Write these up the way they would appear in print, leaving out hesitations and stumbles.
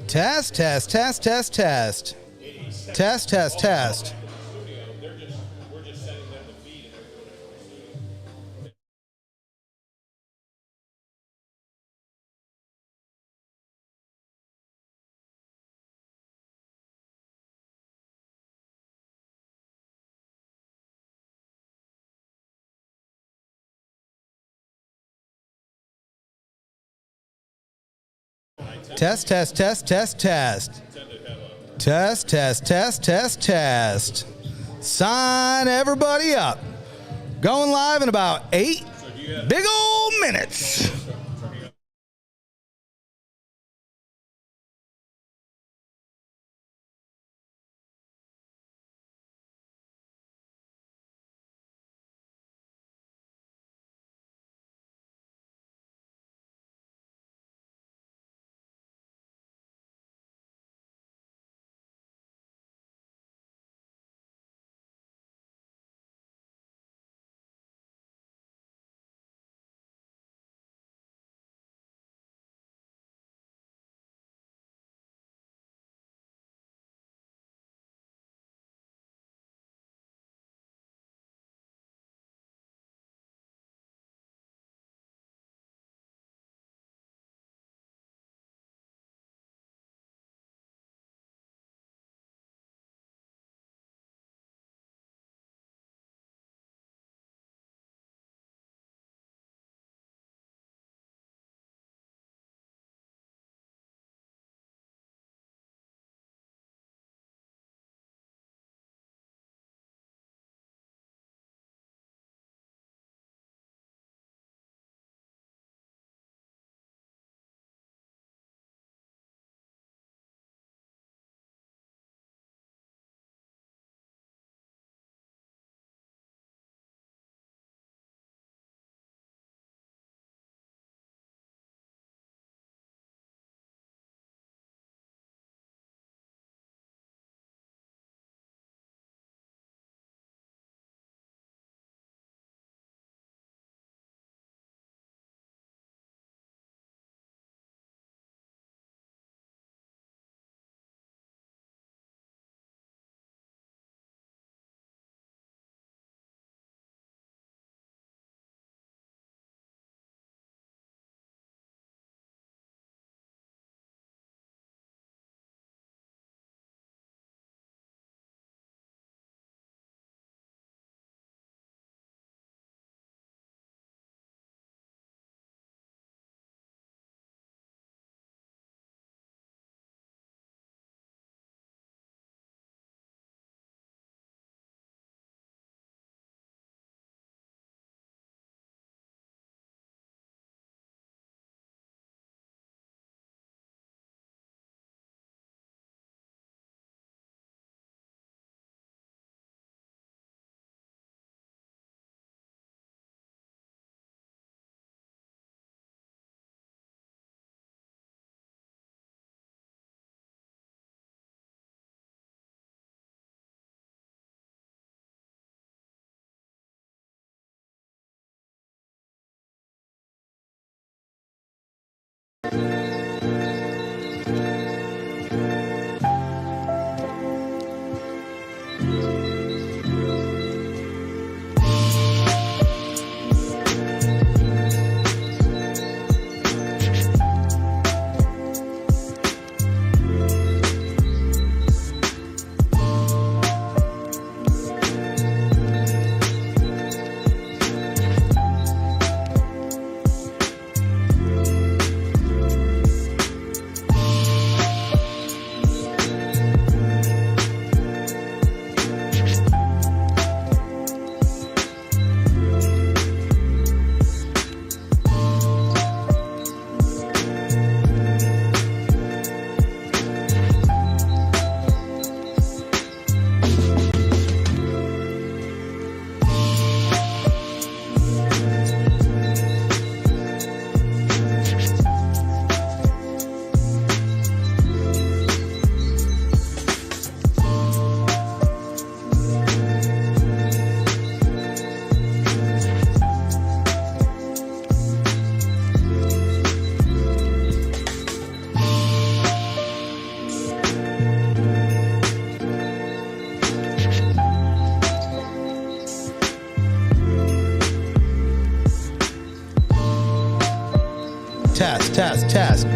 Test, test, test, test, test. Test, test, test. Test, test, test, test, test. Test, test, test, test, test. Sign everybody up. Going live in about 8 big old minutes. test, test, test.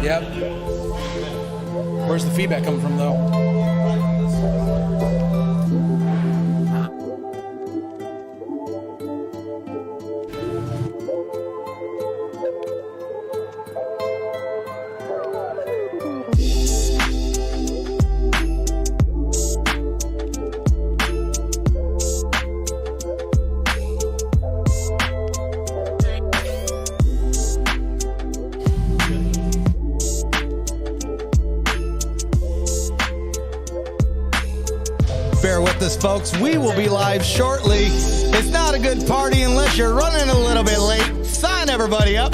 Yep. Where's the feedback coming from, though? Bear with us, folks. We will be live shortly. It's not a good party unless you're running a little bit late. Sign everybody up.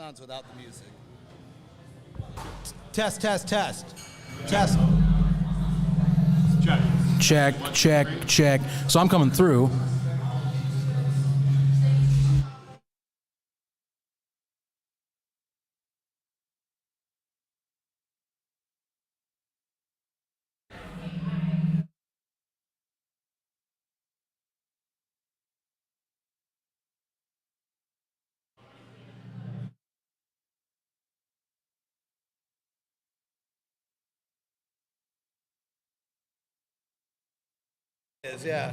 sounds without the music. Test, test, test. Test. Check, check, check. So I'm coming through. Yeah.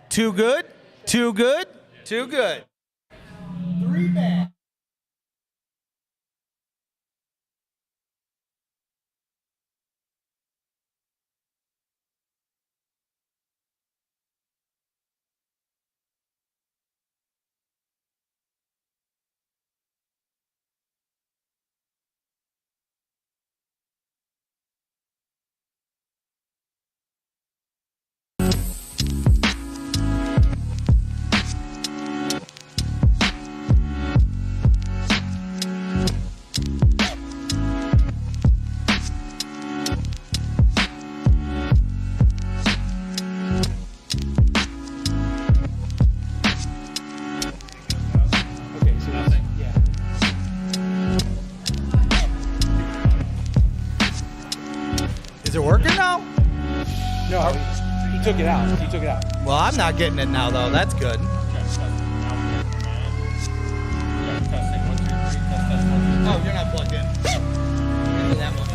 Too good? Too good? Too good. 3 bad. Is it working now? No, he took it out. He took it out. Well, I'm not getting it now, though. That's good. Oh, you're not plugged in. Into that one.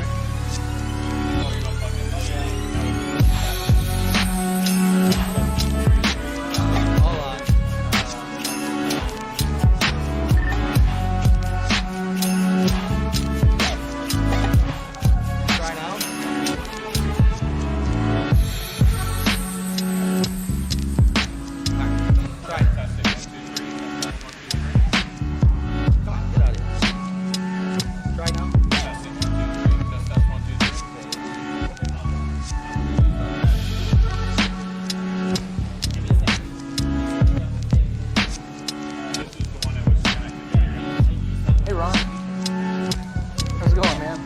Oh, you're not plugged in. Hold on. Try now. Hey, Ron. How's it going, man?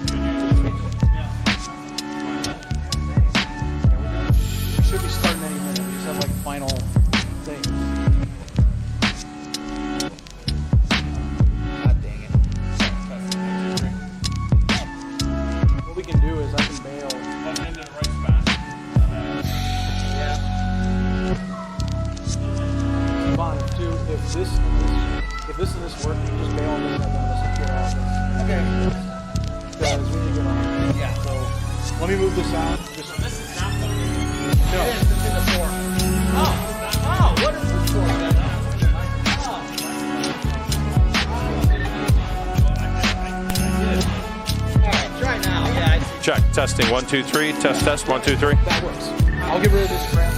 We should be starting any minute. We just have like final things. God dang it. What we can do is I can bail. Vaughn, if this and this work, you just bail on this and then let's get off this. Okay. Because we need to get on. Yeah. So let me move this out. Just This is not the no. It is. It's in the 4. Oh, what is this for then? All right, try now. Yeah, I see. Check. Testing. 1, 2, 3. Test, test. 1, 2, 3. That works. I'll get rid of this crap.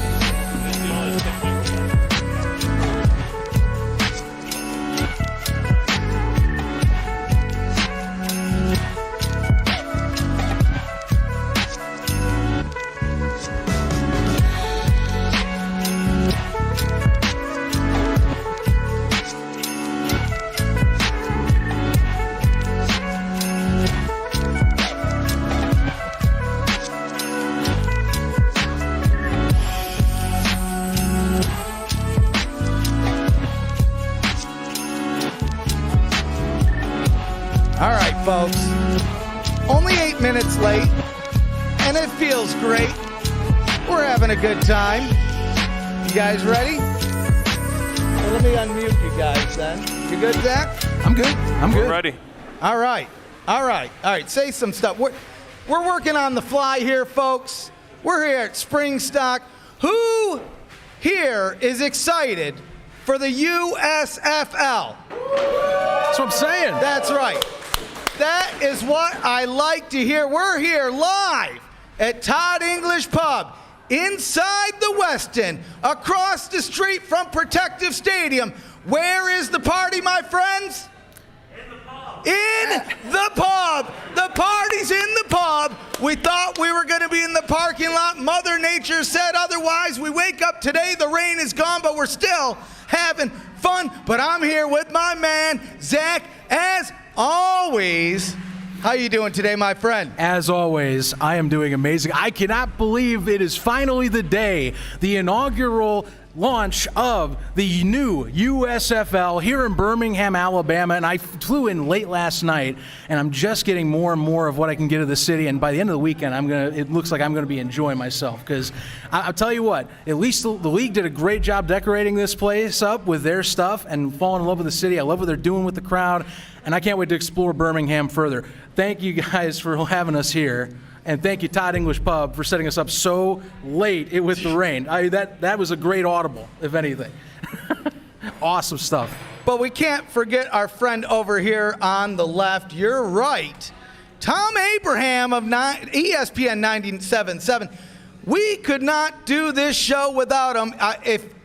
All right, folks. Only 8 minutes late, and it feels great. We're having a good time. You guys ready? Well, let me unmute you guys then. You good, Zach? I'm good. I'm good. We're ready. All right. All right. All right. Say some stuff. We're working on the fly here, folks. We're here at SpringStock. Who here is excited for the USFL? That's what I'm saying. That's right. That is what I like to hear. We're here live at Todd English Pub inside the Westin, across the street from Protective Stadium. Where is the party, my friends? In the pub. The party's in the pub. We thought we were going to be in the parking lot. Mother Nature said otherwise. We wake up today, the rain is gone, but we're still having fun. But I'm here with my man, Zach, as always. How you doing today, my friend? As always, I am doing amazing. I cannot believe it is finally the day, the inaugural launch of the new USFL here in Birmingham, Alabama, and I flew in late last night, and I'm just getting more and more of what I can get of the city, and by the end of the weekend, it looks like I'm going to be enjoying myself, because I'll tell you what, at least the league did a great job decorating this place up with their stuff and falling in love with the city. I love what they're doing with the crowd, and I can't wait to explore Birmingham further. Thank you guys for having us here. And thank you, Todd English Pub, for setting us up so late with the rain. That was a great audible, if anything. Awesome stuff. But we can't forget our friend over here on the left. You're right. Tom Abraham of ESPN 97.7. We could not do this show without him.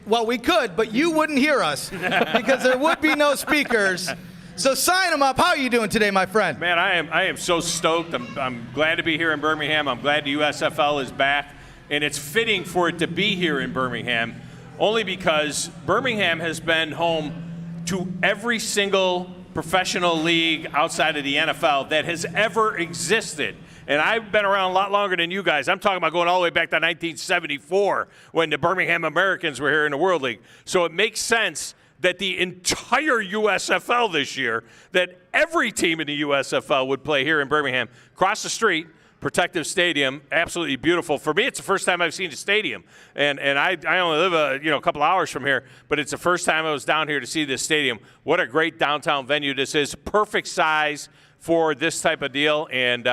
Well, we could, but you wouldn't hear us because there would be no speakers. So sign him up. How are you doing today, my friend? Man, I am so stoked. I'm glad to be here in Birmingham. I'm glad the USFL is back. And it's fitting for it to be here in Birmingham, only because Birmingham has been home to every single professional league outside of the NFL that has ever existed. And I've been around a lot longer than you guys. I'm talking about going all the way back to 1974 when the Birmingham Americans were here in the World League. So it makes sense that the entire USFL this year, that every team in the USFL would play here in Birmingham. Across the street, Protective Stadium, absolutely beautiful. For me, it's the first time I've seen a stadium. And I only live a couple hours from here, but it's the first time I was down here to see this stadium. What a great downtown venue this is. Perfect size for this type of deal, and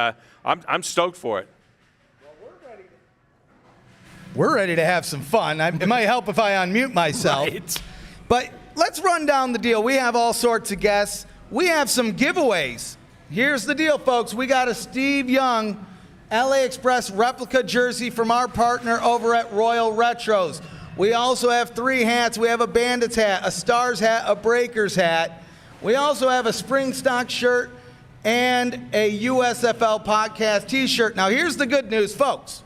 I'm stoked for it. We're ready to have some fun. It might help if I unmute myself. Right. But let's run down the deal. We have all sorts of guests. We have some giveaways. Here's the deal, folks. We got a Steve Young LA Express replica jersey from our partner over at Royal Retros. We also have 3 hats. We have a Bandits hat, a Stars hat, a Breakers hat. We also have a SpringStock shirt and a USFL Podcast t-shirt. Now, here's the good news, folks.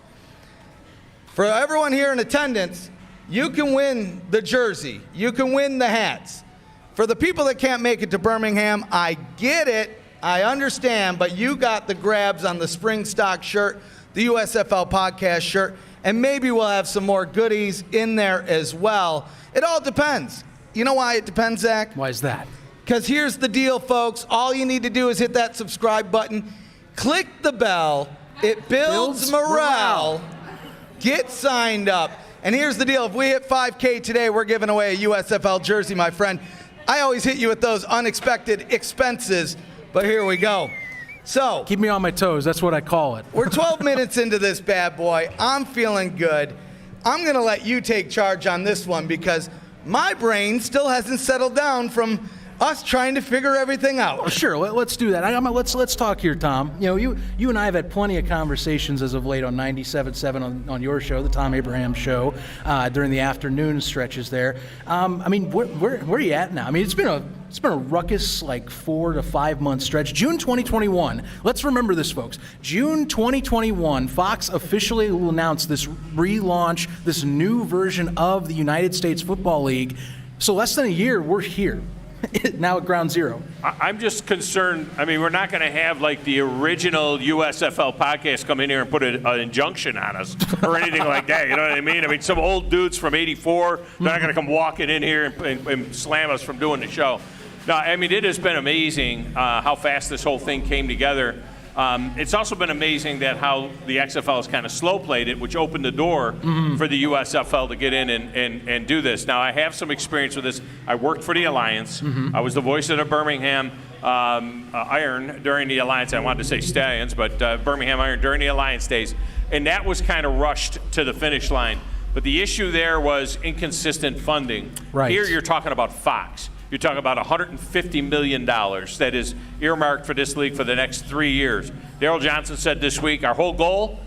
For everyone here in attendance, you can win the jersey. You can win the hats. For the people that can't make it to Birmingham, I get it. I understand, but you got the grabs on the SpringStock shirt, the USFL Podcast shirt, and maybe we'll have some more goodies in there as well. It all depends. You know why it depends, Zach? Why is that? Because here's the deal, folks. All you need to do is hit that subscribe button, click the bell. It builds morale. Get signed up. And here's the deal. If we hit 5K today, we're giving away a USFL jersey, my friend. I always hit you with those unexpected expenses, but here we go. So keep me on my toes. That's what I call it. We're 12 minutes into this bad boy. I'm feeling good. I'm going to let you take charge on this one because my brain still hasn't settled down from us trying to figure everything out. Well, sure, let's do that. Let's talk here, Tom. You know, you and I have had plenty of conversations as of late on 97.7 on your show, the Tom Abraham Show, during the afternoon stretches there. I mean, where are you at now? I mean, it's been a ruckus, like 4 to 5 month stretch. June 2021. Let's remember this, folks. June 2021, Fox officially will announce this relaunch, this new version of the United States Football League. So less than a year, we're here. Now at ground zero. I'm just concerned. I mean, we're not going to have like the original USFL podcast come in here and put an injunction on us or anything like that. You know what I mean? I mean, some old dudes from '84, they're not going to come walking in here and slam us from doing the show. No, I mean, it has been amazing how fast this whole thing came together. It's also been amazing that how the XFL has kind of slow played it, which opened the door for the USFL to get in and do this. Now, I have some experience with this. I worked for the Alliance. I was the voice of the Birmingham Iron during the Alliance. I wanted to say Stallions, but Birmingham Iron during the Alliance days. And that was kind of rushed to the finish line. But the issue there was inconsistent funding. Right. Here you're talking about Fox. You're talking about $150 million that is earmarked for this league for the next 3 years. Daryl Johnson said this week, our whole goal,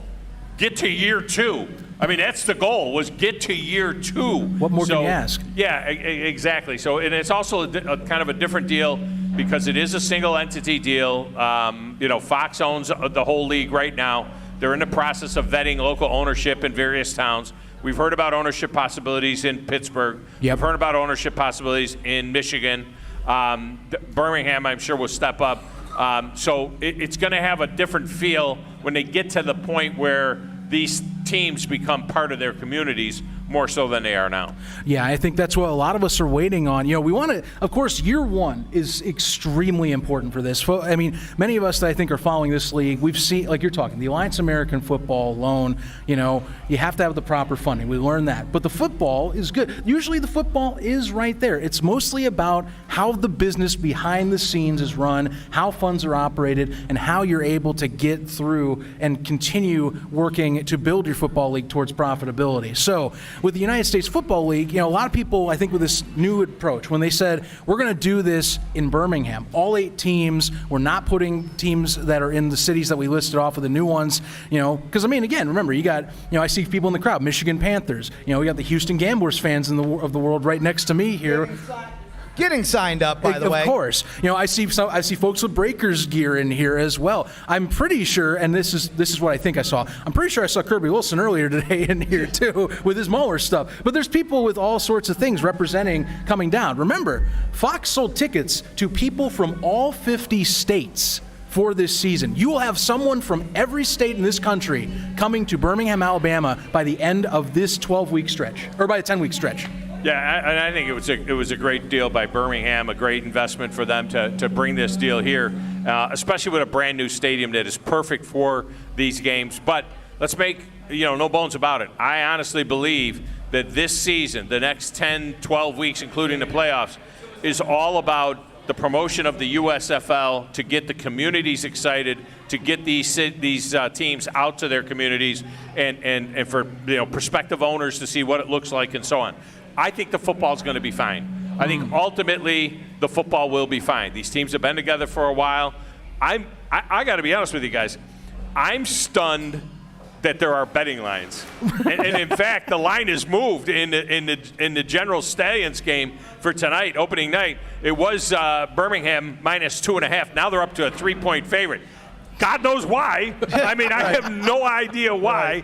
get to year 2 I mean, that's the goal, was get to year 2. What more can you ask? Yeah, exactly. So, and it's also a kind of a different deal because it is a single entity deal. Fox owns the whole league right now. They're in the process of vetting local ownership in various towns. We've heard about ownership possibilities in Pittsburgh. Yep. We've heard about ownership possibilities in Michigan. Birmingham, I'm sure, will step up. So it's going to have a different feel when they get to the point where these teams become part of their communities more so than they are now. Yeah, I think that's what a lot of us are waiting on. We want to, of course, year 1 is extremely important for this. I mean, many of us that I think are following this league, we've seen, like you're talking, the Alliance American Football alone, you have to have the proper funding. We learned that. But the football is good. Usually the football is right there. It's mostly about how the business behind the scenes is run, how funds are operated, and how you're able to get through and continue working to build your football league towards profitability. So, with the United States Football League, a lot of people, I think, with this new approach, when they said, we're going to do this in Birmingham, all 8 teams, we're not putting teams that are in the cities that we listed off with the new ones, because, again, remember, you got, I see people in the crowd, Michigan Panthers, we got the Houston Gamblers fans of the world right next to me here. Getting signed up, by the way. Of course. I see folks with Breakers gear in here as well. I'm pretty sure, and this is what I think I saw. I'm pretty sure I saw Kirby Wilson earlier today in here too with his Mueller stuff. But there's people with all sorts of things representing coming down. Remember, Fox sold tickets to people from all 50 states for this season. You will have someone from every state in this country coming to Birmingham, Alabama by the end of this 12-week stretch, or by a 10-week stretch. Yeah, and I think it was a great deal by Birmingham, a great investment for them to bring this deal here, especially with a brand new stadium that is perfect for these games. But let's make no bones about it. I honestly believe that this season, the next 10, 12 weeks, including the playoffs, is all about the promotion of the USFL to get the communities excited, to get these teams out to their communities, and for prospective owners to see what it looks like and so on. I think the football's going to be fine. I think ultimately the football will be fine. These teams have been together for a while. I got to be honest with you guys. I'm stunned that there are betting lines, and in fact, the line is moved in the General Stallions game for tonight, opening night. It was Birmingham minus 2.5. Now they're up to a 3-point favorite. God knows why. I mean, I have no idea why.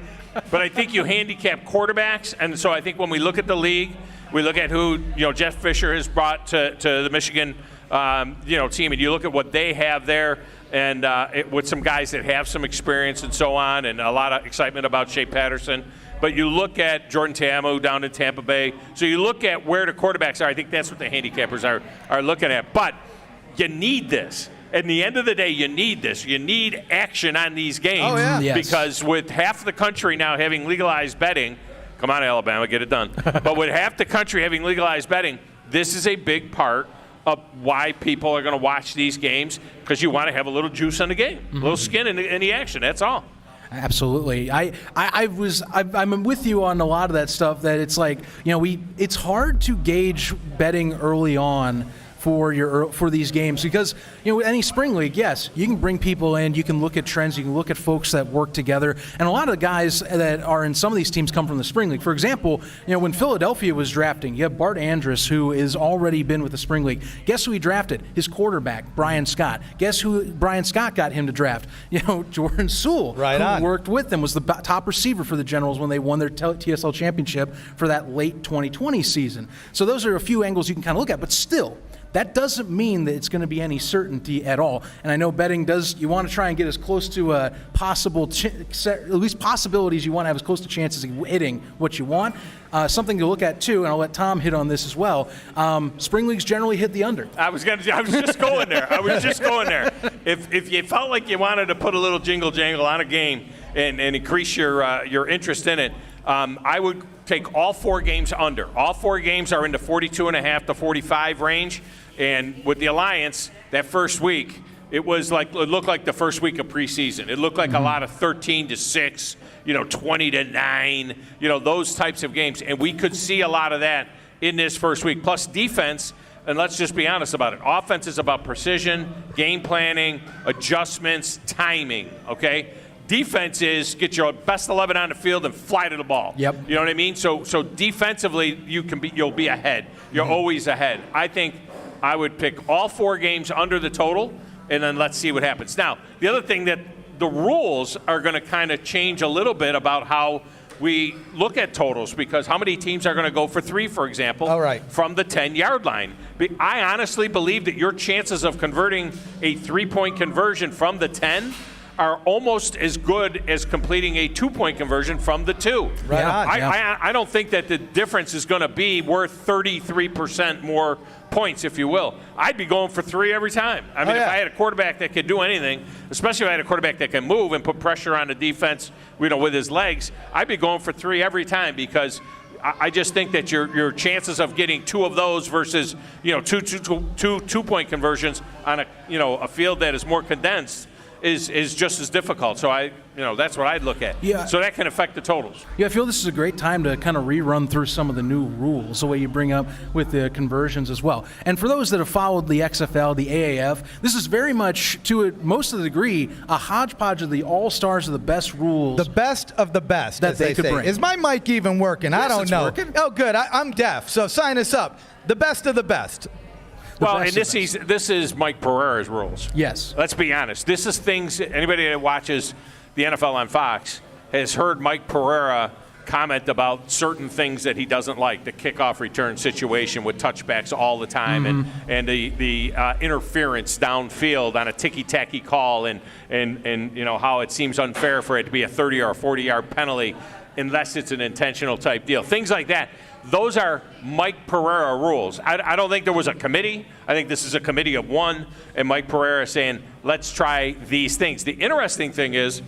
But I think you handicap quarterbacks, and so I think when we look at the league, we look at who Jeff Fisher has brought to the Michigan team, and you look at what they have there, and with some guys that have some experience and so on, and a lot of excitement about Shea Patterson. But you look at Jordan Ta'amu down in Tampa Bay. So you look at where the quarterbacks are. I think that's what the handicappers are looking at. But you need this. At the end of the day, you need this. You need action on these games. Oh, yeah. Yes. Because with half the country now having legalized betting, come on, Alabama, get it done. But with half the country having legalized betting, this is a big part of why people are going to watch these games, because you want to have a little juice on the game, a little skin in the action. That's all. Absolutely. I'm with you on a lot of that stuff, that it's like, it's hard to gauge betting early on for these games, because with any spring league, yes, you can bring people in, you can look at trends, you can look at folks that work together, and a lot of the guys that are in some of these teams come from the spring league. For example, when Philadelphia was drafting, you have Bart Andrus, who has already been with the spring league. Guess who he drafted? His quarterback, Brian Scott. Guess who Brian Scott got him to draft? Jordan Sewell, who worked with them, was the top receiver for the Generals when they won their TSL championship for that late 2020 season. So those are a few angles you can kind of look at, but still, that doesn't mean that it's going to be any certainty at all. And I know betting does, you want to try and get as close to a possible, at least possibilities, you want to have as close to chances of hitting what you want. Something to look at too, and I'll let Tom hit on this as well. Spring leagues generally hit the under. I was just going there. If you felt like you wanted to put a little jingle jangle on a game and increase your interest in it, I would take all 4 games under. All 4 games are in the 42.5 to 45 range. And with the Alliance, that first week, it looked like the first week of preseason. It looked like a lot of 13-6, 20-9, those types of games. And we could see a lot of that in this first week. Plus defense, and let's just be honest about it. Offense is about precision, game planning, adjustments, timing, okay? Defense is get your best 11 on the field and fly to the ball. Yep. You know what I mean? So defensively, you'll be ahead. You're always ahead. I think I would pick all 4 games under the total, and then let's see what happens. Now, the other thing that the rules are going to kind of change a little bit about how we look at totals, because how many teams are going to go for 3, for example, from the 10-yard line? I honestly believe that your chances of converting a 3-point conversion from the 10 are almost as good as completing a 2-point conversion from the 2. Right. I don't think that the difference is going to be worth 33% more points, if you will. I'd be going for 3 every time. I mean, if I had a quarterback that could do anything, especially if I had a quarterback that can move and put pressure on the defense, with his legs, I'd be going for 3 every time, because I just think that your chances of getting 2 of those versus, two 2-point conversions on a field that is more condensed is just as difficult. So that's what I'd look at. Yeah. So that can affect the totals. Yeah, I feel this is a great time to kind of rerun through some of the new rules, the way you bring up with the conversions as well. And for those that have followed the XFL, the AAF, this is very much, to most of the degree, a hodgepodge of the all-stars of the best rules. The best of the best, that as they could say. bring. Is my mic even working? Yes, I don't it's know. working. Oh, good. I'm deaf, so sign us up. The best of the best. Well, and this is Mike Pereira's rules. Yes. Let's be honest. This is things, anybody that watches the NFL on Fox has heard Mike Pereira comment about certain things that he doesn't like, the kickoff return situation with touchbacks all the time, and the interference downfield on a ticky-tacky call, and how it seems unfair for it to be a 30 or a 40-yard penalty unless it's an intentional type deal. Things like that. Those are Mike Pereira rules. I don't think there was a committee. I think this is a committee of one, and Mike Pereira saying, let's try these things. The interesting thing is,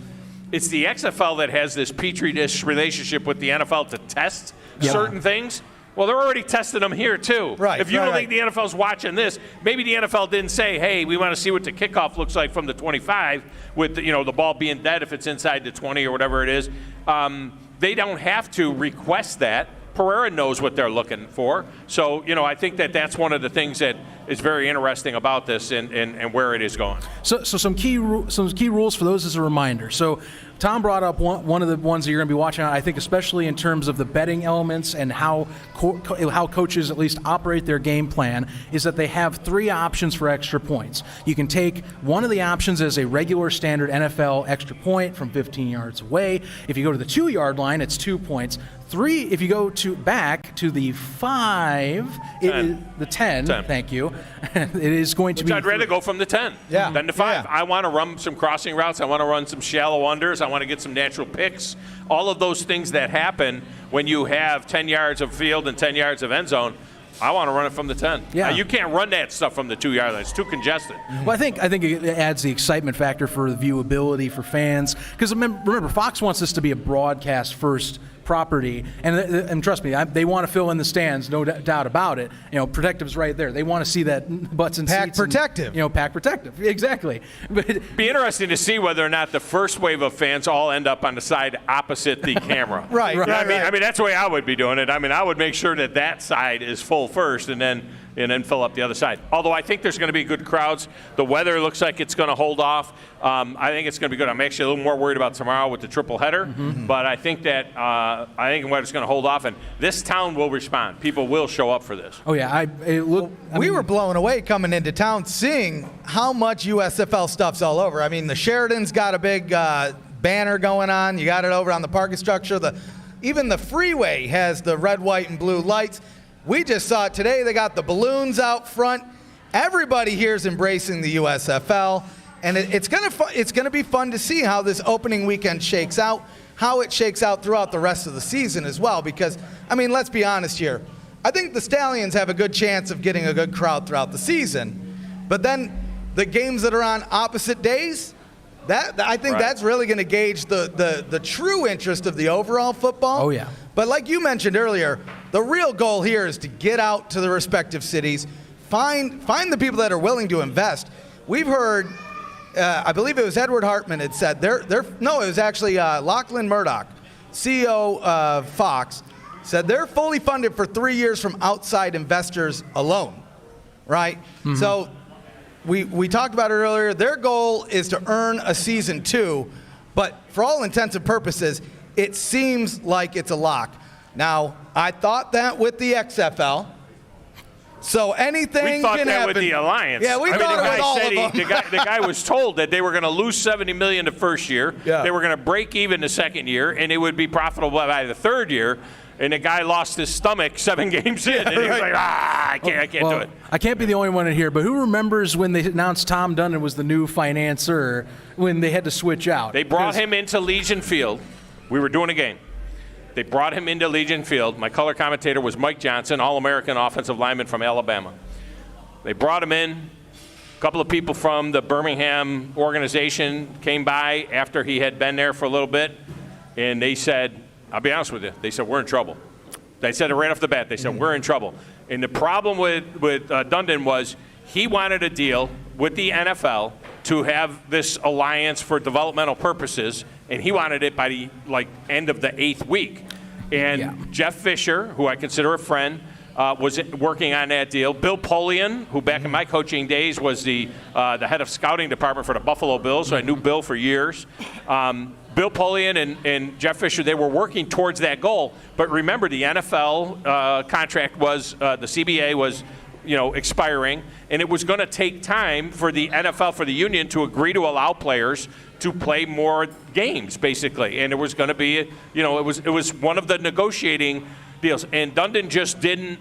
it's the XFL that has this petri dish relationship with the NFL to test certain things. Well, they're already testing them here, too. Right. If you don't think the NFL's watching this, maybe the NFL didn't say, hey, we want to see what the kickoff looks like from the 25 with the ball being dead if it's inside the 20 or whatever it is. They don't have to request that. Pereira knows what they're looking for. So, I think that that's one of the things that is very interesting about this and where it is going. So some key rules for those as a reminder. So Tom brought up one of the ones that you're going to be watching out, I think especially in terms of the betting elements and how coaches at least operate their game plan, is that they have 3 options for extra points. You can take one of the options as a regular standard NFL extra point from 15 yards away. If you go to the 2-yard line, it's 2 points. 3, if you go back to the 5, the 10, thank you, it is going to be... I'd rather go from the 10 than the 5. Yeah. I want to run some crossing routes. I want to run some shallow unders. I want to get some natural picks. All of those things that happen when you have 10 yards of field and 10 yards of end zone, I want to run it from the 10. Yeah. You can't run that stuff from the 2-yard line. It's too congested. Well, I think it adds the excitement factor for the viewability for fans. Because remember, Fox wants this to be a broadcast-first property, and trust me, they want to fill in the stands, no doubt about it. Protective's right there. They want to see that butts and Pack seats. protective. Pack protective. Exactly. But Be interesting to see whether or not the first wave of fans all end up on the side opposite the camera. Right. I mean, that's the way I would be doing it. I mean, I would make sure that side is full first, and then fill up the other side. Although I think there's going to be good crowds. The weather looks like it's going to hold off. I think it's going to be good. I'm actually a little more worried about tomorrow with the triple header, but I think that the weather's going to hold off, and this town will respond. People will show up for this. Oh yeah, we were blown away coming into town, seeing how much USFL stuff's all over. I mean, the Sheridan's got a big banner going on. You got it over on the parking structure. Even the freeway has the red, white, and blue lights. We just saw it today. They got the balloons out front. Everybody here is embracing the USFL, and it's gonna be fun to see how this opening weekend shakes out, how it shakes out throughout the rest of the season as well. Because, I mean, let's be honest here. I think the Stallions have a good chance of getting a good crowd throughout the season, but then the games that are on opposite days, I think that's really going to gauge the true interest of the overall football. Oh yeah. But like you mentioned earlier, the real goal here is to get out to the respective cities, find the people that are willing to invest. We've heard, I believe it was Edward Hartman had said, it was actually Lachlan Murdoch, CEO of Fox, said they're fully funded for 3 years from outside investors alone, right? So we talked about it earlier. Their goal is to earn a season 2 But for all intents and purposes, it seems like it's a lock. Now, I thought that with the XFL. So anything we thought can that happen. with the Alliance. Yeah, we thought it with all of them. The guy was told that they were going to lose $70 million the first year. Yeah. They were going to break even the second year, and it would be profitable by the third year. And the guy lost his stomach 7 games in, and he was like, I can't do it. I can't be the only one in here, but who remembers when they announced Tom Dundon was the new financier when they had to switch out? They brought him into Legion Field. We were doing a game. They brought him into Legion Field. My color commentator was Mike Johnson, All-American offensive lineman from Alabama. They brought him in. A couple of people from the Birmingham organization came by after he had been there for a little bit, and they said, I'll be honest with you, they said, we're in trouble. They said it right off the bat. They said, we're in trouble. And the problem with Dundon was he wanted a deal with the NFL to have this alliance for developmental purposes, and he wanted it by the end of the 8th week. And Jeff Fisher, who I consider a friend, was working on that deal. Bill Polian, who back in my coaching days was the head of scouting department for the Buffalo Bills, so I knew Bill for years. Bill Polian and Jeff Fisher, they were working towards that goal. But remember, the NFL contract was, the CBA was, expiring, and it was going to take time for the NFL, for the union, to agree to allow players to play more games, basically. And it was going to be, it was one of the negotiating deals. And Dundon just didn't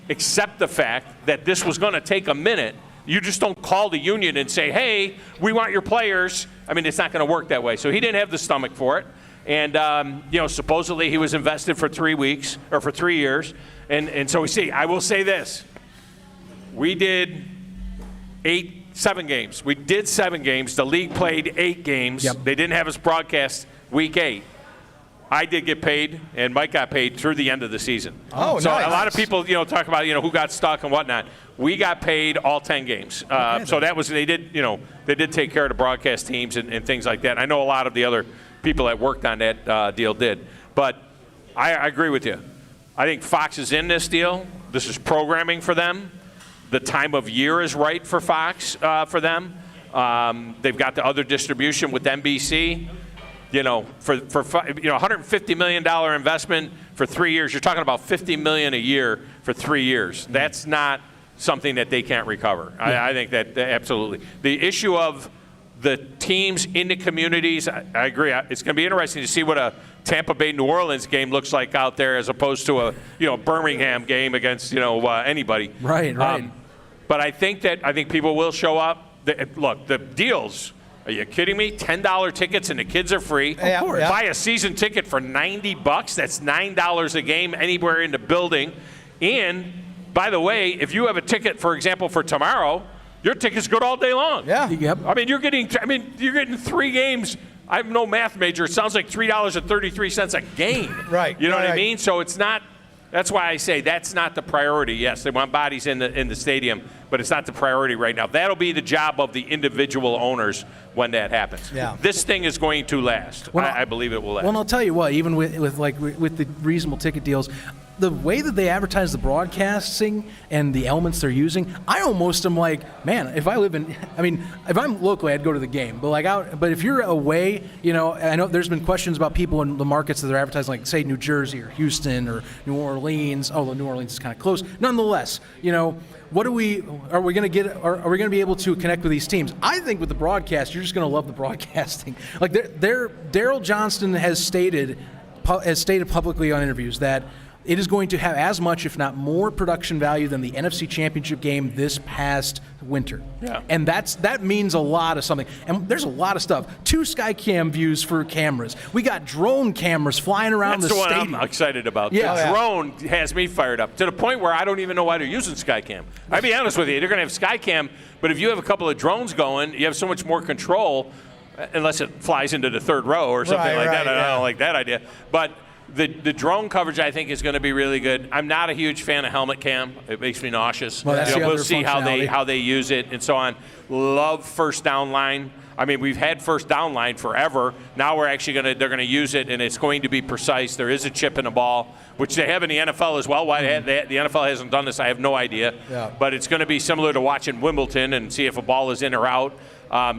accept the fact that this was going to take a minute. You just don't call the union and say, hey, we want your players. I mean, it's not going to work that way. So he didn't have the stomach for it. And, supposedly he was invested for 3 weeks or for 3 years. And so I will say this. We did 7 games. We did 7 games. The league played 8 games. Yep. They didn't have us broadcast week 8. I did get paid, and Mike got paid through the end of the season. Oh, so nice. A lot of people, talk about, who got stuck and whatnot. We got paid all 10 games. So that was, they did take care of the broadcast teams and things like that. I know a lot of the other people that worked on that deal did. But I agree with you. I think Fox is in this deal. This is programming for them. The time of year is right for Fox for them. They've got the other distribution with NBC. For $150 million investment for 3 years, you're talking about $50 million a year for 3 years. That's not something that they can't recover. Yeah. I think that absolutely. The issue of the teams in the communities, I agree. It's going to be interesting to see what a Tampa Bay New Orleans game looks like out there as opposed to a Birmingham game against anybody. Right. But I think people will show up. Look, the deals. Are you kidding me? $10 tickets and the kids are free. Yeah, yeah. Buy a season ticket for $90. That's $9 a game anywhere in the building. And by the way, if you have a ticket, for example, for tomorrow, your ticket's good all day long. Yeah. Yep. I mean, you're getting 3 games. I'm no math major. It sounds like $3.33 a game. Right. You know what I mean? So it's not. That's why I say that's not the priority. Yes, they want bodies in the stadium, but it's not the priority right now. That'll be the job of the individual owners when that happens. Yeah. This thing is going to last. Well, I believe it will last. Well, and I'll tell you what, even with the reasonable ticket deals, the way that they advertise the broadcasting and the elements they're using, I almost am like, man, if I'm locally, I'd go to the game. But if you're away, I know there's been questions about people in the markets that they're advertising, like say New Jersey or Houston or New Orleans. Although New Orleans is kind of close. Nonetheless, are we going to be able to connect with these teams? I think with the broadcast, you're just going to love the broadcasting. Like Daryl Johnston has stated publicly on interviews that it is going to have as much, if not more, production value than the NFC Championship game this past winter. Yeah. And that means a lot of something. And there's a lot of stuff. 2 Skycam views for cameras. We got drone cameras flying around That's the stadium. That's the one I'm excited about. Yeah. The drone has me fired up to the point where I don't even know why they're using Skycam. I'll be honest with you. They're going to have Skycam, but if you have a couple of drones going, you have so much more control, unless it flies into the third row or something that. I don't like that idea. But the drone coverage, I think, is going to be really good. I'm not a huge fan of helmet cam. It makes me nauseous. Well, that's we'll see how they use it and so on. Love first down line. I mean, we've had first down line forever. Now they're going to use it, and it's going to be precise. There is a chip in the ball, which they have in the NFL as well. Why the NFL hasn't done this, I have no idea. Yeah. But it's going to be similar to watching Wimbledon and see if a ball is in or out.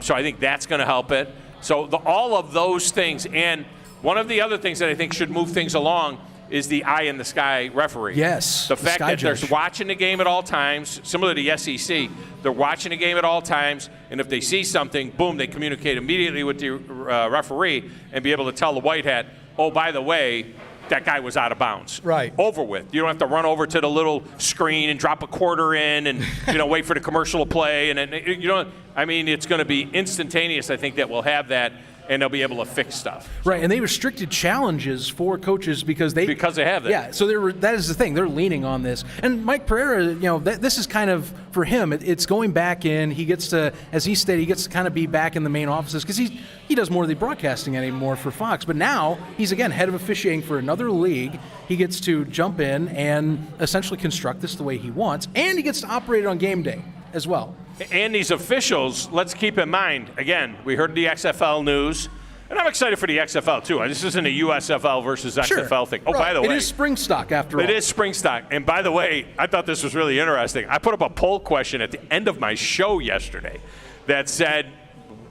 So I think that's going to help it. So all of those things, and one of the other things that I think should move things along is the eye in the sky referee. Yes. The fact that they're watching the game at all times, similar to the SEC, they're watching the game at all times, and if they see something, boom, they communicate immediately with the referee and be able to tell the white hat, oh, by the way, that guy was out of bounds. Right. Over with. You don't have to run over to the little screen and drop a quarter in and wait for the commercial to play. And it's going to be instantaneous. I think that we'll have that, and they'll be able to fix stuff. Right, and they restricted challenges for coaches because they have that. Yeah, so that is the thing. They're leaning on this. And Mike Pereira, this is kind of, for him, it's going back in. He gets to, as he stated, he gets to kind of be back in the main offices because he does more of the broadcasting anymore for Fox. But now he's, again, head of officiating for another league. He gets to jump in and essentially construct this the way he wants, and he gets to operate it on game day as well. And these officials, let's keep in mind, again, we heard the XFL news, and I'm excited for the XFL too. This isn't a USFL versus XFL thing. Oh, by the way. It is SpringStock after all. It is SpringStock. And by the way, I thought this was really interesting. I put up a poll question at the end of my show yesterday that said,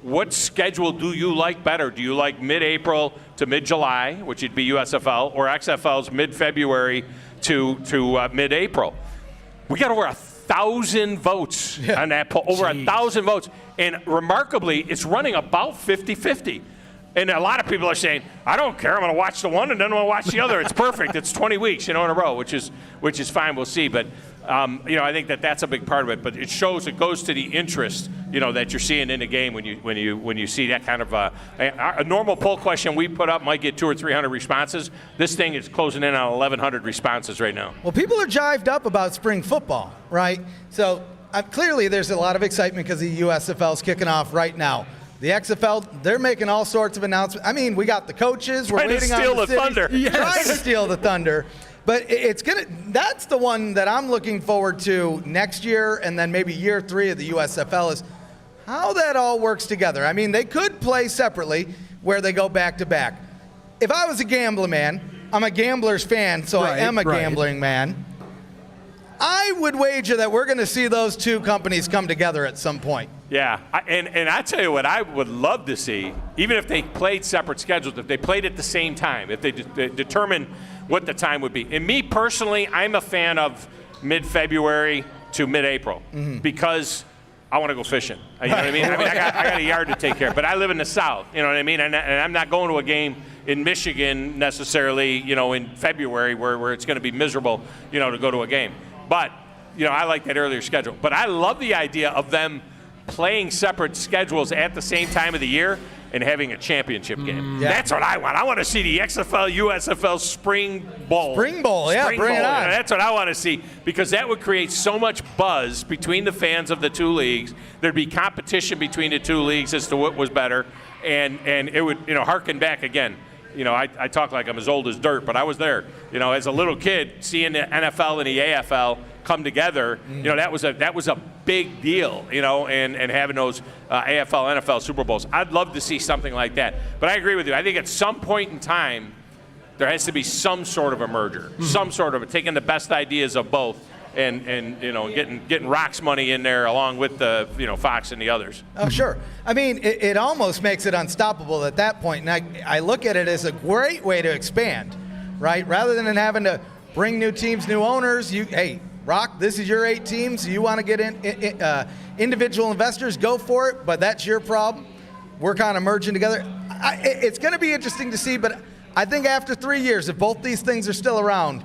what schedule do you like better? Do you like mid-April to mid-July, which would be USFL, or XFL's mid-February to mid-April? We got over 1,000 votes on that poll, over 1,000 votes. And remarkably, it's running about 50-50. And a lot of people are saying, I don't care, I'm going to watch the one and then I'm going to watch the other. It's perfect. It's 20 weeks, in a row, which is fine. We'll see. But, I think that's a big part of it. But it goes to the interest, that you're seeing in the game when you see that kind of a normal poll question we put up might get 200 or 300 responses. This thing is closing in on 1,100 responses right now. Well, people are jived up about spring football, right? So clearly there's a lot of excitement because the USFL is kicking off right now. The XFL, they're making all sorts of announcements. I mean, we got the coaches. We're waiting on the thunder. Yes. Trying to steal the thunder. But that's the one that I'm looking forward to next year, and then maybe year 3 of the USFL is how that all works together. I mean, they could play separately where they go back to back. If I was a gambler man, I'm a gambler's fan, so I am a gambling man. I would wager that we're going to see those two companies come together at some point. Yeah, and I tell you what I would love to see, even if they played separate schedules, if they played at the same time, if they determine what the time would be. And me personally, I'm a fan of mid-February to mid-April because I want to go fishing. You know what I mean? I got a yard to take care of, but I live in the South. You know what I mean? And I'm not going to a game in Michigan necessarily, in February where it's going to be miserable, to go to a game. But, I like that earlier schedule. But I love the idea of them playing separate schedules at the same time of the year and having a championship game. Yeah. That's what I want. I want to see the XFL, USFL Spring Bowl. Spring Bowl, bring it on. That's what I want to see because that would create so much buzz between the fans of the two leagues. There'd be competition between the two leagues as to what was better, and it would, harken back again. I talk like I'm as old as dirt, but I was there. As a little kid, seeing the NFL and the AFL come together, that was a big deal, and having those AFL, NFL Super Bowls. I'd love to see something like that. But I agree with you. I think at some point in time, there has to be some sort of a merger, some sort of taking the best ideas of both and getting Rock's money in there along with the Fox and the others. Oh, sure. I mean, it almost makes it unstoppable at that point. And I look at it as a great way to expand, right? Rather than having to bring new teams, new owners, hey, Rock, this is your 8 teams. You want to get in individual investors, go for it, but that's your problem. We're kind of merging together. It's going to be interesting to see, but I think after 3 years, if both these things are still around,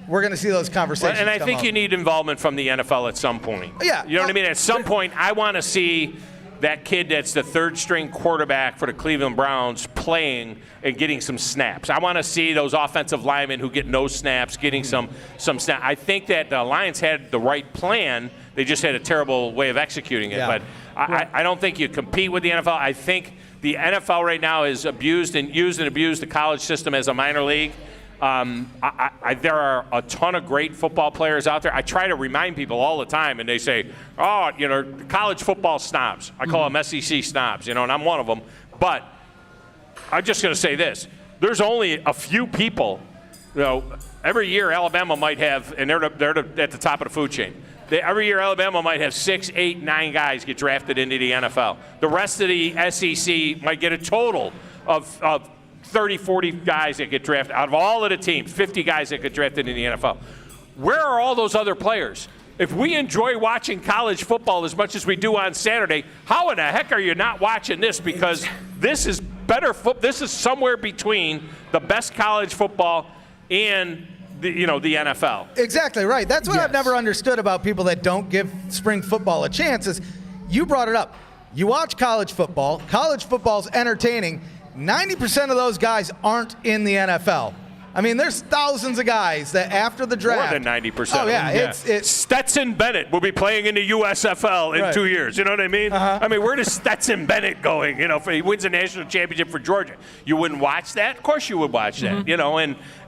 we're going to see those conversations. And I think you need involvement from the NFL at some point. Yeah. You know what I mean? At some point, I want to see that kid that's the third-string quarterback for the Cleveland Browns playing and getting some snaps. I want to see those offensive linemen who get no snaps getting some snaps. I think that the Lions had the right plan. They just had a terrible way of executing it. Yeah. But I don't think you compete with the NFL. I think the NFL right now is used and abused the college system as a minor league. There are a ton of great football players out there. I try to remind people all the time, and they say, college football snobs. I call them SEC snobs, and I'm one of them. But I'm just going to say this. There's only a few people every year Alabama might have, and they're at the top of the food chain. Every year Alabama might have 6, 8, 9 guys get drafted into the NFL. The rest of the SEC might get a total of 30, 40 guys that get drafted out of all of the teams, 50 guys that get drafted in the NFL. Where are all those other players? If we enjoy watching college football as much as we do on Saturday, how in the heck are you not watching this? Because this is better. This is somewhere between the best college football and the NFL. Exactly right. That's what I've never understood about people that don't give spring football a chance. Is you brought it up. You watch college football. College football's entertaining. 90% of those guys aren't in the NFL. I mean, there's thousands of guys that after the draft. More than 90%. Oh, yeah. It's Stetson Bennett will be playing in the USFL in 2 years. You know what I mean? I mean, where does Stetson Bennett going? If he wins a national championship for Georgia, you wouldn't watch that? Of course you would watch that.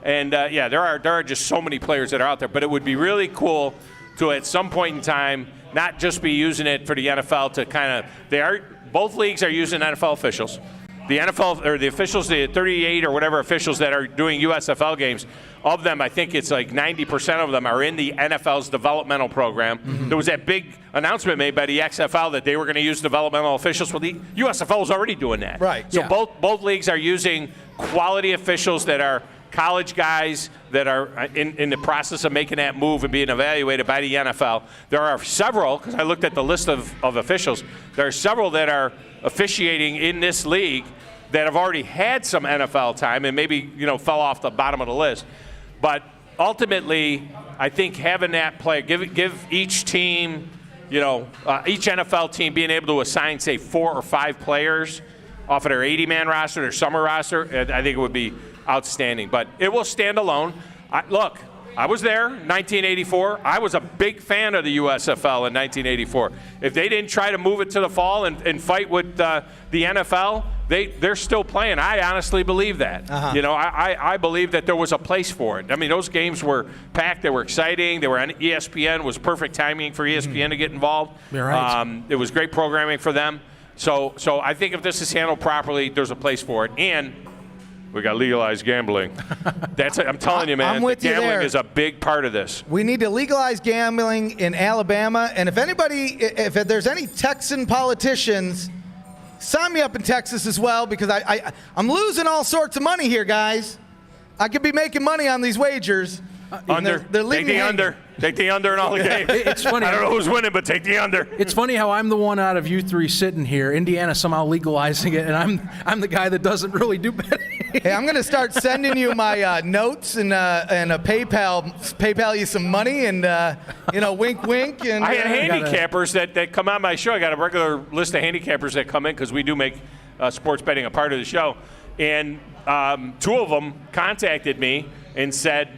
There are just so many players that are out there. But it would be really cool to, at some point in time, not just be using it for the NFL to kind of – both leagues are using NFL officials. The NFL or the officials, the 38 or whatever officials that are doing USFL games, of them, I think it's like 90% of them are in the NFL's developmental program. There was that big announcement made by the XFL that they were going to use developmental officials. Well, the USFL is already doing that. Right. So both leagues are using quality officials that are college guys that are in the process of making that move and being evaluated by the NFL. There are several, because I looked at the list of officials, there are several that are officiating in this league that have already had some NFL time and maybe, fell off the bottom of the list. But ultimately, I think having that play, give each team, each NFL team being able to assign, say, 4 or 5 players off of their 80-man roster, their summer roster, I think it would be outstanding. But it will stand alone. Look, I was there in 1984. I was a big fan of the USFL in 1984. If they didn't try to move it to the fall and fight with the NFL, they're still playing. I honestly believe that. I believe that there was a place for it. I mean, those games were packed. They were exciting. They were on ESPN. It was perfect timing for ESPN to get involved. You're right. It was great programming for them. So I think if this is handled properly, there's a place for it. And we got legalized gambling. I'm telling you, man. I'm with you gambling there. is a big part of this. We need to legalize gambling in Alabama. And if there's any Texan politicians, sign me up in Texas as well, because I'm losing all sorts of money here, guys. I could be making money on these wagers. Under. They're take the under. Take the under in all the games. It's funny. I don't know who's winning, but take the under. It's funny how I'm the one out of you three sitting here, Indiana somehow legalizing it, and I'm the guy that doesn't really do betting. Hey, I'm going to start sending you my notes and a PayPal you some money, and wink, wink. And I had handicappers that come on my show. I got a regular list of handicappers that come in because we do make sports betting a part of the show, and 2 of them contacted me and said,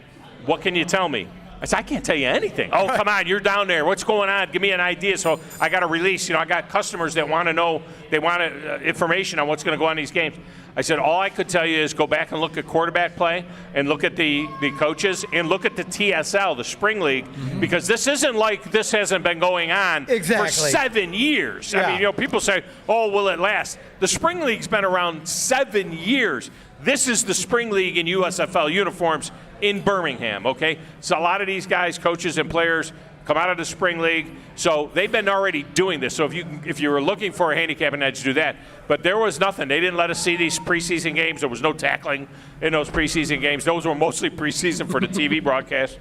"What can you tell me?" I said, "I can't tell you anything." "Oh, come on, you're down there. What's going on? Give me an idea." So I got a release. I got customers that want to know, they want information on what's going to go on these games. I said, all I could tell you is go back and look at quarterback play and look at the coaches and look at the TSL, the Spring League, because this isn't like this hasn't been going on for 7 years. Yeah. I mean, people say, "Oh, will it last?" The Spring League's been around 7 years. This is the Spring League in USFL uniforms in Birmingham, okay? So a lot of these guys, coaches and players, come out of the Spring League, so they've been already doing this. So if you were looking for a handicapping edge, do that. But there was nothing. They didn't let us see these preseason games. There was no tackling in those preseason games. Those were mostly preseason for the TV broadcast.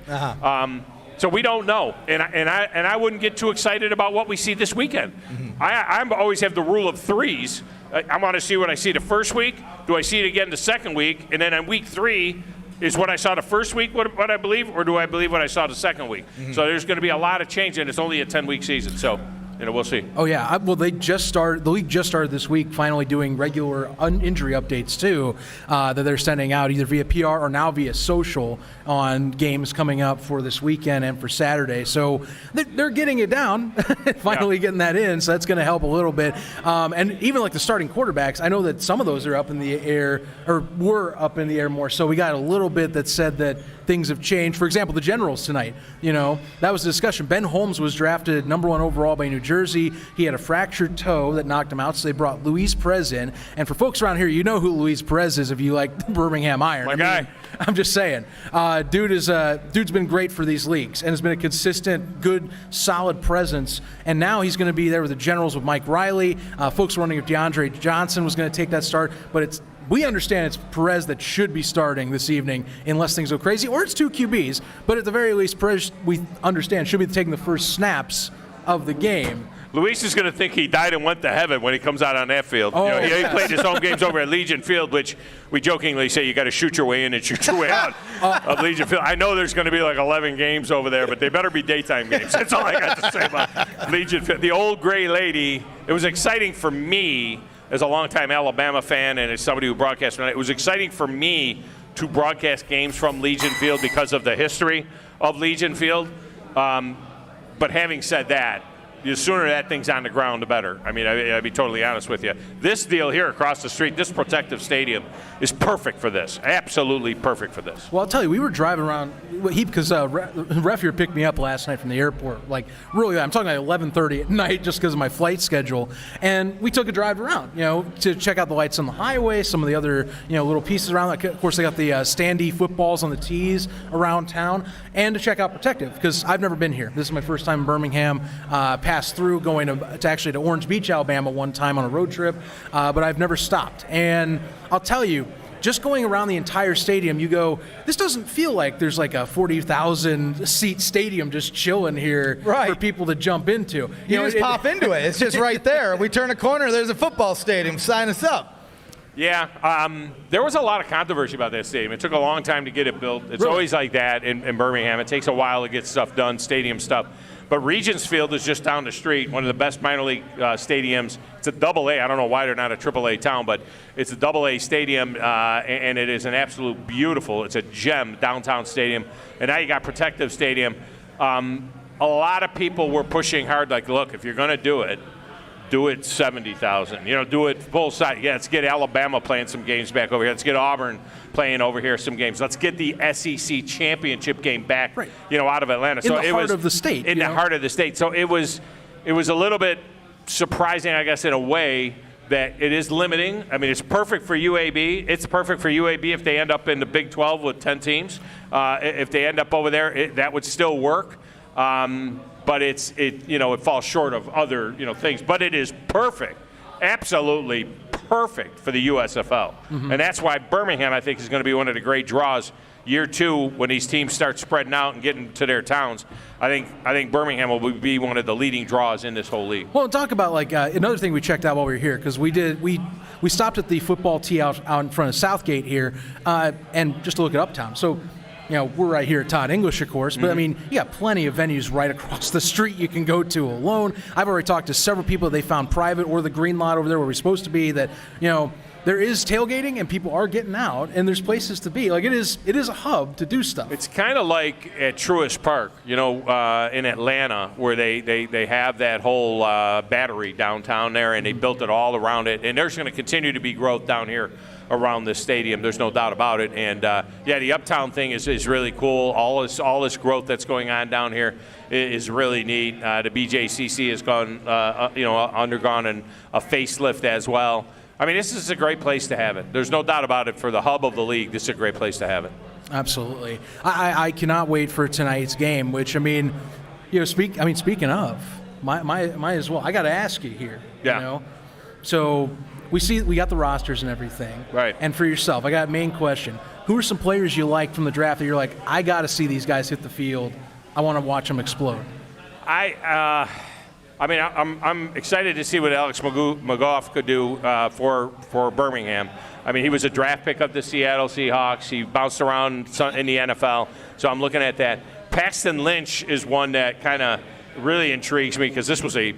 So we don't know, and I wouldn't get too excited about what we see this weekend. I always have the rule of 3s. I want to see what I see the first week. Do I see it again the second week? And then on week 3, is what I saw the first week what I believe, or do I believe what I saw the second week? So there's going to be a lot of change, and it's only a 10-week season. So we'll see. Oh, yeah. Well, the league just started this week, finally doing regular injury updates, too, that they're sending out either via PR or now via social on games coming up for this weekend and for Saturday. So they're getting it down, finally getting that in, so that's going to help a little bit. And even like the starting quarterbacks, I know that some of those are up in the air, or were up in the air more. So we got a little bit that said that things have changed. For example, the Generals tonight, that was a discussion. Ben Holmes was drafted number 1 overall by New Jersey. He had a fractured toe that knocked him out, so they brought Luis Perez in. And for folks around here, you know who Luis Perez is if you like Birmingham Iron. My guy. I'm just saying. Dude's been great for these leagues and has been a consistent, good, solid presence. And now he's going to be there with the Generals with Mike Riley. Folks were wondering if DeAndre Johnson was going to take that start, but we understand it's Perez that should be starting this evening unless things go crazy, or it's 2 QBs. But at the very least, Perez, we understand, should be taking the first snaps of the game. Luis is going to think he died and went to heaven when he comes out on that field. Oh, he played his home games over at Legion Field, which we jokingly say you got to shoot your way in and shoot your way out of Legion Field. I know there's going to be like 11 games over there, but they better be daytime games. That's all I got to say about Legion Field. The old gray lady, it was exciting for me as a longtime Alabama fan and as somebody who broadcast tonight. It was exciting for me to broadcast games from Legion Field because of the history of Legion Field. But having said that, the sooner that thing's on the ground, the better. I mean, I'll be totally honest with you. This deal here across the street, this protective stadium, is perfect for this. Absolutely perfect for this. Well, I'll tell you, we were driving around, because ref here picked me up last night from the airport. Like, really, I'm talking like 11:30 at night just because of my flight schedule. And we took a drive around, to check out the lights on the highway, some of the other, little pieces around. Like, of course, they got the standee footballs on the tees around town, and to check out Protective, because I've never been here. This is my first time in Birmingham. Passed through going to Orange Beach, Alabama one time on a road trip, but I've never stopped. And I'll tell you, just going around the entire stadium, you go, this doesn't feel like there's like a 40,000 seat stadium just chilling here for people to jump into. You just pop into it. It's just right there. We turn a corner, there's a football stadium. Sign us up. Yeah, there was a lot of controversy about that stadium. It took a long time to get it built. It's always like that in Birmingham. It takes a while to get stuff done, stadium stuff. But Regents Field is just down the street, one of the best minor league stadiums. It's a AA. I don't know why they're not a AAA town, but it's a AA stadium, and it is an absolute beautiful, it's a gem downtown stadium. And now you got Protective Stadium. A lot of people were pushing hard, like, look, if you're going to do it 70,000. Do it full size. Yeah, let's get Alabama playing some games back over here. Let's get Auburn playing over here some games. Let's get the SEC championship game back, out of Atlanta. In the heart of the state. In the heart of the state. So it was a little bit surprising, I guess, in a way that it is limiting. I mean, it's perfect for UAB. It's perfect for UAB if they end up in the Big 12 with 10 teams. If they end up over there, that would still work. But it falls short of other things. But it is perfect, absolutely perfect for the USFL, and that's why Birmingham, I think, is going to be one of the great draws. Year 2, when these teams start spreading out and getting to their towns, I think Birmingham will be one of the leading draws in this whole league. Well, talk about another thing we checked out while we were here, because we stopped at the football tee out in front of Southgate here, and just to look at Uptown. So. We're right here at Todd English, of course, but I mean, you got plenty of venues right across the street you can go to alone. I've already talked to several people they found private or the green lot over there where we're supposed to be that, there is tailgating and people are getting out and there's places to be. Like it is a hub to do stuff. It's kind of like at Truist Park, in Atlanta, where they have that whole battery downtown there and they built it all around it. And there's going to continue to be growth down here around this stadium. There's no doubt about it. And the Uptown thing is really cool. All this growth that's going on down here is really neat. The BJCC has undergone a facelift as well. I mean, this is a great place to have it. There's no doubt about it. For the hub of the league, this is a great place to have it. Absolutely. I cannot wait for tonight's game. Which speaking of, might as well. I got to ask you here. Yeah. So. We got the rosters and everything. Right. And for yourself, I got a main question. Who are some players you like from the draft that you're like, I got to see these guys hit the field. I want to watch them explode. I'm excited to see what Alex McGough could do for Birmingham. I mean, he was a draft pick of the Seattle Seahawks. He bounced around in the NFL, so I'm looking at that. Paxton Lynch is one that kind of really intrigues me because this was a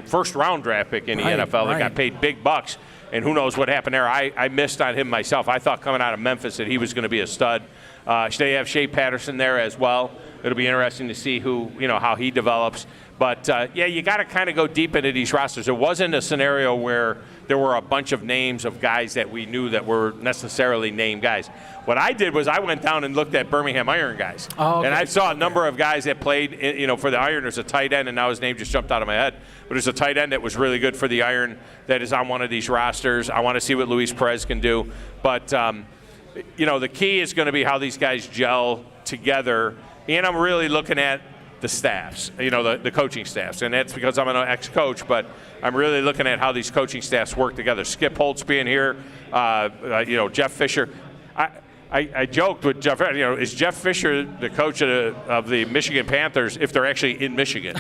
first-round draft pick in the NFL that got paid big bucks. And who knows what happened there. I missed on him myself. I thought coming out of Memphis that he was going to be a stud. They have Shea Patterson there as well. It'll be interesting to see how he develops. But, you got to kind of go deep into these rosters. It wasn't a scenario where there were a bunch of names of guys that we knew that were necessarily named guys. What I did was I went down and looked at Birmingham Iron guys. Oh, okay. And I saw a number of guys that played, for the Iron. There's a tight end, and now his name just jumped out of my head. But there's a tight end that was really good for the Iron that is on one of these rosters. I want to see what Luis Perez can do. But, the key is going to be how these guys gel together. And I'm really looking at the staffs, the coaching staffs. And that's because I'm an ex-coach, but I'm really looking at how these coaching staffs work together. Skip Holtz being here, Jeff Fisher. I joked with Jeff, is Jeff Fisher the coach of the Michigan Panthers if they're actually in Michigan?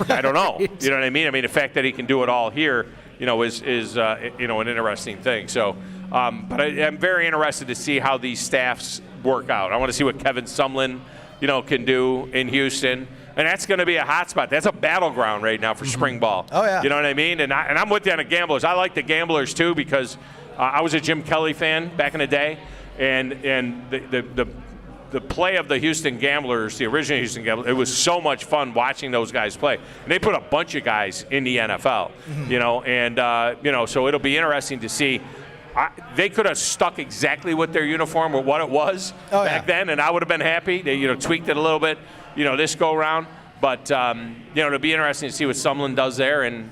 I don't know. You know what I mean? I mean, the fact that he can do it all here, is an interesting thing. So, but I'm very interested to see how these staffs work out. I want to see what Kevin Sumlin, can do in Houston. And that's going to be a hot spot. That's a battleground right now for spring ball. Oh, yeah. You know what I mean? And I'm with you on the Gamblers. I like the Gamblers, too, because I was a Jim Kelly fan back in the day. And the play of the Houston Gamblers, the original Houston Gamblers, it was so much fun watching those guys play. And they put a bunch of guys in the NFL, so it'll be interesting to see. They could have stuck exactly with their uniform or what it was back then, and I would have been happy. They tweaked it a little bit, this go around. But it'll be interesting to see what Sumlin does there, and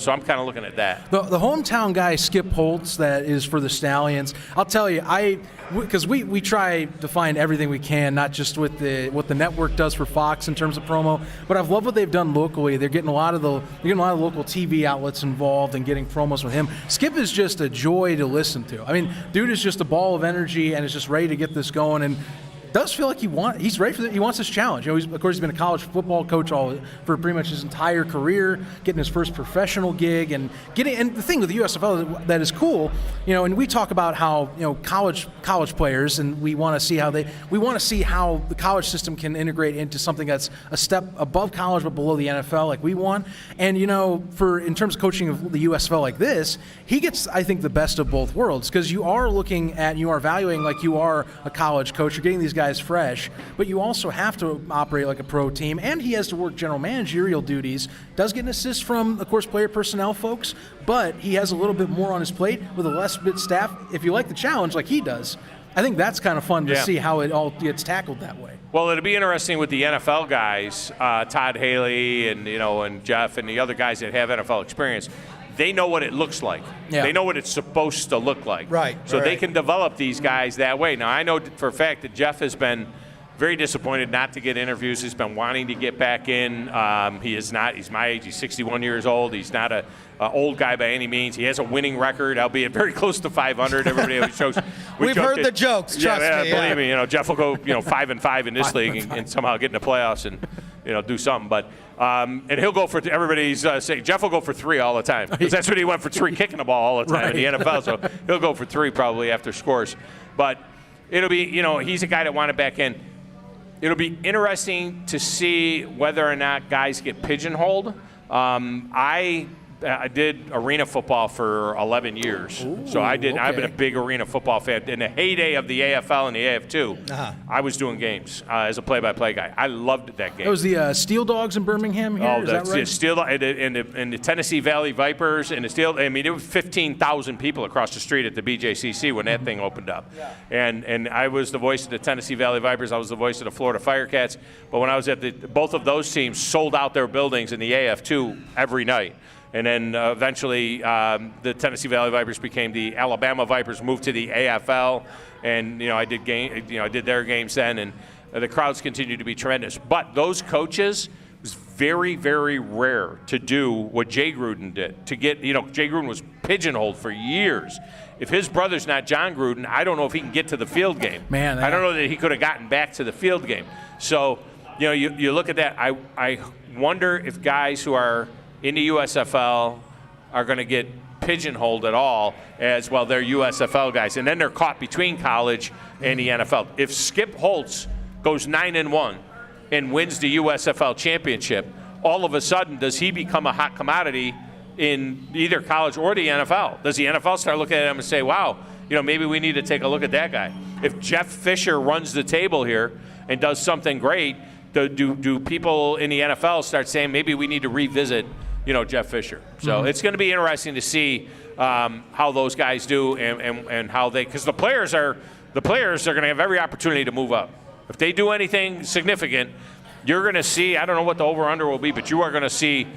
so I'm kind of looking at that. The hometown guy, Skip Holtz, that is for the Stallions. I'll tell you, because we try to find everything we can, not just with what the network does for Fox in terms of promo, but I've loved what they've done locally. They're getting a lot of local TV outlets involved and getting promos with him. Skip is just a joy to listen to. I mean, dude is just a ball of energy and is just ready to get this going. And does feel like he's ready for it. He wants this challenge. He's been a college football coach for pretty much his entire career, getting his first professional gig, and the thing with the USFL that is cool, and we talk about how college players, and we want to see how the college system can integrate into something that's a step above college but below the NFL, like we want. And in terms of coaching of the USFL like this, he gets, I think, the best of both worlds, because you are evaluating like you are a college coach. You're getting these guys fresh, but you also have to operate like a pro team, and he has to work general managerial duties. Does get an assist from, of course, player personnel folks, but he has a little bit more on his plate with a less bit staff. If you like the challenge like he does, I think that's kind of fun to see how it all gets tackled that way. Well, it'll be interesting with the NFL guys, Todd Haley and Jeff and the other guys that have NFL experience. They know what it looks like. Yeah. They know what it's supposed to look like. Right. So they can develop these guys that way. Now, I know for a fact that Jeff has been very disappointed not to get interviews. He's been wanting to get back in. He is not. He's my age. He's 61 years old. He's not a old guy by any means. He has a winning record, albeit very close to 500. Everybody always jokes. We've heard the jokes. Trust me. Believe me. Jeff will go 5-5 in this league and somehow get in the playoffs and do something. But and he'll go for everybody's saying Jeff will go for 3 all the time, because that's what he went for 3 kicking the ball all the time in the NFL. So he'll go for 3 probably after scores. But it'll be he's a guy that wanted back in. It'll be interesting to see whether or not guys get pigeonholed. I did arena football for 11 years. Ooh, so I've been okay. a big arena football fan. In the heyday of the AFL and the AF2, I was doing games as a play-by-play guy. I loved that game. It was the Steel Dogs in Birmingham here, is that right? Steel and the Tennessee Valley Vipers and the Steel. I mean, there were 15,000 people across the street at the BJCC when that thing opened up. Yeah. And I was the voice of the Tennessee Valley Vipers. I was the voice of the Florida Firecats. But when I was at both of those teams sold out their buildings in the AF2 every night. And then eventually the Tennessee Valley Vipers became the Alabama Vipers, moved to the AFL, and I did their games then, and the crowds continue to be tremendous. But those coaches, it was very, very rare to do what Jay Gruden did. To get, Jay Gruden was pigeonholed for years. If his brother's not John Gruden, I don't know if he can get to the field game. Man, I don't know that he could have gotten back to the field game. So, you look at that. I wonder if guys who are in the USFL are going to get pigeonholed at all as, well, they're USFL guys. And then they're caught between college and the NFL. If Skip Holtz goes 9-1 and wins the USFL championship, all of a sudden, does he become a hot commodity in either college or the NFL? Does the NFL start looking at him and say, wow, maybe we need to take a look at that guy. If Jeff Fisher runs the table here and does something great, do people in the NFL start saying maybe we need to revisit, Jeff Fisher? So it's going to be interesting to see how those guys do and how they, because the players are going to have every opportunity to move up. If they do anything significant, you're going to see, I don't know what the over-under will be, but you are going to see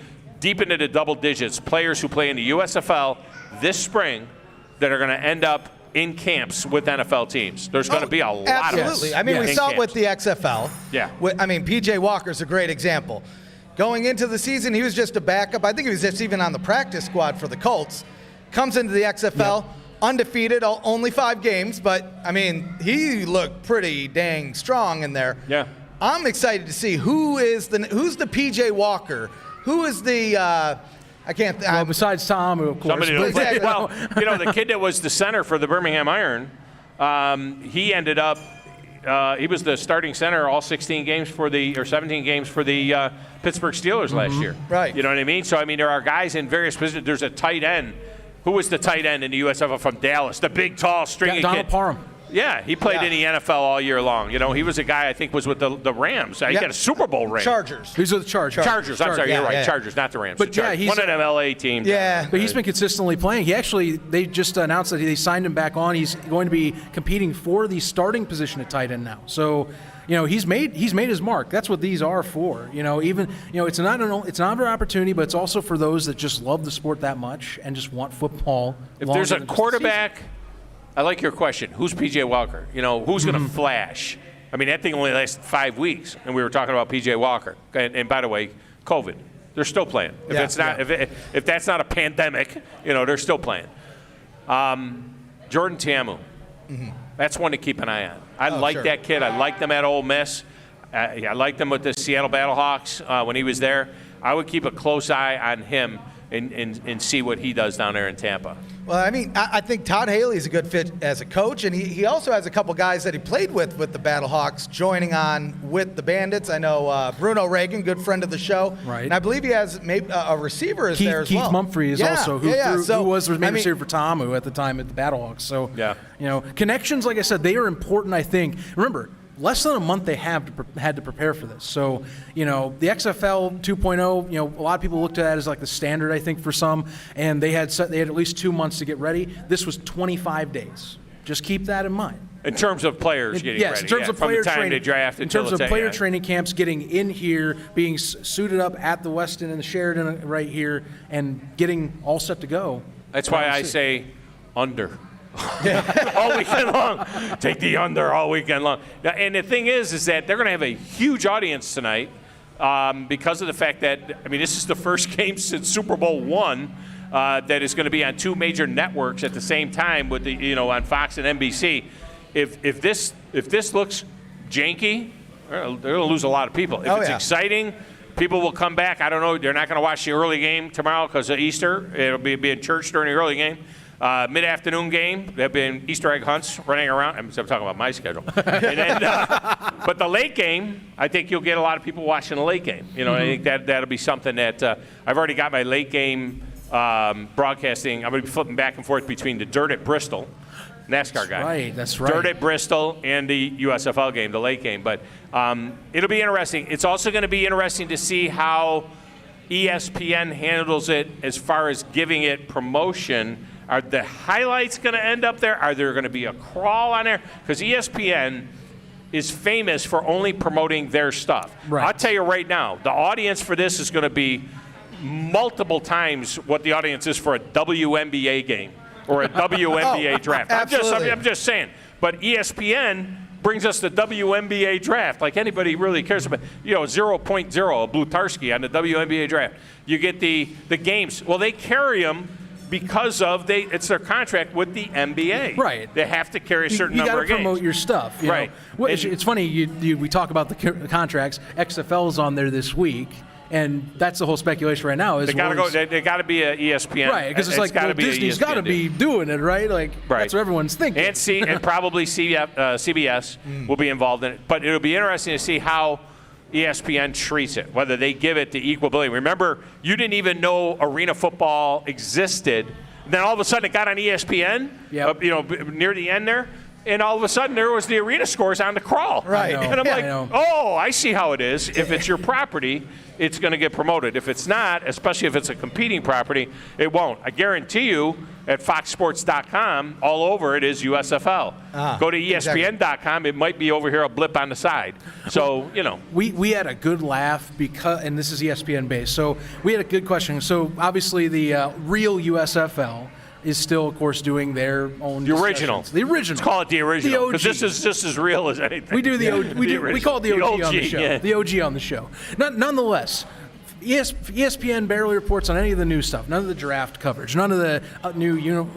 deep into the double digits players who play in the USFL this spring that are going to end up in camps with NFL teams. There's going to be a lot of absolutely. I mean, we saw it with the XFL. Yeah. PJ Walker's a great example. Going into the season, he was just a backup. I think he was just even on the practice squad for the Colts. Comes into the XFL, undefeated, only 5 games, but, I mean, he looked pretty dang strong in there. Yeah. I'm excited to see who's the PJ Walker. Who is the besides Tom, of course. Somebody Exactly. Well, the kid that was the center for the Birmingham Iron, he ended up, he was the starting center all 17 games for the Pittsburgh Steelers last year. Right. You know what I mean? So, I mean, there are guys in various positions. There's a tight end. Who was the tight end in the USFL from Dallas? The big, tall, stringy Donald kid. Parham. Yeah, he played in the NFL all year long. He was a guy I think was with the Rams. He got a Super Bowl ring. Chargers. He's with the Chargers. Chargers. I'm sorry, you're right. Yeah. Chargers, not the Rams. But the he's one of them LA teams. Yeah. But he's been consistently playing. They just announced that they signed him back on. He's going to be competing for the starting position at tight end now. So, he's made his mark. That's what these are for. It's not an opportunity, but it's also for those that just love the sport that much and just want football. If there's a quarterback, I like your question. Who's PJ Walker? Who's going to flash? I mean, that thing only lasts 5 weeks, and we were talking about PJ Walker. And by the way, COVID, they're still playing. If that's not a pandemic, they're still playing. Jordan Ta'amu, that's one to keep an eye on. I like that kid. I liked him at Ole Miss. I liked him with the Seattle Battlehawks when he was there. I would keep a close eye on him and see what he does down there in Tampa. Well, I mean, I think Todd Haley's a good fit as a coach, and he also has a couple guys that he played with the Battlehawks joining on with the Bandits. I know Bruno Reagan, good friend of the show. Right. And I believe he has maybe a receiver there as well. Keith Mumphrey is also who was the main receiver for Ta'amu at the time at the Battlehawks. So, connections, like I said, they are important, I think. Remember, less than a month they had to prepare for this. So, the XFL 2.0, a lot of people looked at that as like the standard, I think, for some, and they had at least 2 months to get ready. This was 25 days. Just keep that in mind. In terms of players getting ready. Yes, in terms of player from the time training. they draft in terms of player training camps, getting in here, being suited up at the Westin and the Sheridan right here, and getting all set to go. That's why I say under. All weekend long. Take the under all weekend long. And the thing is that they're going to have a huge audience tonight because of the fact that, this is the first game since Super Bowl I that is going to be on 2 major networks at the same time with on Fox and NBC. If this looks janky, they're going to lose a lot of people. If it's exciting, people will come back. I don't know. They're not going to watch the early game tomorrow because of Easter. It'll be in church during the early game. Mid-afternoon game, there have been Easter egg hunts running around. I'm talking about my schedule. And then, but the late game, I think you'll get a lot of people watching the late game. I think that'll be something that I've already got my late game broadcasting. I'm going to be flipping back and forth between the Dirt at Bristol, NASCAR guy. That's right. Dirt at Bristol and the USFL game, the late game. But it'll be interesting. It's also going to be interesting to see how ESPN handles it as far as giving it promotion. Are the highlights going to end up there? Are there going to be a crawl on there? Because ESPN is famous for only promoting their stuff. Right. I'll tell you right now, the audience for this is going to be multiple times what the audience is for a WNBA game or a WNBA draft. I'm just saying. But ESPN brings us the WNBA draft, like anybody really cares about. 0.0, Blutarski on the WNBA draft. You get the games. Well, they carry them because it's their contract with the NBA. Right. They have to carry a certain number of games. You got to promote your stuff. Right. It's funny, we talk about the contracts. XFL's on there this week, and that's the whole speculation right now. They got to go. They got to be an ESPN. Right, because it's like Disney's got to be doing it, right? That's what everyone's thinking. And probably CBS will be involved in it. But it'll be interesting to see how ESPN treats it, whether they give it the equal ability. Remember, you didn't even know arena football existed Then all of a sudden it got on ESPN, near the end there. And all of a sudden, there was the arena scores on the crawl. Right. And I'm like, oh, I see how it is. If it's your property, it's going to get promoted. If it's not, especially if it's a competing property, it won't. I guarantee you at foxsports.com, all over it is USFL. Go to ESPN.com, it might be over here a blip on the side. So, We had a good laugh and this is ESPN based, so we had a good question. So obviously the real USFL is still, of course, doing their own. The original. The original. Let's call it the original, because this is just as real as anything. We do we call it the OG on the show. Yeah. The OG on the show. Nonetheless, ESPN barely reports on any of the new stuff. None of the draft coverage. None of the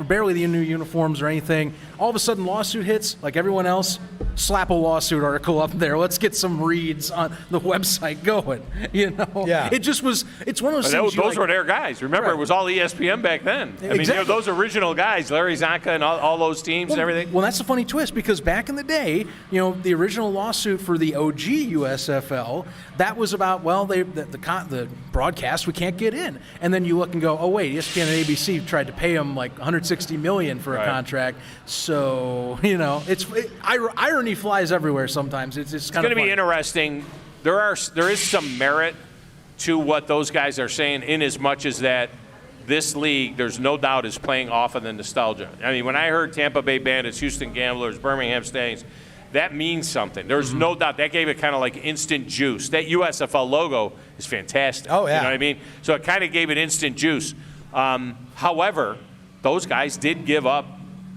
barely the new uniforms or anything. All of a sudden, lawsuit hits. Like everyone else, slap a lawsuit article up there. Let's get some reads on the website going. Yeah. It just was. It's one of those things. Those were their guys. Remember, It was all ESPN back then. I mean, those original guys, Larry Zonka and all those teams and everything. Well, that's a funny twist, because back in the day, the original lawsuit for the OG USFL, that was about, the broadcast, we can't get in. And then you look and go, oh wait, ESPN and ABC tried to pay them like $160 million for a contract. So irony flies everywhere sometimes. It's kind of going to be interesting. There is some merit to what those guys are saying, in as much as that this league, there's no doubt, is playing off of the nostalgia. I mean, when I heard Tampa Bay Bandits, Houston Gamblers, Birmingham Stallions, that means something. There's no doubt. That gave it kind of like instant juice. That USFL logo is fantastic. Oh, yeah. You know what I mean? So it kind of gave it instant juice. However, those guys did give up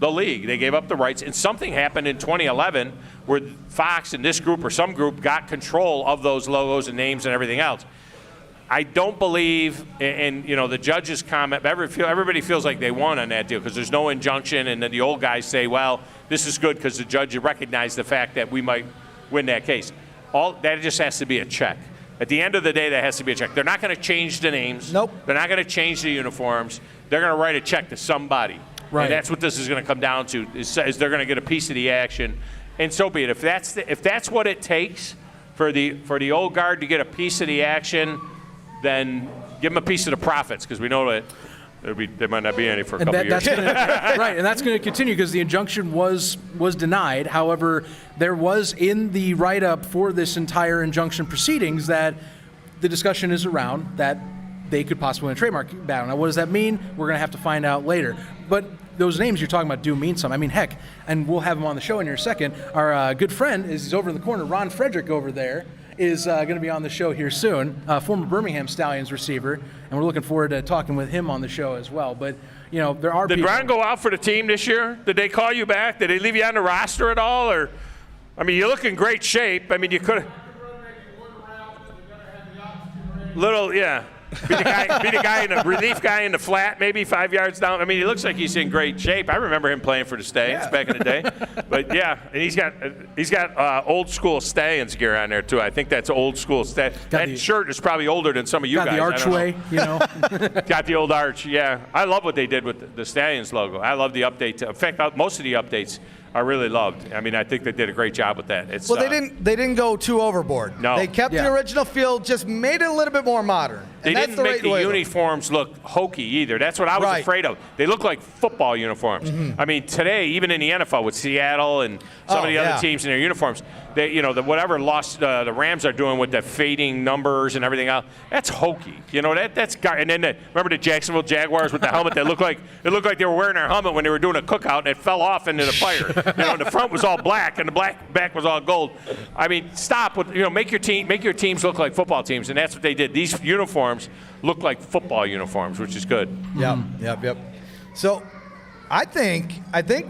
the league. They gave up the rights. And something happened in 2011 where Fox and this group or some group got control of those logos and names and everything else. I don't believe, and the judge's comment, everybody feels like they won on that deal because there's no injunction, and then the old guys say, well, this is good because the judge recognized the fact that we might win that case. All that just has to be a check. At the end of the day, that has to be a check. They're not going to change the names. Nope. They're not going to change the uniforms. They're going to write a check to somebody. Right. And that's what this is going to come down to, is they're going to get a piece of the action. And so be it. If that's what it takes for the old guard to get a piece of the action, then give them a piece of the profits, because we know that there might not be any for a couple years. Right, and that's going to continue because the injunction was denied. However, there was in the write-up for this entire injunction proceedings that the discussion is around that they could possibly win a trademark battle. Now, what does that mean? We're going to have to find out later. But those names you're talking about do mean something. I mean, heck, and we'll have him on the show in here in a second. Our good friend is over in the corner. Ron Frederick over there is going to be on the show here soon, former Birmingham Stallions receiver, and we're looking forward to talking with him on the show as well. But, there are Did Ron go out for the team this year? Did they call you back? Did they leave you on the roster at all? Or, I mean, you look in great shape. I mean, you could have. Be the guy in the relief guy in the flat, maybe 5 yards down. I mean, he looks like he's in great shape. I remember him playing for the Stallions back in the day. But yeah, and he's got old school Stallions gear on there too. I think that's old school That shirt is probably older than some of you guys. Got the archway, Got the old arch. Yeah, I love what they did with the Stallions logo. I love the update. In fact, most of the updates I really loved. I mean, I think they did a great job with that. They didn't go too overboard. No. They kept the original feel, just made it a little bit more modern. They didn't make the uniforms look hokey either. That's what I was afraid of. They look like football uniforms. Mm-hmm. I mean, today, even in the NFL with Seattle and some of the other teams in their uniforms, whatever the Rams are doing with the fading numbers and everything else, that's hokey. That's and then remember the Jacksonville Jaguars with the helmet that looked like they were wearing their helmet when they were doing a cookout and it fell off into the fire. The front was all black and the back was all gold. I mean, stop with make your teams look like football teams, and that's what they did. These uniforms look like football uniforms, which is good. Yep. So I think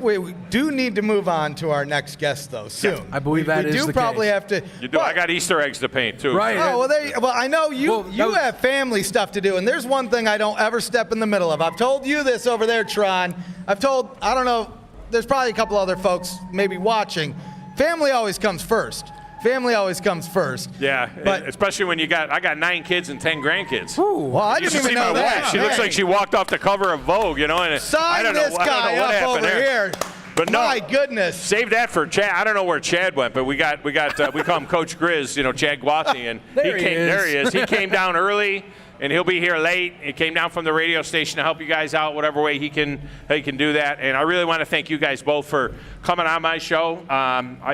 we do need to move on to our next guest, though, soon. Yeah, I believe that is the case. We do probably have to. You do. I got Easter eggs to paint, too. Right. Oh, well, I know you have family stuff to do, and there's one thing I don't ever step in the middle of. I've told you this over there, Tron. I don't know, there's probably a couple other folks maybe watching. Family always comes first. Yeah, but especially when I got 9 kids and 10 grandkids. Well, I didn't even know that. She looks like she walked off the cover of Vogue, and sign this guy up over here. But no, my goodness. Save that for Chad. I don't know where Chad went, but we call him Coach Grizz, Chad Guatney, and there he is. He came down early. and he'll be here late. He came down from the radio station to help you guys out, whatever way he can do that. And I really want to thank you guys both for coming on my show.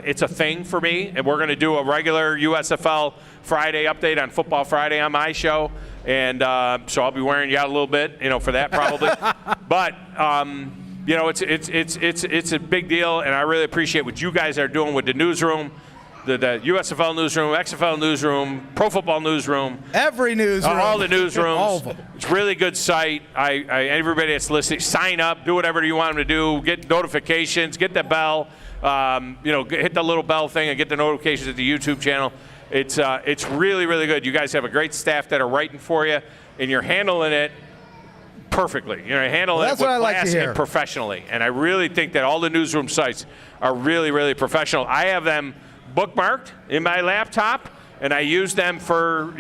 It's a thing for me, and we're going to do a regular USFL Friday update on Football Friday on my show. And so I'll be wearing you out a little bit, for that probably. But it's a big deal, and I really appreciate what you guys are doing with the newsroom. The USFL newsroom, XFL newsroom, Pro Football newsroom. Every newsroom. All the newsrooms. All of them. It's a really good site. Everybody that's listening, sign up, do whatever you want them to do, get notifications, get the bell, hit the little bell thing and get the notifications at the YouTube channel. It's really, really good. You guys have a great staff that are writing for you, and you're handling it perfectly. You're handling it with class and professionally. And I really think that all the newsroom sites are really, really professional. I have them bookmarked in my laptop, and I use them for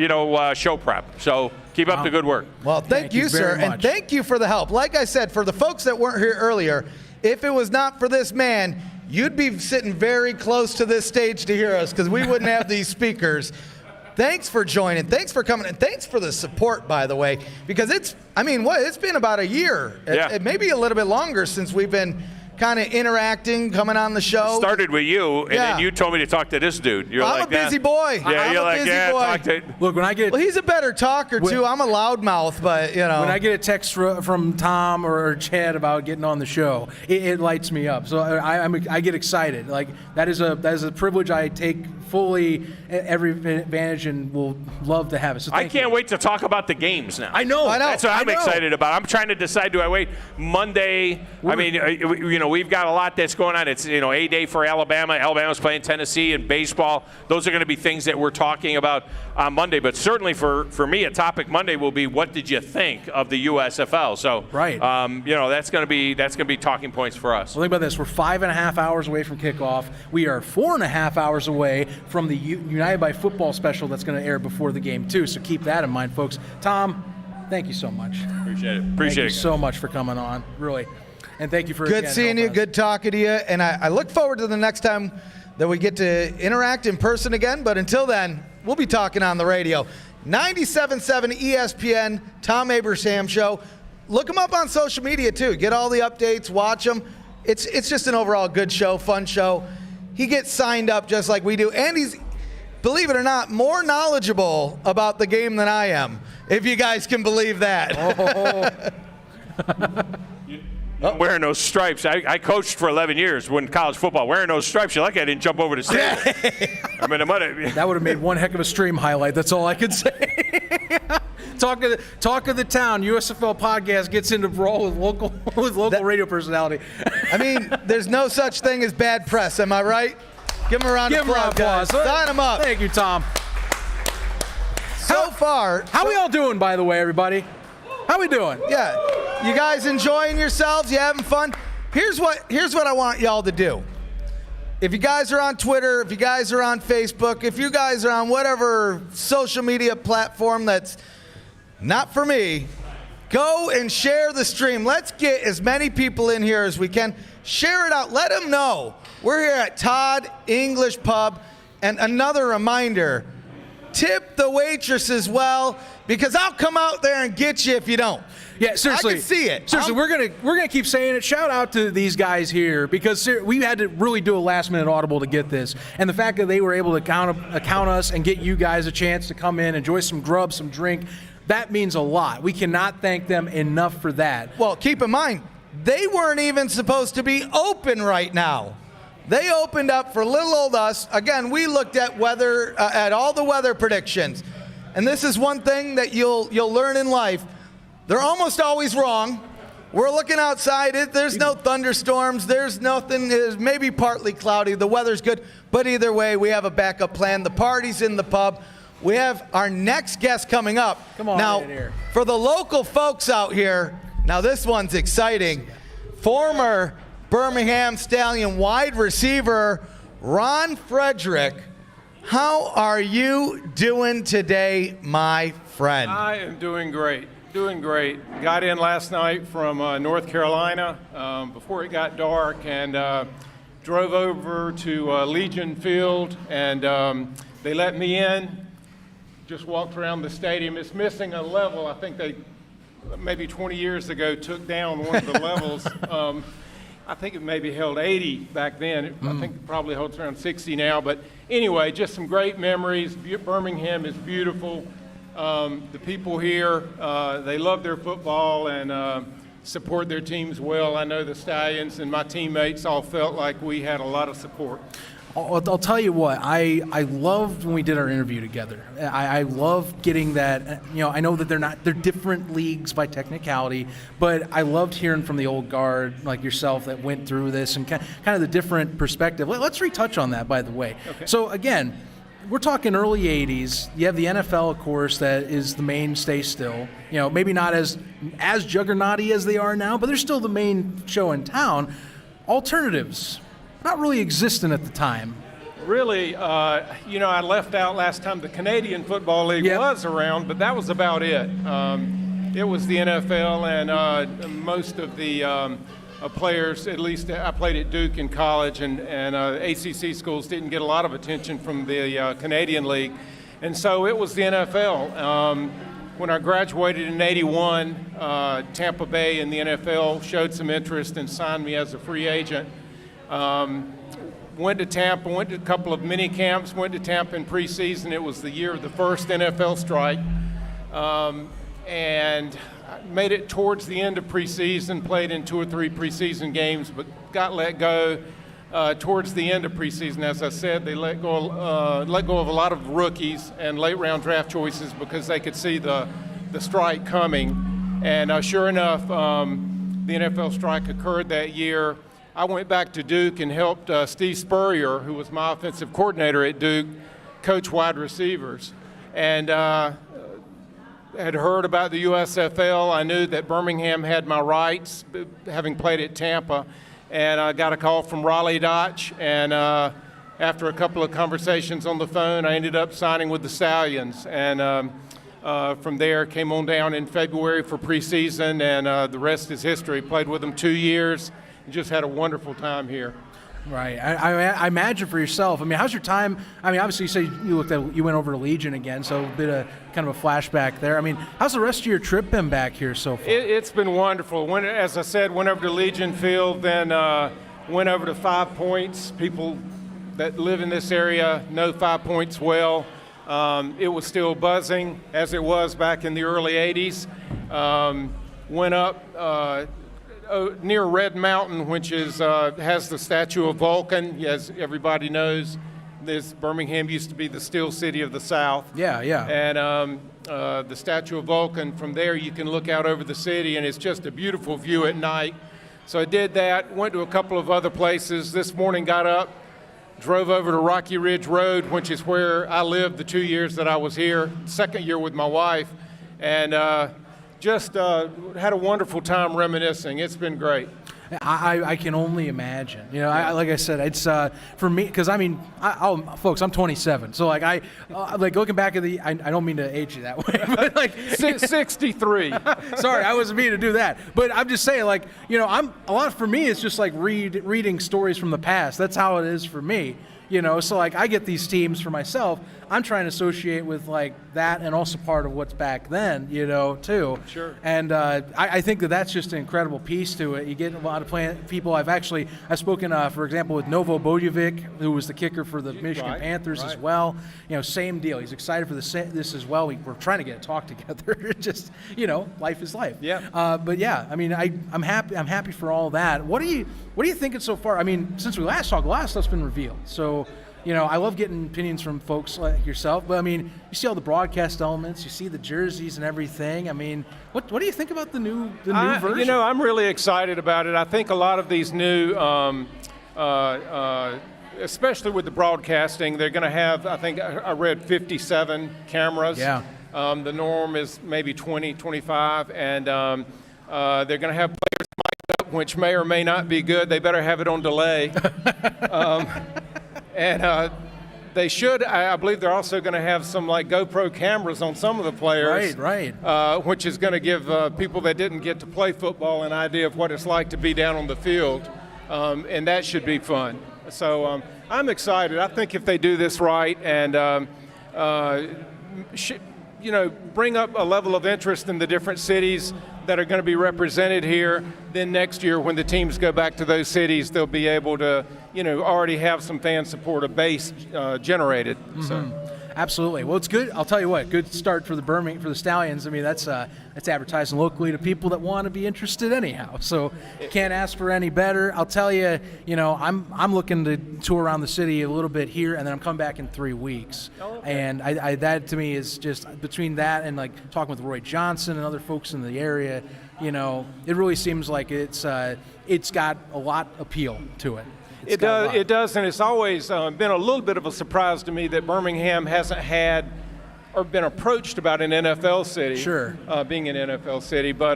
show prep. So keep up the good work. Well, thank you, sir, and thank you for the help. Like I said, for the folks that weren't here earlier, if it was not for this man, you'd be sitting very close to this stage to hear us, because we wouldn't have these speakers. Thanks for joining. Thanks for coming, and thanks for the support, by the way, because it's been about a year, maybe a little bit longer since we've been kind of interacting, coming on the show. Started with you, and then you told me to talk to this dude. I'm a busy boy. Yeah, you're like, talk to. Look, when I get he's a better talker too. I'm a loudmouth, but when I get a text from Tom or Chad about getting on the show, it lights me up. So I get excited. Like that is a privilege I take fully, every advantage, and will love to have it. So I can't wait to talk about the games now. I know. That's what I'm excited about. I'm trying to decide, do I wait Monday? We've got a lot that's going on. It's, a day for Alabama. Alabama's playing Tennessee in baseball. Those are going to be things that we're talking about on Monday. But certainly for me, a topic Monday will be, what did you think of the USFL? So, right. That's going to be talking points for us. Well, think about this. We're 5.5 hours away from kickoff. We are 4.5 hours away from the United by Football special that's going to air before the game, too. So keep that in mind, folks. Tom, thank you so much. Appreciate it. Thank you so much for coming on, really. And thank you for good seeing you, good talking to you, and I look forward to the next time that we get to interact in person again. But until then, we'll be talking on the radio. 97.7 ESPN, Tom Abraham Show. Look him up on social media too. Get all the updates, watch him. It's just an overall good show, fun show. He gets signed up just like we do, and he's, believe it or not, more knowledgeable about the game than I am, if you guys can believe that. Wearing those stripes. I coached for 11 years when college football. Wearing those stripes, you're lucky I didn't jump over the stage. That would have made one heck of a stream highlight. That's all I could say. Talk of the town. USFL Podcast gets into brawl with local radio personality. There's no such thing as bad press. Am I right? Give him a round of applause. Sign him up. Thank you, Tom. So far, how we all doing, by the way, everybody? How we doing? Yeah. You guys enjoying yourselves? You having fun? Here's what I want y'all to do. If you guys are on Twitter, if you guys are on Facebook, if you guys are on whatever social media platform that's not for me, go and share the stream. Let's get as many people in here as we can. Share it out. Let them know. We're here at Todd English Pub. And another reminder, tip the waitress well, because I'll come out there and get you if you don't. Yeah, seriously. I can see it. Seriously, we're gonna keep saying it. Shout out to these guys here, because we had to really do a last-minute audible to get this, and the fact that they were able to count us and get you guys a chance to come in, enjoy some grub, some drink, that means a lot. We cannot thank them enough for that. Well, keep in mind, they weren't even supposed to be open right now. They opened up for little old us. Again, we looked at weather, at all the weather predictions. And this is one thing that you'll learn in life. They're almost always wrong. We're looking outside. There's no thunderstorms. There's nothing. It's maybe partly cloudy. The weather's good. But either way, we have a backup plan. The party's in the pub. We have our next guest coming up. Come on now, in here. For the local folks out here, now this one's exciting. Former Birmingham Stallion wide receiver Ron Frederick. How are you doing today, my friend? I am doing great. Doing great. Got in last night from North Carolina before it got dark, and drove over to Legion Field, and they let me in. just walked around the stadium. It's missing a level. I think they maybe 20 years ago took down one of the levels. I think it maybe held 80 back then. I think it probably holds around 60 now. But anyway, just some great memories. Birmingham is beautiful. The people here, they love their football and support their teams well. I know the Stallions and my teammates all felt like we had a lot of support. I'll tell you what, I loved when we did our interview together. I love getting that, I know that they're different leagues by technicality, but I loved hearing from the old guard like yourself that went through this and kind of the different perspective. Let's retouch on that, by the way. Okay. So again, we're talking early 80s. You have the NFL, of course, that is the mainstay still. Maybe not as juggernauty as they are now, but they're still the main show in town. Alternatives, not really existent at the time. Really, I left out last time the Canadian Football League was around, but that was about it. It was the NFL and most of the players, at least I played at Duke in college, and ACC schools didn't get a lot of attention from the Canadian League. And so it was the NFL. When I graduated in '81, Tampa Bay and the NFL showed some interest and signed me as a free agent. Went to Tampa, went to a couple of mini camps, went to Tampa in preseason. It was the year of the first NFL strike. And made it towards the end of preseason, played in 2 or 3 preseason games, but got let go towards the end of preseason. As I said, they let go of a lot of rookies and late round draft choices because they could see the strike coming. And sure enough, the NFL strike occurred that year. I went back to Duke and helped Steve Spurrier, who was my offensive coordinator at Duke, coach wide receivers. And had heard about the USFL. I knew that Birmingham had my rights, having played at Tampa. And I got a call from Raleigh Dotch. And after a couple of conversations on the phone, I ended up signing with the Stallions. And from there, came on down in February for preseason. And the rest is history. Played with them 2 years. Just had a wonderful time here. Right. I imagine for yourself. I mean, how's your time? I mean, obviously you say you went over to Legion again, so a bit of kind of a flashback there. I mean, how's the rest of your trip been back here so far? It's been wonderful. As I said, went over to Legion Field, then went over to 5 Points. People that live in this area know 5 Points well. It was still buzzing as it was back in the early 80s. Went up near Red Mountain, which is has the statue of Vulcan. As everybody knows, Birmingham used to be the Steel City of the South. Yeah. And the statue of Vulcan, from there you can look out over the city, and it's just a beautiful view at night. So I did that, went to a couple of other places. This morning got up, drove over to Rocky Ridge Road, which is where I lived the 2 years that I was here, second year with my wife, and just had a wonderful time reminiscing. It's been great. I can only imagine. Like I said, it's for me because I mean, folks, I'm 27, so like looking back at I don't mean to age you that way, but like 63. Sorry, I wasn't meaning to do that, but I'm just saying, like I'm a lot for me. It's just like reading stories from the past. That's how it is for me. So like I get these teams for myself. I'm trying to associate with like that and also part of what's back then, too. Sure. And I think that's just an incredible piece to it. You get a lot of people. I've spoken, for example, with Novo Bojovic, who was the kicker for the Michigan Panthers as well. Same deal. He's excited for this as well. We're trying to get a talk together. Just, life is life. Yeah. But yeah, I mean, I'm happy. I'm happy for all that. What are you thinking so far? I mean, since we last talked, a lot of stuff's been revealed. So, I love getting opinions from folks like yourself, but I mean, you see all the broadcast elements, you see the jerseys and everything. I mean, what do you think about the new version? I'm really excited about it. I think a lot of these new, especially with the broadcasting, they're going to have, I think I read 57 cameras. Yeah. The norm is maybe 20, 25, and they're going to have players mic'd up, which may or may not be good. They better have it on delay. And they should, I believe they're also going to have some like GoPro cameras on some of the players. Right. Which is going to give people that didn't get to play football an idea of what it's like to be down on the field. And that should be fun. So I'm excited. I think if they do this right and bring up a level of interest in the different cities that are going to be represented here. Then next year, when the teams go back to those cities, they'll be able to, already have some fan support, a base generated. Mm-hmm. So. Absolutely. Well, it's good. I'll tell you what, good start for the Stallions. I mean, that's advertising locally to people that want to be interested anyhow. So can't ask for any better. I'll tell you, I'm looking to tour around the city a little bit here, and then I'm coming back in 3 weeks. Oh, okay. And I that to me is just between that and like talking with Roy Johnson and other folks in the area. It really seems like it's got a lot appeal to it. It does, and it's always been a little bit of a surprise to me that Birmingham hasn't had or been approached about an NFL city. Sure. Being an NFL city, but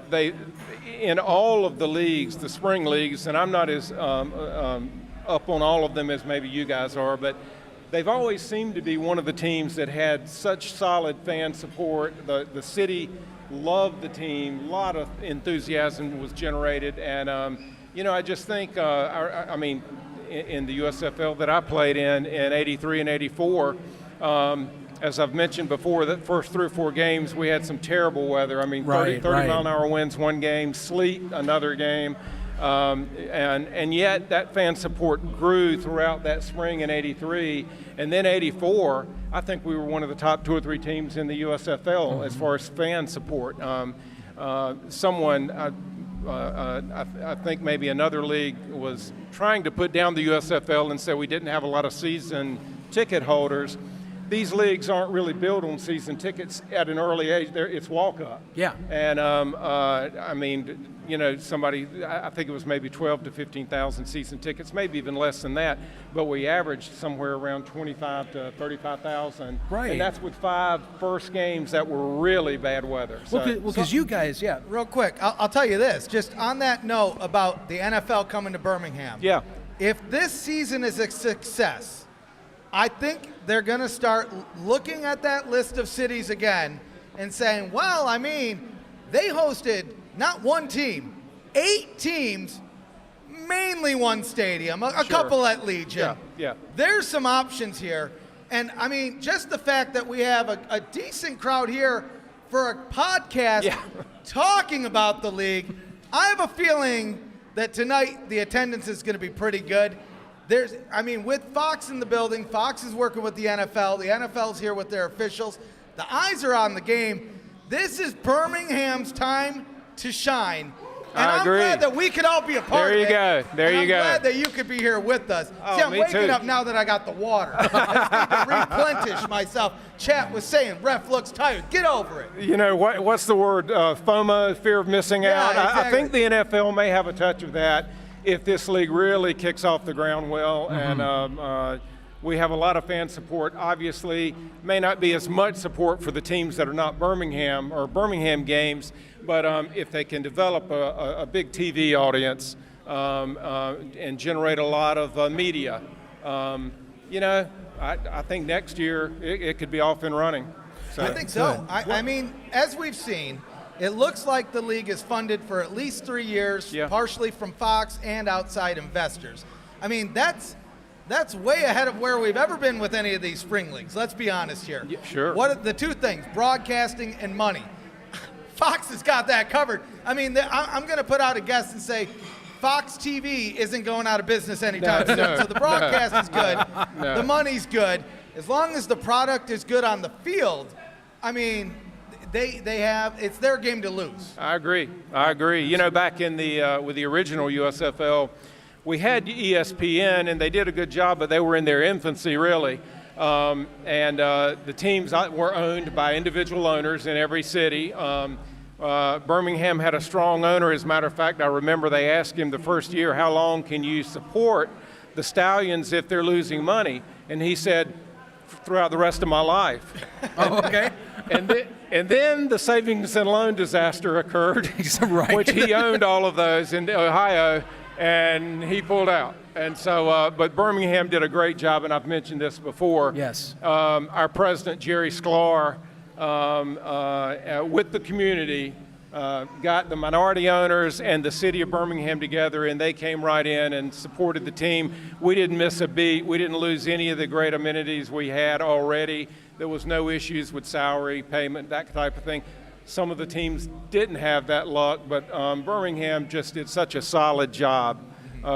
they, in all of the leagues, the spring leagues, and I'm not as up on all of them as maybe you guys are, but they've always seemed to be one of the teams that had such solid fan support. The city loved the team, a lot of enthusiasm was generated, and I just think, in the USFL that I played in '83 and '84, as I've mentioned before, the first 3 or 4 games, we had some terrible weather. 30 mile-an-hour winds one game, sleet another game, and yet that fan support grew throughout that spring in '83. And then '84, I think we were one of the top 2 or 3 teams in the USFL as far as fan support. I think maybe another league was trying to put down the USFL and said we didn't have a lot of season ticket holders. These leagues aren't really built on season tickets at an early age. It's walk-up. Yeah. And, I think it was maybe 12 to 15,000 season tickets, maybe even less than that, but we averaged somewhere around 25 to 35,000. Right. And that's with 5 first games that were really bad weather. Well, because you guys, yeah. Real quick, I'll tell you this, just on that note about the NFL coming to Birmingham. Yeah. If this season is a success, I think they're going to start looking at that list of cities again and saying, they hosted not one team, 8 teams, mainly one stadium, a couple at Legion. Yeah. There's some options here. And, just the fact that we have a decent crowd here for a podcast talking about the league, I have a feeling that tonight the attendance is going to be pretty good. With Fox in the building, Fox is working with the NFL. The NFL's here with their officials. The eyes are on the game. This is Birmingham's time to shine. And I agree. I'm glad that we could all be a part of it. There you go. I'm glad that you could be here with us. Oh, See, I'm me waking too. up now that I got the water. I just need to replenish myself. Chat was saying, ref looks tired. Get over it. What's the word? FOMO, fear of missing out. Exactly. I think the NFL may have a touch of that if this league really kicks off the ground well. Mm-hmm. And we have a lot of fan support. Obviously, may not be as much support for the teams that are not Birmingham or Birmingham games, but if they can develop a big TV audience and generate a lot of media, I think next year it could be off and running. So. I think so. As we've seen, it looks like the league is funded for at least 3 years, partially from Fox and outside investors. That's way ahead of where we've ever been with any of these spring leagues. Let's be honest here. Yeah, sure. What are the 2 things? Broadcasting and money. Fox has got that covered. I'm going to put out a guess and say Fox TV isn't going out of business anytime soon. So the broadcast is good. The money's good. As long as the product is good on the field, they have, it's their game to lose. I agree. Back in with the original USFL, we had ESPN, and they did a good job, but they were in their infancy, really. The teams were owned by individual owners in every city. Birmingham had a strong owner. As a matter of fact, I remember they asked him the first year, how long can you support the Stallions if they're losing money? And he said, throughout the rest of my life. Oh, okay. And then the savings and loan disaster occurred, right. Which he owned all of those in Ohio, and he pulled out. And so, but Birmingham did a great job, and I've mentioned this before. Yes. Our president, Jerry Sklar, with the community, got the minority owners and the city of Birmingham together, and they came right in and supported the team. We didn't miss a beat. We didn't lose any of the great amenities we had already. there was no issues with salary, payment, that type of thing. Some of the teams didn't have that luck, but Birmingham just did such a solid job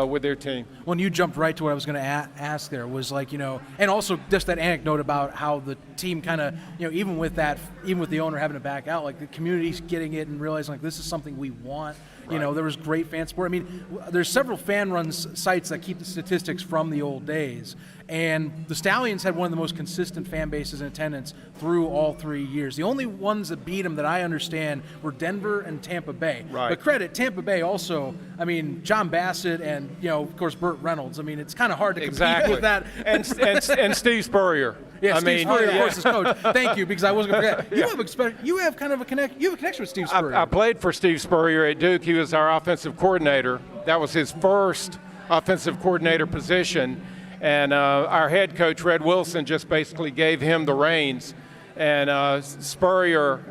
with their team. When you jumped right to what I was going to ask there was like, and also just that anecdote about how the team kind of, even with the owner having to back out, like the community's getting it and realizing like this is something we want. Right. There was great fan support. I mean, there's several fan-run sites that keep the statistics from the old days, and the Stallions had one of the most consistent fan bases in attendance through all 3 years. The only ones that beat them that I understand were Denver and Tampa Bay. Right. But credit Tampa Bay also. I mean, John Bassett and of course Burt Reynolds. I mean, it's kind of hard to compete with that. and Steve Spurrier. Yeah, Steve Spurrier, of course, is coach. Thank you, because I wasn't going to forget. You have kind of a connection. You have a connection with Steve Spurrier. I played for Steve Spurrier at Duke. He was our offensive coordinator. That was his first offensive coordinator position. And our head coach, Red Wilson, just basically gave him the reins. And Spurrier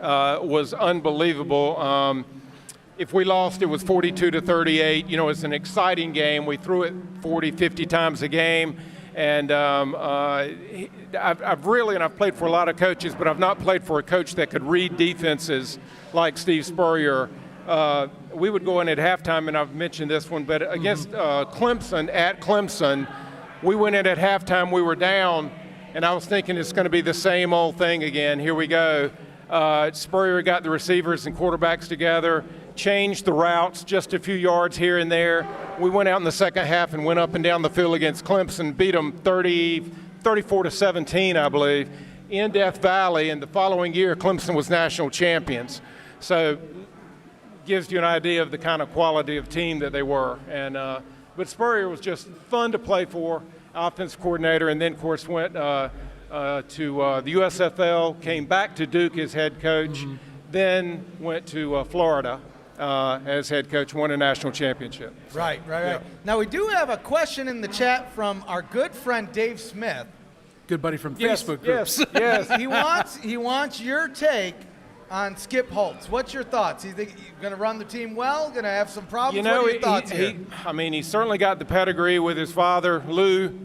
was unbelievable. If we lost, it was 42-38. It's an exciting game. We threw it 40, 50 times a game. And I've played for a lot of coaches, but I've not played for a coach that could read defenses like Steve Spurrier. We would go in at halftime, and I've mentioned this one, but against Clemson, at Clemson, we went in at halftime, we were down, and I was thinking it's going to be the same old thing again. Here we go. Spurrier got the receivers and quarterbacks together, changed the routes just a few yards here and there. We went out in the second half and went up and down the field against Clemson, beat them 34-17, I believe, in Death Valley. And the following year, Clemson was national champions. So gives you an idea of the kind of quality of team that they were. And but Spurrier was just fun to play for, offensive coordinator, and then, of course, went to the USFL, came back to Duke as head coach, then went to Florida as head coach, won a national championship. Right. Now, we do have a question in the chat from our good friend Dave Smith. Good buddy from Facebook groups. Yes. He wants your take on Skip Holtz. What's your thoughts? You think you're going to run the team well? Going to have some problems? What are your thoughts here? He's certainly got the pedigree with his father, Lou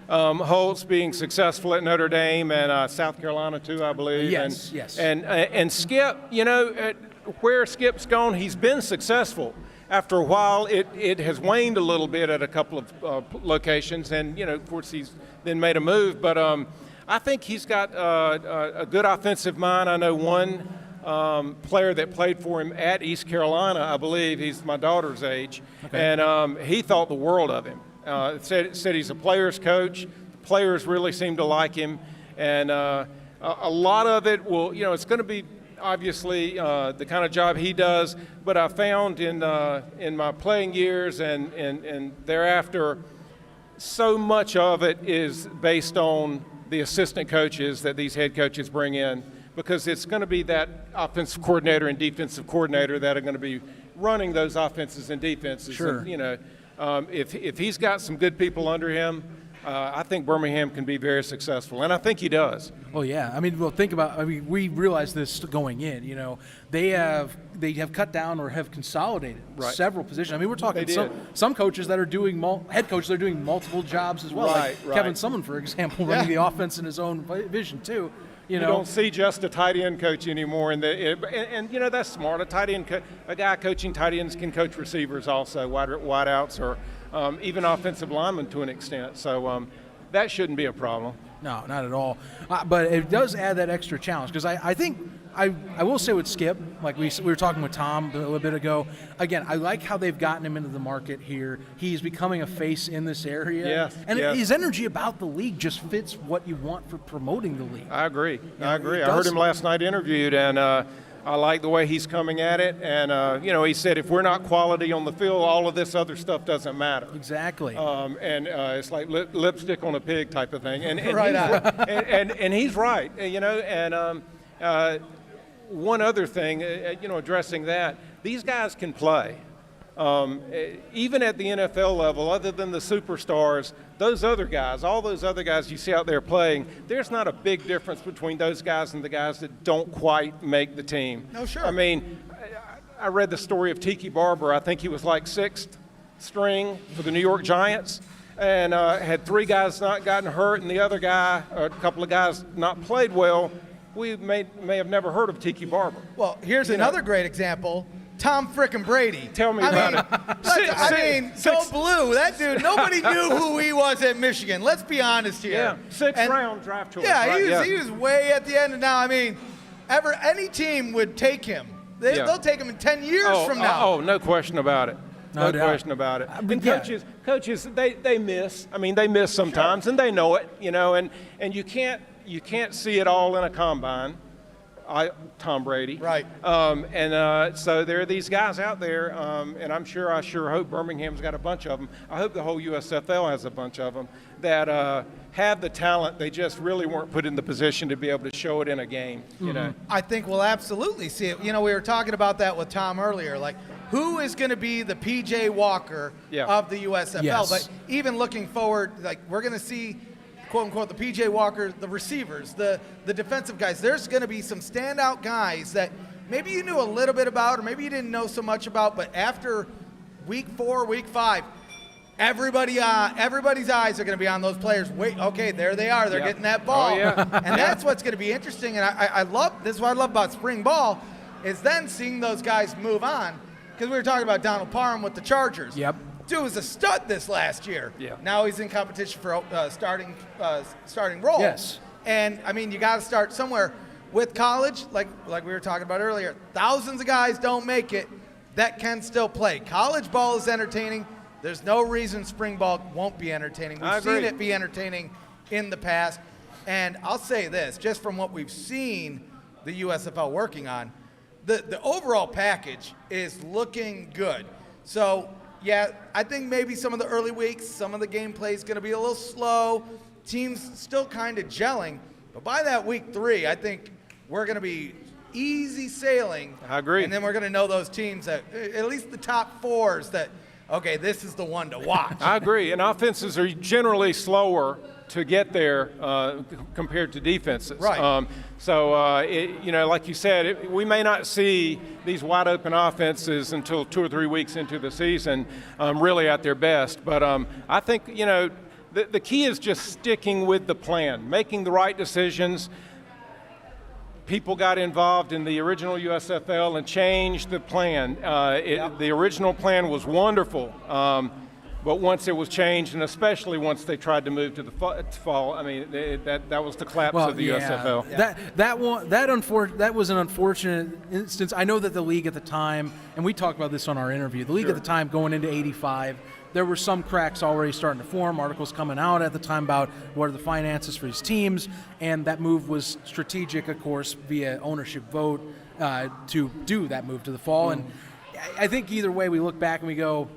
Holtz, being successful at Notre Dame and South Carolina too, I believe. Yes. And Skip, where Skip's gone, he's been successful. After a while, it has waned a little bit at a couple of locations, and of course he's then made a move. But I think he's got a good offensive mind. I know one player that played for him at East Carolina, I believe. He's my daughter's age, and he thought the world of him. Said he's a player's coach. The players really seem to like him, and a lot of it will, it's going to be obviously the kind of job he does. But I found in my playing years and thereafter, so much of it is based on the assistant coaches that these head coaches bring in, because it's going to be that offensive coordinator and defensive coordinator that are going to be running those offenses and defenses. Sure. And, if he's got some good people under him, I think Birmingham can be very successful, and I think he does. Oh yeah, think about. We realized this going in. They have cut down or have consolidated several positions. We're talking some coaches that are doing head coaches that are doing multiple jobs as well. Right. Kevin Sumlin, for example, running the offense in his own vision too. You don't see just a tight end coach anymore, and that's smart. A guy coaching tight ends can coach receivers also, wideouts, or even offensive linemen to an extent. So that shouldn't be a problem. No, not at all. But it does add that extra challenge, because I think I will say with Skip, like we were talking with Tom a little bit ago, again, I like how they've gotten him into the market here. He's becoming a face in this area. Yes, and his energy about the league just fits what you want for promoting the league. I agree. I heard him last night interviewed, and I like the way he's coming at it. And, he said if we're not quality on the field, all of this other stuff doesn't matter. Exactly. And it's like lipstick on a pig type of thing. And and he's right, and one other thing, addressing that, these guys can play. Even at the NFL level, other than the superstars, all those other guys you see out there playing, there's not a big difference between those guys and the guys that don't quite make the team. No, sure. I read the story of Tiki Barber. I think he was like sixth string for the New York Giants. and had 3 guys not gotten hurt and the other guy, or a couple of guys not played well, we may have never heard of Tiki Barber. Well, here's another great example. Tom frickin' Brady. Tell me about it. Go blue. That dude, nobody knew who he was at Michigan. Let's be honest here. Yeah, 6th round draft choice. Yeah, right? he was way at the end. And now, I mean, any team would take him. They'll take him in 10 years from now. Oh, no question about it. No question about it. And coaches, they miss. I mean, they miss sometimes, and they know it. And you can't see it all in a combine. Tom Brady. Right. So there are these guys out there, and I sure hope Birmingham's got a bunch of them. I hope the whole USFL has a bunch of them that have the talent. They just really weren't put in the position to be able to show it in a game. You know. I think we'll absolutely see it. We were talking about that with Tom earlier. Like, who is going to be the PJ Walker of the USFL? Yes. But even looking forward, like, we're going to see, quote unquote, the PJ Walker, the receivers, the defensive guys. There's going to be some standout guys that maybe you knew a little bit about, or maybe you didn't know so much about, but after week 4, week 5, everybody's eyes are going to be on those players. Wait, okay, there they are. They're getting that ball. Oh, yeah. And that's what's going to be interesting. And I love, this is what I love about spring ball, is then seeing those guys move on. Because we were talking about Donald Parham with the Chargers. Yep. Dude was a stud this last year. Yeah. Now he's in competition for starting role. Yes. And I mean, you got to start somewhere. With college, like we were talking about earlier, thousands of guys don't make it that can still play. College ball is entertaining. There's no reason spring ball won't be entertaining. We've seen it be entertaining in the past. And I'll say this, just from what we've seen the USFL working on, the overall package is looking good. So, yeah, I think maybe some of the early weeks, some of the gameplay is going to be a little slow. Teams still kind of gelling. But by that week 3, I think we're going to be easy sailing. I agree. And then we're going to know those teams that, at least the top 4s, that, okay, this is the one to watch. I agree. And offenses are generally slower to get there compared to defenses. Right. Like you said, we may not see these wide open offenses until 2 or 3 weeks into the season really at their best. But I think, the key is just sticking with the plan, making the right decisions. People got involved in the original USFL and changed the plan. The original plan was wonderful. But once it was changed, and especially once they tried to move to the fall, I mean, that was the collapse of the USFL. Yeah. That was an unfortunate instance. I know that the league at the time, and we talked about this on our interview, the league at the time going into 85, there were some cracks already starting to form, articles coming out at the time about what are the finances for these teams, and that move was strategic, of course, via ownership vote to do that move to the fall. And I think either way we look back and we go,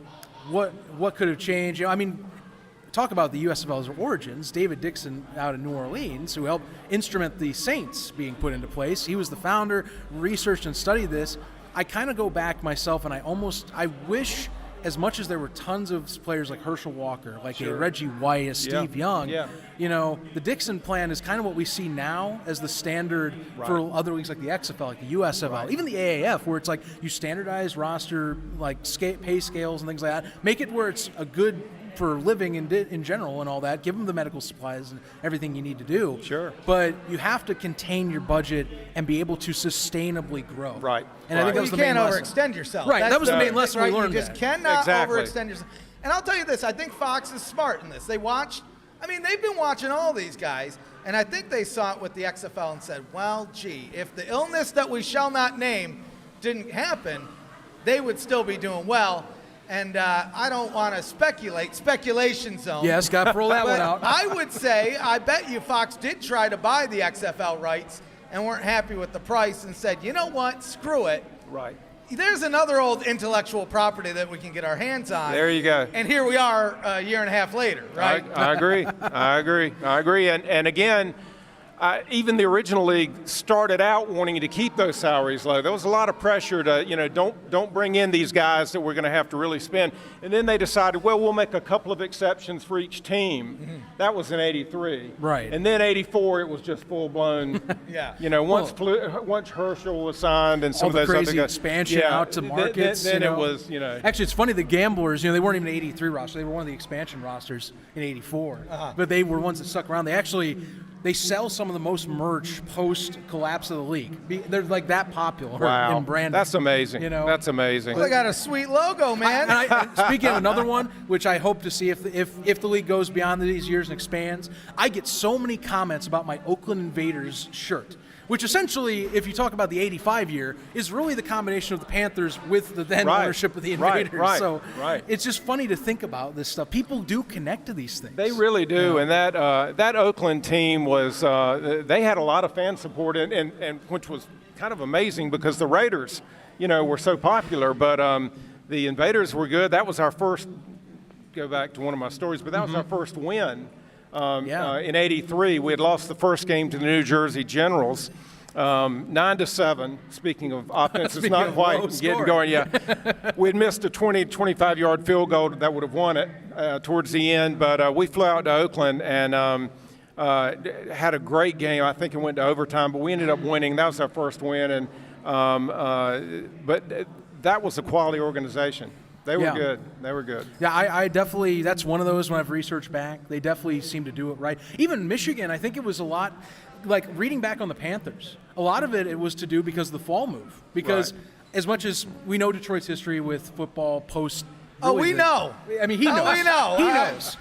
what could have changed? Talk about the USFL's origins. David Dixon out of New Orleans, who helped instrument the Saints being put into place. He was the founder, researched and studied this. I kind of go back myself, and I wish, as much as there were tons of players like Herschel Walker, like a Reggie White, a Steve Young, the Dixon plan is kind of what we see now as the standard for other leagues like the XFL, like the USFL, even the AAF, where it's like you standardize roster, like pay scales and things like that, make it where it's a good for living in general and all that, give them the medical supplies and everything you need to do. Sure. But you have to contain your budget and be able to sustainably grow. Right. And I think that was the main lesson. You can't overextend yourself. Right, that was the main lesson we learned. You just cannot Exactly. overextend yourself. And I'll tell you this, I think Fox is smart in this. They've been watching all these guys, and I think they saw it with the XFL and said, well, gee, if the illness that we shall not name didn't happen, they would still be doing well. And I don't want to speculation zone. Yes, got to roll that one out. I would say, I bet you Fox did try to buy the XFL rights and weren't happy with the price and said, you know what, screw it. Right. There's another old intellectual property that we can get our hands on. There you go. And here we are a year and a half later, right? I agree. And again, even the original league started out wanting to keep those salaries low. There was a lot of pressure to, don't bring in these guys that we're going to have to really spend. And then they decided, well, we'll make a couple of exceptions for each team. Mm-hmm. That was in '83. Right. And then '84, it was just full-blown. Yeah. Once Herschel was signed and some all of the those crazy other guys. expansion out to markets. Then it was, Actually, it's funny, the Gamblers, they weren't even an '83 roster. They were one of the expansion rosters in '84. But they were ones that stuck around. They sell some of the most merch post-collapse of the league. They're like that popular in branding. That's amazing. That's amazing. Well, they got a sweet logo, man. And speaking of another one, which I hope to see if the league goes beyond these years and expands, I get so many comments about my Oakland Invaders shirt, which essentially, if you talk about the '85 year, is really the combination of the Panthers with the then ownership of the Invaders. So it's just funny to think about this stuff. People do connect to these things. They really do, and that Oakland team was they had a lot of fan support, and which was kind of amazing because the Raiders, were so popular, but the Invaders were good. That was our first. Go back to one of my stories, but that was our first win. In '83, we had lost the first game to the New Jersey Generals, 9-7. Speaking of offense, it's not quite getting going. We had missed a 25-yard field goal that would have won it towards the end, but we flew out to Oakland and had a great game. I think it went to overtime, but we ended up winning. That was our first win, and but that was a quality organization. They were good. They were good. Yeah, I definitely, that's one of those when I've researched back. They definitely seem to do it right. Even Michigan, I think it was a lot, like reading back on the Panthers, a lot of it was to do because of the fall move. Because as much as we know Detroit's history with football post. We know. I mean, he knows. We know. He knows.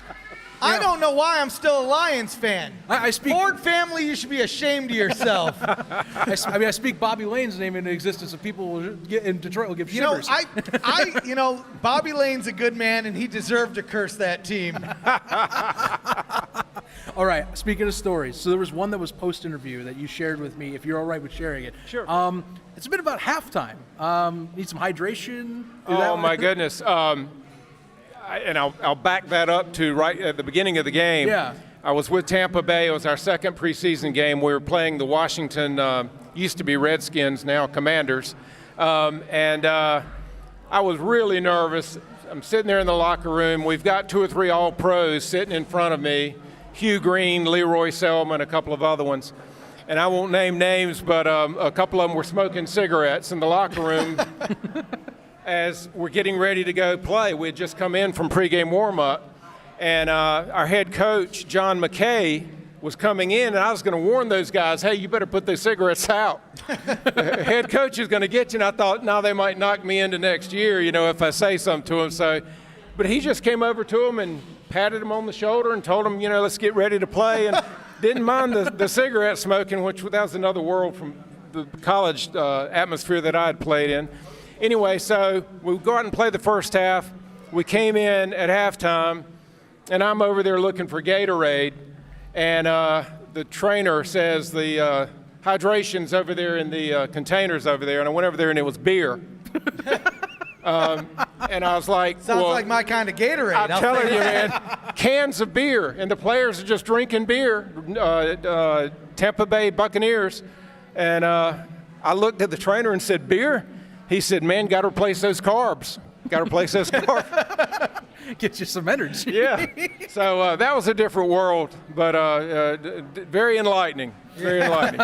I don't know why I'm still a Lions fan. I speak Ford family, you should be ashamed of yourself. I speak Bobby Lane's name into existence, and people in Detroit will give shivers. Bobby Lane's a good man, and he deserved to curse that team. All right, speaking of stories, so there was one that was post-interview that you shared with me, if you're all right with sharing it. Sure. It's a bit about halftime. Need some hydration? My goodness. And I'll back that up to right at the beginning of the game. Yeah. I was with Tampa Bay. It was our second preseason game. We were playing the Washington, used to be Redskins, now Commanders. And I was really nervous. I'm sitting there in the locker room. We've got 2 or 3 all-pros sitting in front of me, Hugh Green, Leroy Selman, a couple of other ones. And I won't name names, but a couple of them were smoking cigarettes in the locker room. As we're getting ready to go play. We had just come in from pregame warm-up, and our head coach, John McKay, was coming in, and I was going to warn those guys, hey, you better put those cigarettes out. The head coach is going to get you, and I thought, now they might knock me into next year, if I say something to him. But he just came over to him and patted him on the shoulder and told him, let's get ready to play, and didn't mind the cigarette smoking, which that was another world from the college atmosphere that I had played in. Anyway, so we go out and play the first half. We came in at halftime, and I'm over there looking for Gatorade, and the trainer says the hydration's over there in the containers over there, and I went over there and it was beer. And I was like, sounds like my kind of Gatorade. I'm telling you, man, cans of beer, and the players are just drinking beer, Tampa Bay Buccaneers. And I looked at the trainer and said, beer? He said, man, got to replace those carbs. Got to replace those carbs. Get you some energy. Yeah. So that was a different world, but very enlightening. Very enlightening.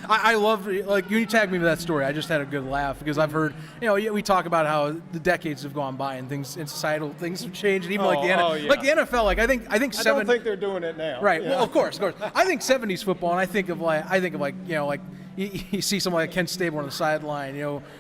I love, like, you tagged me with that story. I just had a good laugh because I've heard, we talk about how the decades have gone by and things, and societal things have changed. And even like the NFL, like I think I don't think they're doing it now. Right. Yeah. Well, of course. I think 70s football, and I think of like you see someone like Kent Stable on the sideline.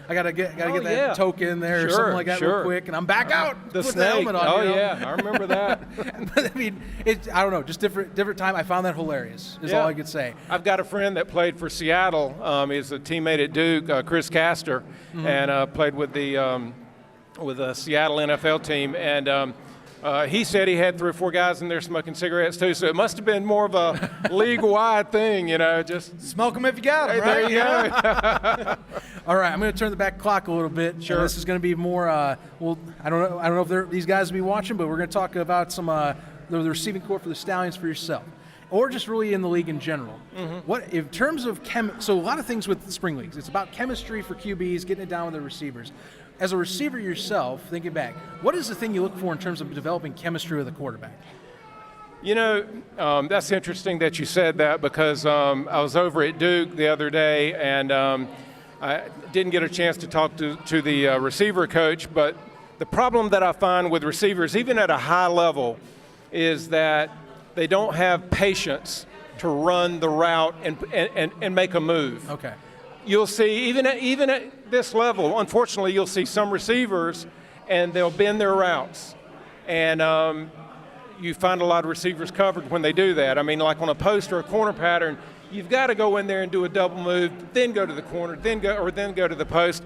I gotta get that token there or something like that real quick, and I'm back out. The with snake. The helmet on. Yeah, I remember that. But, I mean, I don't know, just different time. I found that hilarious. Is all I could say. I've got a friend that played for Seattle. He's a teammate at Duke, Chris Castor, and played with the Seattle NFL team. And he said he had 3 or 4 guys in there smoking cigarettes too. So it must have been more of a league-wide thing, just smoke them if you got them. Right? There you go. All right, I'm going to turn the back clock a little bit. Sure. This is going to be more. I don't know if these guys will be watching, but we're going to talk about some the receiving corps for the Stallions for yourself. or just really in the league in general. What in terms of so a lot of things with spring leagues, it's about chemistry for QBs, getting it down with the receivers. As a receiver yourself, thinking back, what is the thing you look for in terms of developing chemistry with a quarterback? You know, that's interesting that you said that, because I was over at Duke the other day, and I didn't get a chance to talk to the receiver coach, but the problem that I find with receivers, even at a high level, is that they don't have patience to run the route and make a move. Okay. You'll see, even at this level, unfortunately, you'll see some receivers, and they'll bend their routes. And you find a lot of receivers covered when they do that. I mean, like on a post or a corner pattern, you've got to go in there and do a double move, then go to the corner, then go to the post.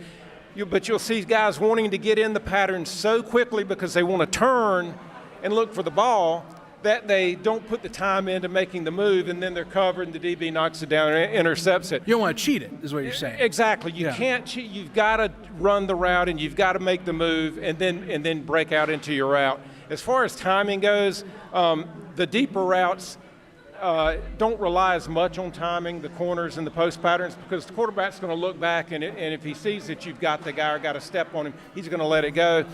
But you'll see guys wanting to get in the pattern so quickly because they want to turn and look for the ball that they don't put the time into making the move, and then they're covered and the DB knocks it down and intercepts it. You don't want to cheat it, is what you're saying. Exactly. You can't cheat. You've got to run the route, and you've got to make the move, and then break out into your route. As far as timing goes, the deeper routes don't rely as much on timing, the corners and the post patterns, because the quarterback's going to look back, and if he sees that you've got the guy or got a step on him, he's going to let it go.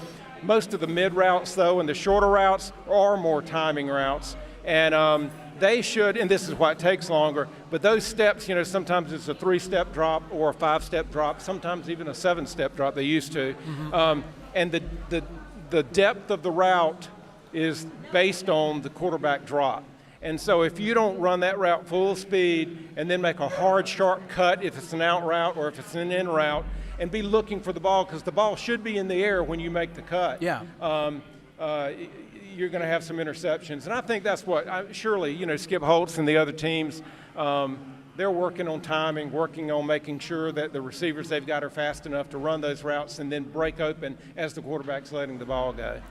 Most of the mid routes, though, and the shorter routes are more timing routes, and they should, and this is why it takes longer, but those steps, you know, sometimes it's a 3-step drop or a 5-step drop, sometimes even a 7-step drop they used to, and the depth of the route is based on the quarterback drop. And so if you don't run that route full speed and then make a hard, sharp cut if it's an out route or if it's an in route, and be looking for the ball, because the ball should be in the air when you make the cut. Yeah. You're going to have some interceptions. And I think that's what, surely, you know, Skip Holtz and the other teams, they're working on timing, working on making sure that the receivers they've got are fast enough to run those routes and then break open as the quarterback's letting the ball go.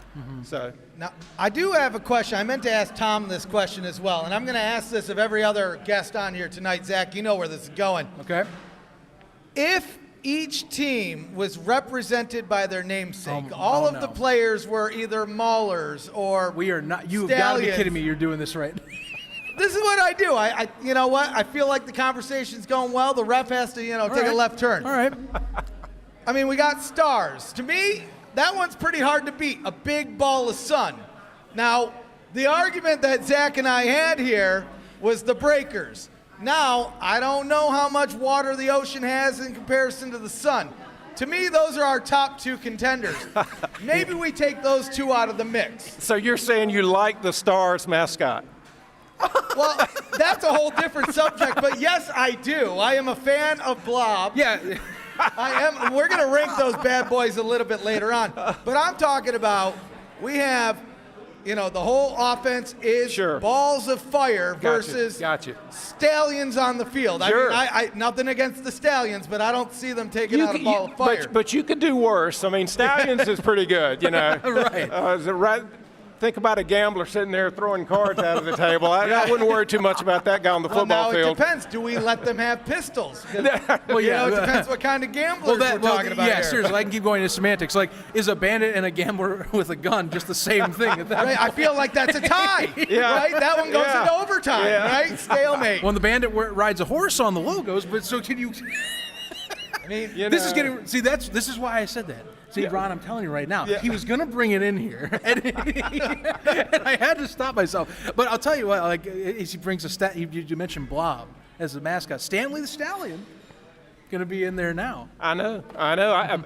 So now, I do have a question. I meant to ask Tom this question as well, and I'm going to ask this of every other guest on here tonight. Zach, you know where this is going. Okay. If each team was represented by their namesake, all of the players were either Maulers or We are not. You've Stallions. got to be kidding me. You're doing this right. This is what I do. I you know what? I feel like the conversation's going well. The ref has to, take a left turn. All right. I mean, we got stars. To me, that one's pretty hard to beat. A big ball of sun. Now, the argument that Zach and I had here was the breakers. Now, I don't know how much water the ocean has in comparison to the sun. To me, those are our top 2 contenders. Maybe we take those 2 out of the mix. So you're saying you like the Stars mascot? Well, that's a whole different subject, but yes, I do. I am a fan of Blob. Yeah. I am. We're going to rank those bad boys a little bit later on. But I'm talking about, we have, the whole offense is balls of fire versus Stallions on the field. Sure. I mean, nothing against the Stallions, but I don't see them taking out a ball of fire. But you could do worse. I mean, Stallions is pretty good, Right. Think about a gambler sitting there throwing cards out of the table. I wouldn't worry too much about that guy on the football field. It depends. Do we let them have pistols? Well, it depends what kind of gamblers we're talking about here. Seriously, I can keep going into semantics. Like, is a bandit and a gambler with a gun just the same thing? Right, I feel like that's a tie, right? That one goes into overtime, right? Stalemate. When the bandit rides a horse on the logos, but so can you... I mean, this is getting... See, this is why I said that. See, Ron, I'm telling you right now, he was going to bring it in here, and I had to stop myself. But I'll tell you what, like, as he brings a stat, you mentioned Blob as the mascot. Stanley the Stallion going to be in there now. I know. I'm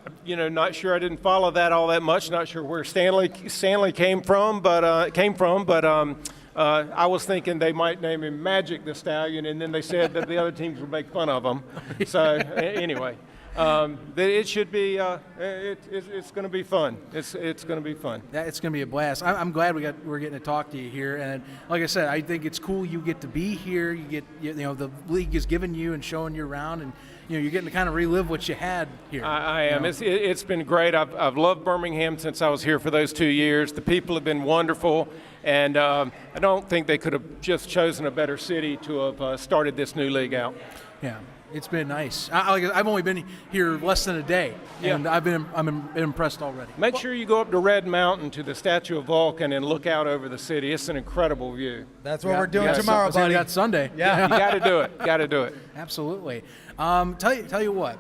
not sure. I didn't follow that all that much. Not sure where Stanley came from, but I was thinking they might name him Magic the Stallion, and then they said that the other teams would make fun of him. So anyway. It should be. It's going to be fun. It's going to be fun. Yeah, it's going to be a blast. I'm glad we're getting to talk to you here. And like I said, I think it's cool you get to be here. You get the league is giving you and showing you around, and you're getting to kind of relive what you had here. I am. It's been great. I've loved Birmingham since I was here for those 2 years. The people have been wonderful, and I don't think they could have just chosen a better city to have started this new league out. Yeah. It's been nice. I've only been here less than a day, and I'm impressed already. Make sure you go up to Red Mountain to the statue of Vulcan and look out over the city. It's an incredible view. That's what we're doing tomorrow, buddy. That's Sunday. Yeah. You got to do it. Got to do it. Absolutely. Tell you what.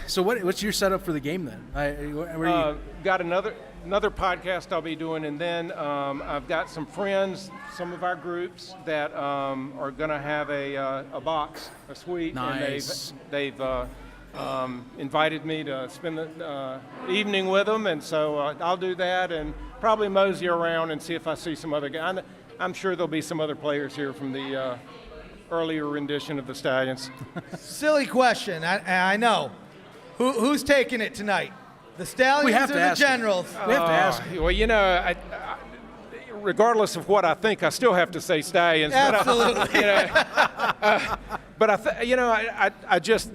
So what's your setup for the game then? Got another podcast I'll be doing, and then I've got some friends, some of our groups that are going to have a box, a suite. Nice. And they've invited me to spend the evening with them, and so I'll do that and probably mosey around and see if I see some other guys. I'm sure there'll be some other players here from the earlier rendition of the Stallions. Silly question. I know. Who's taking it tonight? The Stallions or the Generals? We have to ask. Well, I regardless of what I think, I still have to say Stallions. Absolutely.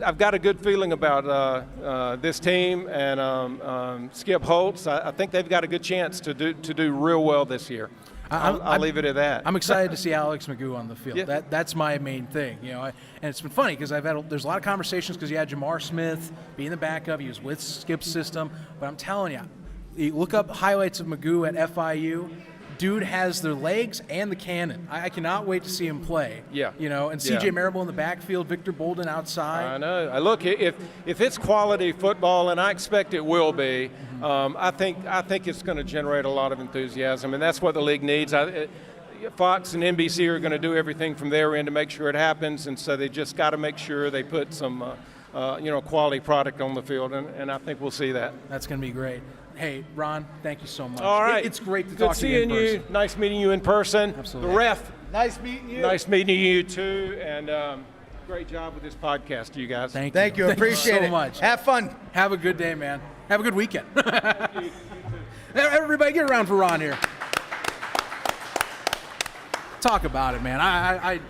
I've got a good feeling about this team and Skip Holtz. I think they've got a good chance to do real well this year. I'll leave it at that. I'm excited to see Alex Magoo on the field. Yeah. That's my main thing, and it's been funny because there's a lot of conversations because you had Jamar Smith being the backup. He was with Skip's system, but I'm telling you look up highlights of Magoo at FIU. Dude has the legs and the cannon. I cannot wait to see him play. Yeah. And CJ Marable in the backfield, Victor Bolden outside. I know. Look, if it's quality football, and I expect it will be, I think it's going to generate a lot of enthusiasm, and that's what the league needs. Fox and NBC are going to do everything from their end to make sure it happens, and so they just got to make sure they put some, quality product on the field, and I think we'll see that. That's going to be great. Hey, Ron, thank you so much. All right. It's great to talk to you in person. Good seeing you. Nice meeting you in person. Absolutely. The ref. Nice meeting you. Nice meeting you, too. And great job with this podcast, you guys. Thank you. Appreciate so it. Much. Have fun. Have a good day, man. Have a good weekend. Everybody get around for Ron here. Talk about it, man.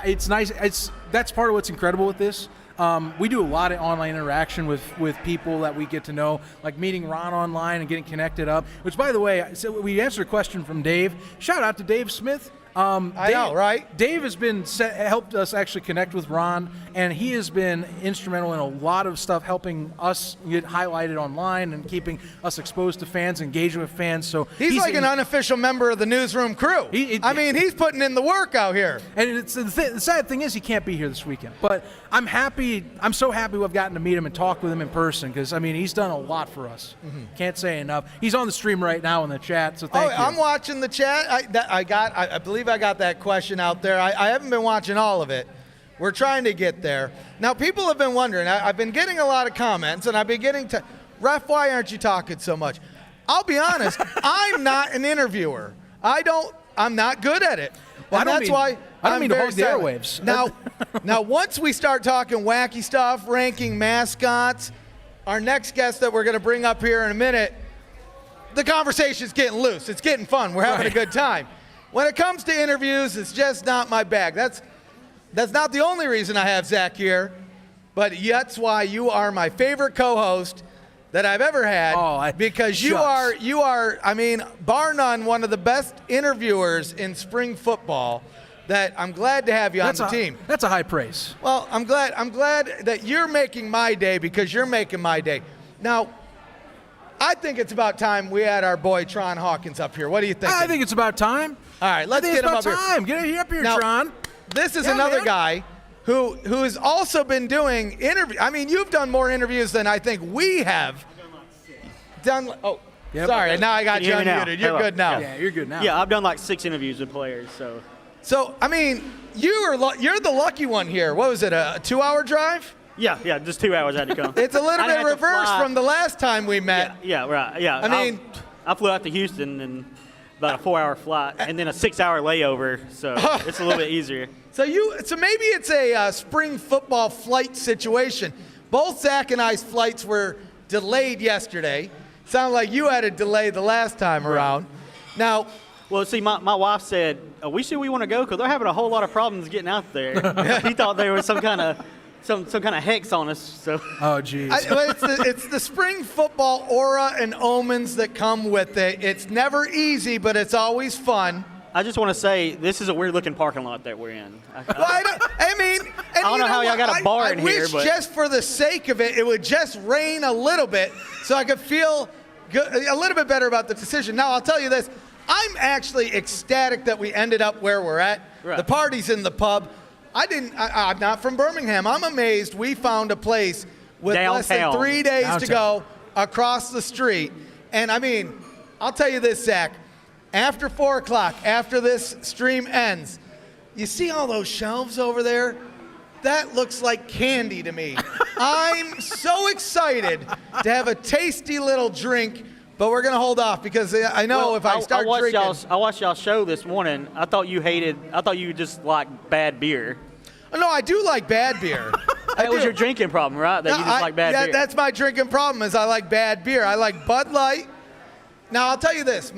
It's nice. That's part of what's incredible with this. We do a lot of online interaction with people that we get to know, like meeting Ron online and getting connected up, which, by the way, so we answered a question from Dave. Shout out to Dave Smith. I know, right? Dave has helped us actually connect with Ron, and he has been instrumental in a lot of stuff, helping us get highlighted online and keeping us exposed to fans, engaging with fans. So he's like an unofficial member of the newsroom crew. He's putting in the work out here. And the sad thing is he can't be here this weekend. But I'm happy. I'm so happy we've gotten to meet him and talk with him in person because, he's done a lot for us. Mm-hmm. Can't say enough. He's on the stream right now in the chat, so thank you. I'm watching the chat. I believe I got that question out there. I haven't been watching all of it. We're trying to get there. Now, people have been wondering. I've been getting a lot of comments, and I've been getting to, Ref, why aren't you talking so much? I'll be honest, I'm not an interviewer. I'm not good at it. Well, and that's why I don't I'm mean to very hog the silent. airwaves. Now, once we start talking wacky stuff, ranking mascots, our next guest that we're going to bring up here in a minute, the conversation's getting loose. It's getting fun. We're having a good time. When it comes to interviews, it's just not my bag. That's not the only reason I have Zach here, but that's why you are my favorite co-host that I've ever had, because you are, bar none, one of the best interviewers in spring football. That I'm glad to have you on the team. That's a high praise. Well, I'm glad that you're making my day because you're making my day. Now, I think it's about time we had our boy Tron Hawkins up here. What do you think? I think it's about time. All right, let's get him up here. Get up here, now, Tron. This is another guy who has also been doing interviews. You've done more interviews than I think we have. Yep. Sorry, now I got you unmuted. You're good now. Yeah, you're good now. Yeah, I've done like 6 interviews with players, so. So, you're the lucky one here. What was it, a 2-hour drive? Yeah, just 2 hours I had to come. It's a little bit reversed from the last time we met. Yeah, right. Yeah. I flew out to Houston and about a 4-hour flight and then a 6-hour layover, so it's a little bit easier. So maybe it's a spring football flight situation. Both Zach and I's flights were delayed yesterday. Sounded like you had a delay the last time around. Now, well, see, my wife said, "Are we sure we want to go? Because they're having a whole lot of problems getting out there." He thought there was some kind of hex on us. So. Oh, geez. It's the spring football aura and omens that come with it. It's never easy, but it's always fun. I just want to say this is a weird looking parking lot that we're in. I don't know how y'all got a bar in here, wish but just for the sake of it, it would just rain a little bit so I could feel a little bit better about the decision. Now, I'll tell you this. I'm actually ecstatic that we ended up where we're at. Right. The party's in the pub. I'm not from Birmingham. I'm amazed we found a place with less than 3 days to go across the street. And, I mean, I'll tell you this, Zach. After 4 o'clock, after this stream ends, you see all those shelves over there? That looks like candy to me. I'm so excited to have a tasty little drink, but we're going to hold off because I know if I start drinking. I watched y'all's show this morning. I thought you just liked bad beer. No, I do like bad beer. That was your drinking problem, right? That you just like bad beer. That's my drinking problem is I like bad beer. I like Bud Light. Now, I'll tell you this.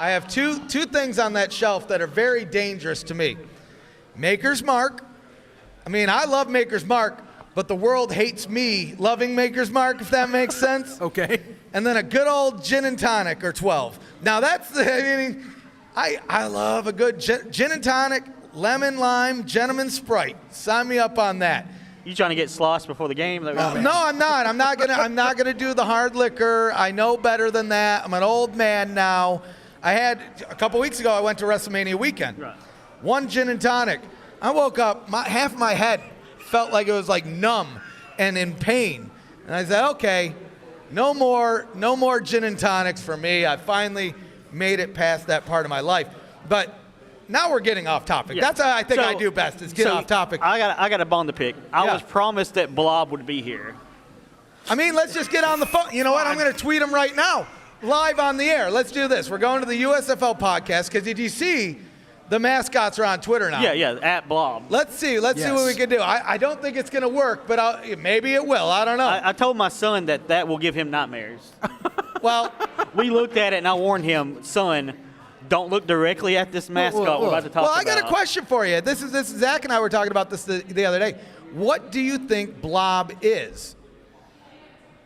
I have two things on that shelf that are very dangerous to me. Maker's Mark. I mean, I love Maker's Mark, but the world hates me loving Maker's Mark, if that makes sense. Okay. And then a good old gin and tonic or 12. Now, I love a good gin and tonic, lemon, lime, gentleman Sprite. Sign me up on that. You trying to get sloshed before the game? No, I'm not. I'm not gonna do the hard liquor. I know better than that. I'm an old man now. I had a couple weeks ago. I went to WrestleMania weekend. Right. One gin and tonic. I woke up. Half my head felt like it was like numb and in pain. And I said, okay, no more gin and tonics for me. I finally made it past that part of my life. But now we're getting off topic. Yeah. That's how I think I do best, is get off topic. I got a bone to pick. I was promised that Blob would be here. I mean, let's just get on the phone. You know what? I'm going to tweet him right now, live on the air. Let's do this. We're going to the USFL podcast because did you see the mascots are on Twitter now? Yeah, at Blob. Let's see what we can do. I don't think it's going to work, but maybe it will. I don't know. I told my son that will give him nightmares. Well, we looked at it and I warned him, son, don't look directly at this mascot we're about to talk about. Well, I got a question for you. This is Zach and I were talking about this the other day. What do you think Blob is?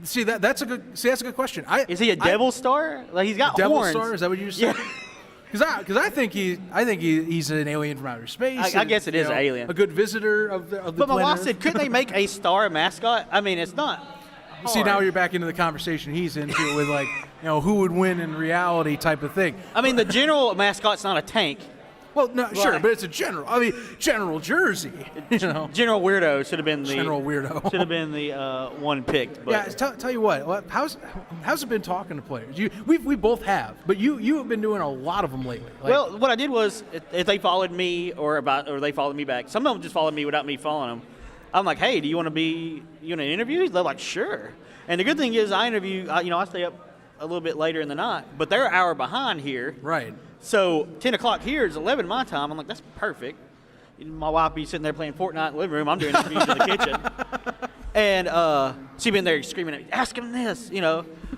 See that's a good question. Is he a devil star? Like he's got devil horns. Star? Is that what you said? Yeah. Because I think he's an alien from outer space. I guess it is an alien. A good visitor of the But my planet wife Earth. said, couldn't they make a star mascot? I mean, it's not hard. See, now you're back into the conversation he's into with who would win in reality type of thing. I mean, the general mascot's not a tank. Well, no, sure, but it's a general. I mean, General Jersey. General Weirdo should have been the General Weirdo. should have been the one picked. But. Yeah, tell you what. How's it been talking to players? We both have, but you have been doing a lot of them lately. Well, what I did was if they followed me or they followed me back. Some of them just followed me without me following them. I'm like, hey, do you want to interview? They're like, sure. And the good thing is, I interview. I stay up a little bit later in the night, but they're an hour behind here. Right. So 10 o'clock here is 11 my time. I'm like, that's perfect. My wife be sitting there playing Fortnite in the living room. I'm doing interviews in the kitchen. And she been there screaming at me, ask him this,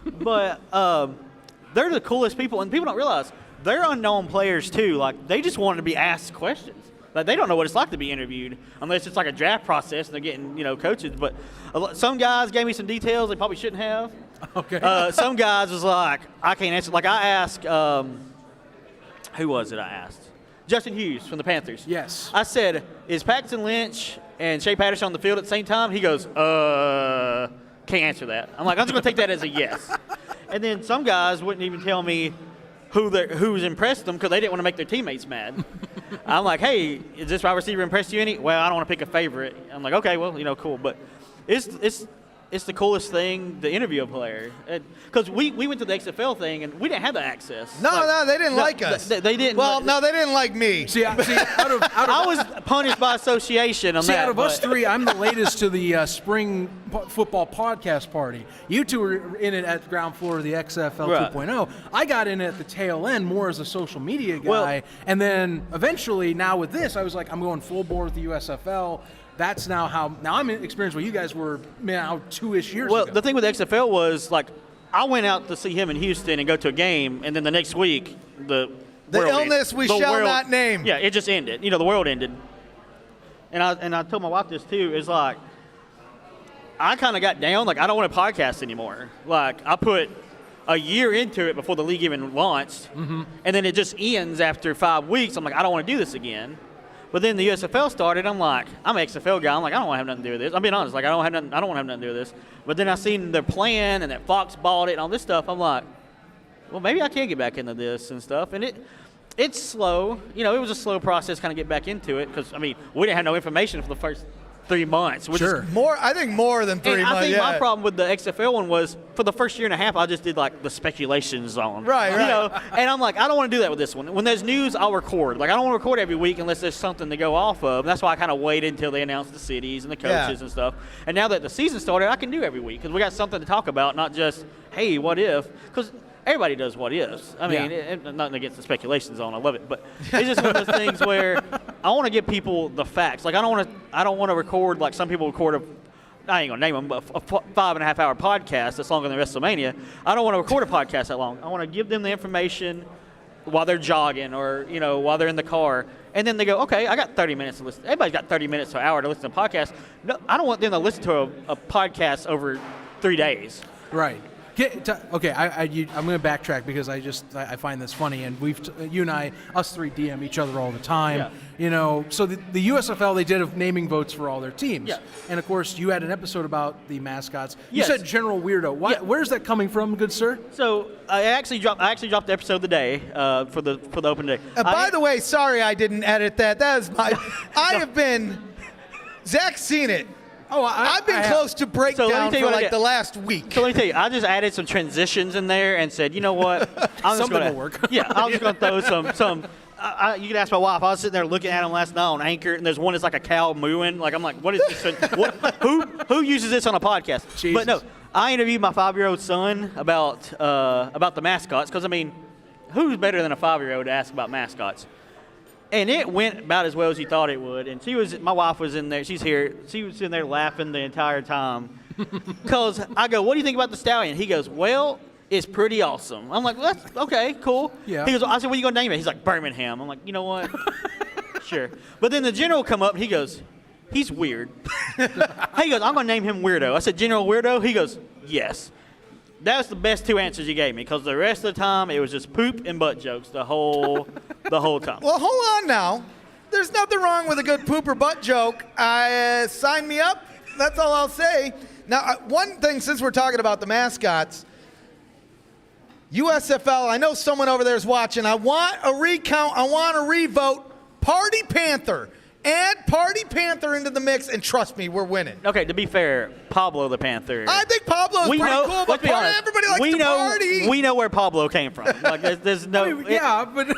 But they're the coolest people, and people don't realize they're unknown players too. Like they just want to be asked questions. Like they don't know what it's like to be interviewed unless it's like a draft process and they're getting coaches. But some guys gave me some details they probably shouldn't have. Okay. Some guys was like, I can't answer. Like I asked. Who was it I asked? Justin Hughes from the Panthers. Yes. I said, is Paxton Lynch and Shea Patterson on the field at the same time? He goes, can't answer that. I'm like, I'm just going to take that as a yes. And then some guys wouldn't even tell me who's impressed them because they didn't want to make their teammates mad. I'm like, hey, is this wide receiver impressed you any? Well, I don't want to pick a favorite. I'm like, okay, well, cool. But it's the coolest thing to interview a player. Because we went to the XFL thing, and we didn't have the access. No, they didn't like us. They didn't. Well, no, they didn't like me. See, I was punished by association on that. Out of us three, I'm the latest to the spring football podcast party. You two were in it at the ground floor of the XFL Right. 2.0. I got in at the tail end more as a social media guy. And then eventually, now with this, I was like, I'm going full bore with the USFL. That's now I'm experienced what you guys were now 2-ish years ago. Well, the thing with the XFL was like I went out to see him in Houston and go to a game, and then the next week the illness we shall not name. Yeah, it just ended. The world ended. And I told my wife this too. Is like I kind of got down. Like I don't want to podcast anymore. Like I put a year into it before the league even launched, and then it just ends after 5 weeks. I'm like, I don't want to do this again. But then the USFL started. I'm like, I'm an XFL guy. I'm like, I don't want to have nothing to do with this. I'm being honest. Like, I don't want to have nothing to do with this. But then I seen their plan and that Fox bought it and all this stuff. I'm like, well, maybe I can get back into this and stuff. And it's slow. You know, it was a slow process kind of get back into it because, I mean, we didn't have no information for the first 3 months. Sure. I think more than 3 months. I think my problem with the XFL one was for the first year and a half, I just did like the speculation zone. Right. You know, and I'm like, I don't want to do that with this one. When there's news, I'll record. Like, I don't want to record every week unless there's something to go off of. And that's why I kind of waited until they announced the cities and the coaches and stuff. And now that the season started, I can do every week because we got something to talk about, not just, hey, what if? Because everybody does what ifs. I mean, nothing against the speculation zone. I love it, but it's just one of those things where I want to give people the facts. Like I don't want to record like some people record I ain't gonna name them, but a 5.5 hour podcast that's longer than WrestleMania. I don't want to record a podcast that long. I want to give them the information while they're jogging or while they're in the car, and then they go, okay, I got 30 minutes to listen. Everybody's got 30 minutes to an hour to listen to a podcast. No, I don't want them to listen to a podcast over 3 days. Right. Okay, I'm going to backtrack because I find this funny, and you and us three DM each other all the time. Yeah. So the USFL, they did naming votes for all their teams. Yeah. And of course, you had an episode about the mascots. You Yes. said General Weirdo. Why? Yeah. Where's that coming from, good sir? So I actually dropped the episode today for the open day. By the way, sorry I didn't edit that. That is I have been. Zach's seen it. Oh, I've been close to breakdown for like the last week. So let me tell you, I just added some transitions in there and said, you know what? Something will work. Yeah, I was just going to throw some. You can ask my wife. I was sitting there looking at them last night on Anchor, and there's one that's like a cow mooing. Like I'm like, what is this? Who uses this on a podcast? Jesus. But no, I interviewed my 5-year-old son about the mascots because I mean, who's better than a 5-year-old to ask about mascots? And it went about as well as you thought it would. And my wife was in there. She's here. She was in there laughing the entire time. Because I go, what do you think about the Stallion? He goes, well, it's pretty awesome. I'm like, well, that's okay, cool. Yeah. He goes, I said, what are you going to name it? He's like, Birmingham. I'm like, you know what? Sure. But then the general come up and he goes, he's weird. He goes, I'm going to name him Weirdo. I said, General Weirdo? He goes, yes. That was the best 2 answers he gave me because the rest of the time it was just poop and butt jokes the whole time. Well, hold on now. There's nothing wrong with a good poop or butt joke. Sign me up. That's all I'll say. Now, one thing, since we're talking about the mascots, USFL, I know someone over there is watching. I want a recount. I want a revote. Party Panther. Add Party Panther into the mix, and trust me, we're winning. Okay, to be fair, Pablo the Panther. I think Pablo's pretty cool, but everybody likes to party. We know where Pablo came from. Like, there's no. I mean, but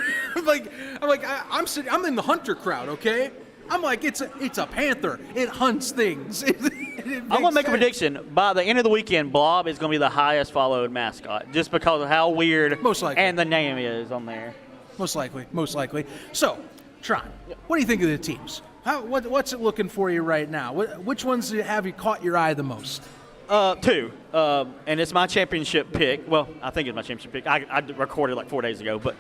I'm in the hunter crowd. Okay, I'm like it's a panther. It hunts things. I'm gonna make a prediction. By the end of the weekend, Blob is gonna be the highest followed mascot, just because of how weird Most likely. and the name is on there. Most likely. So, Tron, what do you think of the teams? What's it looking for you right now? Which ones have you caught your eye the most? 2, and it's my championship pick. Well, I think it's my championship pick. I recorded like 4 days ago, but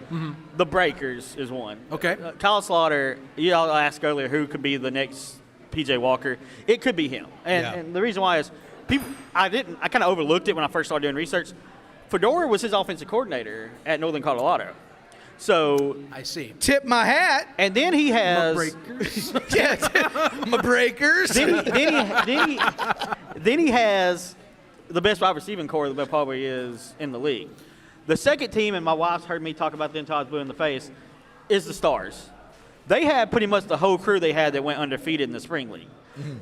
the Breakers is one. Okay. Kyle Slaughter, you all asked earlier who could be the next PJ Walker. It could be him, and the reason why is I kind of overlooked it when I first started doing research. Fedora was his offensive coordinator at Northern Colorado. So I see. Tip my hat. And then he has Breakers. My Breakers. Then he has the best wide receiving core that probably is in the league. The second team, and my wife's heard me talk about them until I was blue in the face, is the Stars. They had pretty much the whole crew they had that went undefeated in the spring league.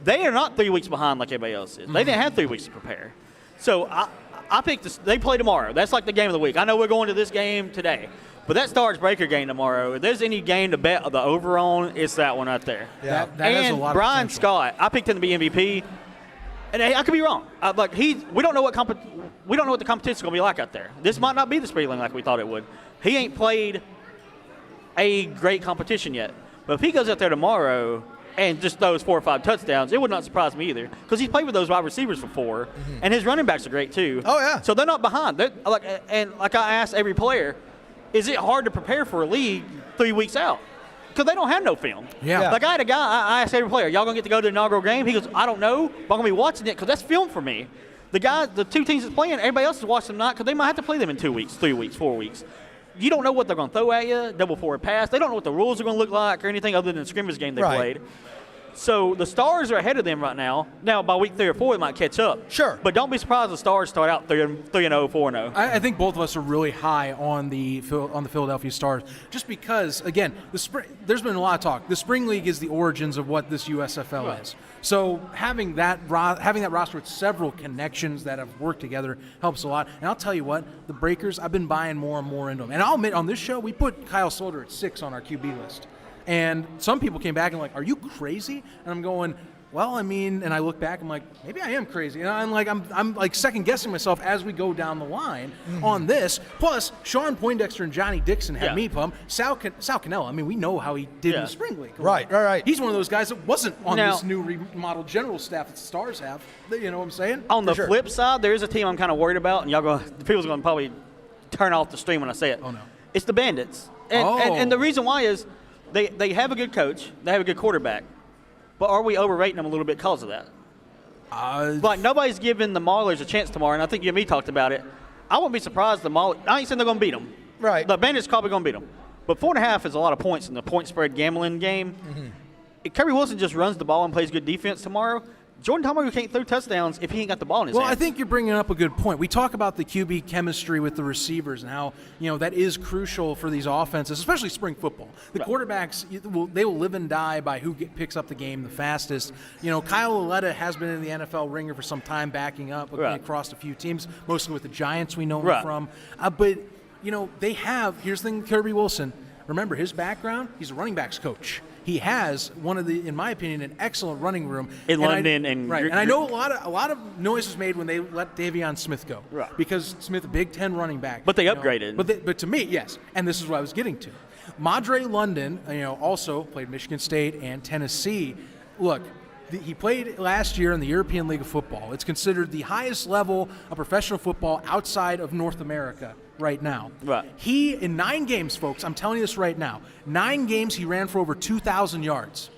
They are not 3 weeks behind like everybody else is. They didn't have 3 weeks to prepare. So I picked this. They play tomorrow. That's like the game of the week. I know we're going to this game today. But that Stars Breaker game tomorrow, if there's any game to bet the over on, it's that one right there. Yeah. That has a lot of Brian potential. Scott, I picked him to be MVP, and I could be wrong. We don't know what the competition's going to be like out there. This might not be the spring league like we thought it would. He ain't played a great competition yet. But if he goes out there tomorrow and just throws 4 or 5 touchdowns, it would not surprise me either because he's played with those wide receivers before, and his running backs are great too. Oh, yeah. So they're not behind. Like I asked every player, is it hard to prepare for a league 3 weeks out? Because they don't have no film. Yeah. Like I had a guy, I asked every player, y'all going to get to go to the inaugural game? He goes, I don't know, but I'm going to be watching it because that's film for me. the two teams that's playing, everybody else is watching them not because they might have to play them in 2 weeks, 3 weeks, 4 weeks. You don't know what they're going to throw at you, double forward pass. They don't know what the rules are going to look like or anything other than the scrimmage game they played. So the Stars are ahead of them right now. Now, by week 3 or 4, it might catch up. Sure. But don't be surprised the Stars start out 3-0, 4-0. I think both of us are really high on the Philadelphia Stars, just because, again, there's been a lot of talk. The Spring League is the origins of what this USFL is. So having that roster with several connections that have worked together helps a lot. And I'll tell you what, the Breakers, I've been buying more and more into them. And I'll admit, on this show, we put Kyle Sloter at 6 on our QB list. And some people came back and like, are you crazy? And I'm going, well, I mean, and I look back, I'm like, maybe I am crazy. And I'm like second guessing myself as we go down the line on this. Plus, Sean Poindexter and Johnny Dixon had me pumped. Sal Cannella, I mean, we know how he did in the Spring League. Right. He's one of those guys that wasn't on this new remodeled general staff that the Stars have. You know what I'm saying? On the flip side, there is a team I'm kind of worried about, and the people's going to probably turn off the stream when I say it. Oh, no. It's the Bandits. And the reason why is they have a good coach, they have a good quarterback, but are we overrating them a little bit because of that? Like, nobody's giving the Maulers a chance tomorrow, and I think you and me talked about it. I wouldn't be surprised the Maulers – I ain't saying they're going to beat them. Right. The Bandits probably going to beat them. But 4.5 is a lot of points in the point spread gambling game. If Kirby Wilson just runs the ball and plays good defense tomorrow, Jordan Thomaker can't throw touchdowns if he ain't got the ball in his hands. Well, I think you're bringing up a good point. We talk about the QB chemistry with the receivers and how, that is crucial for these offenses, especially spring football. The quarterbacks, they will live and die by who picks up the game the fastest. Kyle Lauletta has been in the NFL ringer for some time, backing up across a few teams, mostly with the Giants we know him from. But, they have – here's the thing, Kirby Wilson. Remember, his background, he's a running backs coach. He has one of the, in my opinion, an excellent running room in London, and I know a lot of noise was made when they let Davion Smith go, because Smith, a Big Ten running back. But they upgraded. But to me, yes, and this is what I was getting to. Madre London, also played Michigan State and Tennessee. Look. He played last year in the European League of Football. It's considered the highest level of professional football outside of North America right now. Right. He, in 9 games, folks, I'm telling you this right now, 9 games he ran for over 2,000 yards.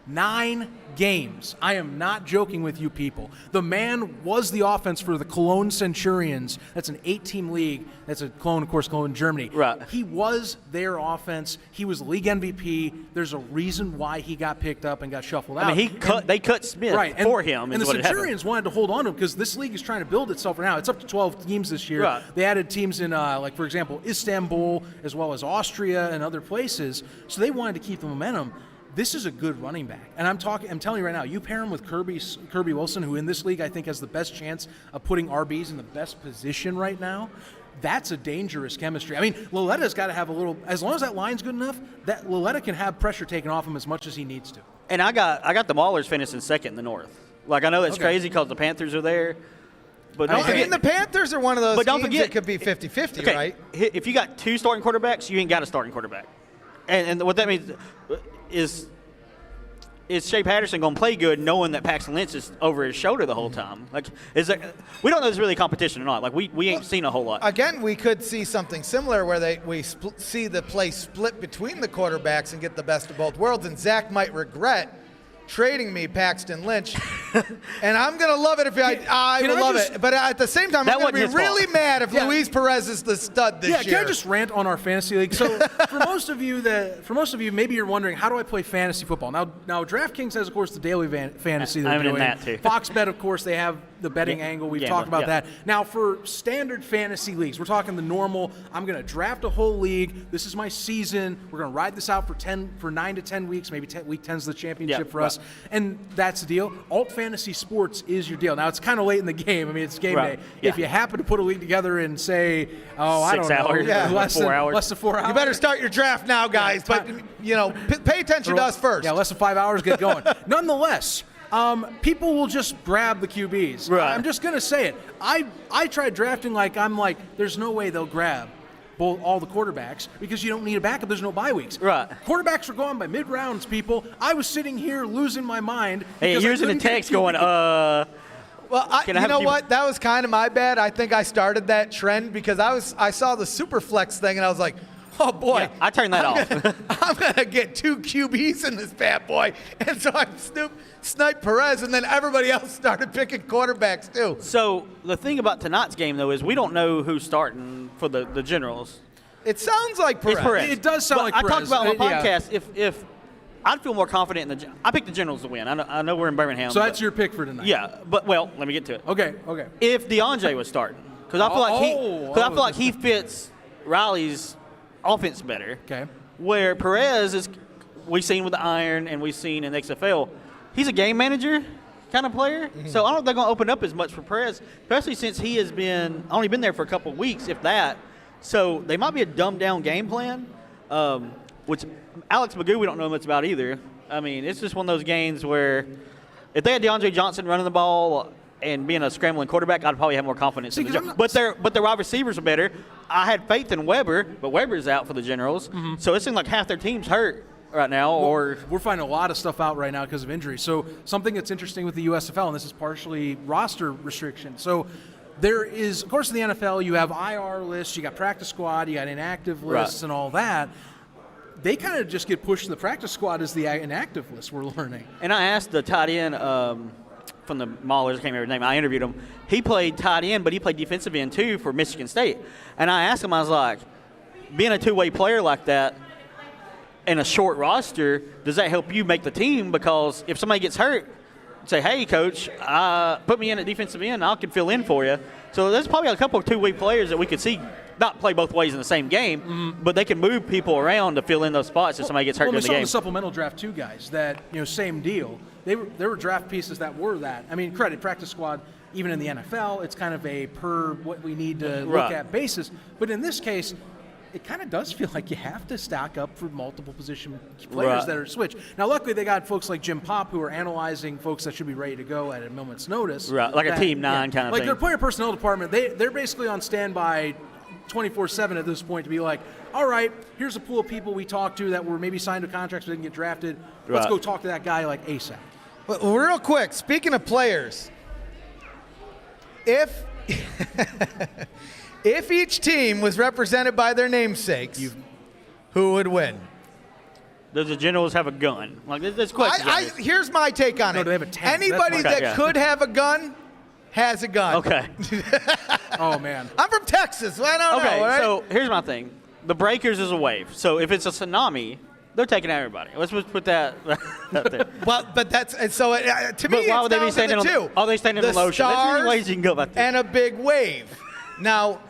9 games. I am not joking with you people. The man was the offense for the Cologne Centurions. That's an 8-team league. That's a Cologne, of course, Cologne, Germany. Right. He was their offense. He was league MVP. There's a reason why he got picked up and got shuffled out. I mean, they cut Smith for him. And the Centurions wanted to hold on to him because this league is trying to build itself right now. It's up to 12 teams this year. Right. They added teams in, for example, Istanbul, as well as Austria and other places. So they wanted to keep the momentum. This is a good running back. And I'm telling you right now, you pair him with Kirby Wilson, who in this league I think has the best chance of putting RBs in the best position right now. That's a dangerous chemistry. I mean, Lauletta's got to have a little, as long as that line's good enough, that Lauletta can have pressure taken off him as much as he needs to. And I got the Maulers finishing second in the North. Like, I know that's crazy because the Panthers are there. But don't forget, the Panthers are one of those teams that could be 50-50, right? If you got 2 starting quarterbacks, you ain't got a starting quarterback. And what that means is Shea Patterson going to play good knowing that Paxton Lynch is over his shoulder the whole time? Like, we don't know if there's really competition or not. Like, we ain't seen a whole lot. Again, we could see something similar where we see the play split between the quarterbacks and get the best of both worlds. And Zach might regret trading me Paxton Lynch, and I'm going to love it if I would love it. But at the same time, I'm going to be really mad if Luis Perez is the stud this year. Can I just rant on our fantasy league? So for most of you, maybe you're wondering, how do I play fantasy football? Now DraftKings has, of course, the daily fantasy. I'm in that too. Fox Bet, of course, they have the betting angle. We've talked about that. Now, for standard fantasy leagues, we're talking the normal, I'm going to draft a whole league. This is my season. We're going to ride this out for 9 to 10 weeks. Maybe week 10's the championship for us. And that's the deal. Alt Fantasy Sports is your deal. Now, it's kind of late in the game. I mean, it's game day. If you happen to put a league together in, say, 6 hours, less 4 hours. Less than 4 hours. You better start your draft now, guys. But, pay attention to us first. Yeah, less than 5 hours, get going. Nonetheless, people will just grab the QBs. Right. I'm just going to say it. I tried drafting there's no way they'll grab all the quarterbacks because you don't need a backup. There's no bye weeks. Right. Quarterbacks are gone by mid-rounds, people. I was sitting here losing my mind. Hey, using the text going, Well, you know what? That was kind of my bad. I think I started that trend because I saw the Superflex thing and I was like, oh boy, Yeah, I turned that off. I'm gonna get 2 QBs in this bad boy, and so I sniped Perez, and then everybody else started picking quarterbacks too. So the thing about tonight's game, though, is we don't know who's starting for the Generals. It sounds like Perez. It's Perez. It does sound like But I talked Perez. about on the Yeah. podcast, if I'd feel more confident in the – I picked the Generals to win. I know we're in Birmingham. So but- that's your pick for tonight. Yeah, but, well, let me get to it. Okay. If DeAndre was starting, because I feel like he fits Riley's offense better. Okay. Where Perez is, we've seen with the iron and we've seen in XFL, he's a game manager kind of player. So I don't think they're going to open up as much for Perez, especially since he has only been there for a couple of weeks, if that. So they might be a dumbed down game plan, which Alex Magoo we don't know much about either. I mean, it's just one of those games where if they had DeAndre Johnson running the ball and being a scrambling quarterback, I'd probably have more confidence in the Generals. But their wide receivers are better. I had faith in Weber, but Weber's out for the Generals. So it seems like half their team's hurt right now. Or We're finding a lot of stuff out right now because of injury. So something that's interesting with the USFL, and this is partially roster restriction. So there is, of course, in the NFL, you have IR lists, you got practice squad, you got inactive lists, and all that. They kind of just get pushed to the practice squad as the inactive list, we're learning. And I asked the tight end from the Maulers, I can't remember his name. I interviewed him. He played tight end, but he played defensive end too for Michigan State. And I asked him, I was like, being a two-way player like that in a short roster, does that help you make the team? Because if somebody gets hurt, say, hey, coach, put me in at defensive end, I can fill in for you. So there's probably a couple of two-way players that we could see not play both ways in the same game, but they can move people around to fill in those spots if somebody gets hurt during the game. We saw the supplemental draft two guys that, same deal. There were draft pieces that were that. I mean, credit, practice squad, even in the NFL, it's kind of a per what we need to look at basis. But in this case, it kind of does feel like you have to stack up for multiple position players that are switched. Now, luckily, they got folks like Jim Pop who are analyzing folks that should be ready to go at a moment's notice. Right, like a Team 9 kind of like thing. their player personnel department, they're basically on standby 24/7 at this point to be like, all right, here's a pool of people we talked to that were maybe signed to contracts but didn't get drafted. Let's go talk to that guy like ASAP. Well, real quick, speaking of players, if if each team was represented by their namesakes, who would win? Does the Generals have a gun? Like, there's questions. Here's my take on it. No, they have a tank. Anybody That's that could have a gun has a gun. Okay. Oh, man. I'm from Texas. So I don't know. Right? So here's my thing. The Breakers is a wave. So if it's a tsunami, they're taking out everybody. Let's just put that out there. Well, but that's so. To me, But why it's would they down be to standing the on? two. Oh, they standing in the ocean. There's many ways you can go about this. And a big wave. Now,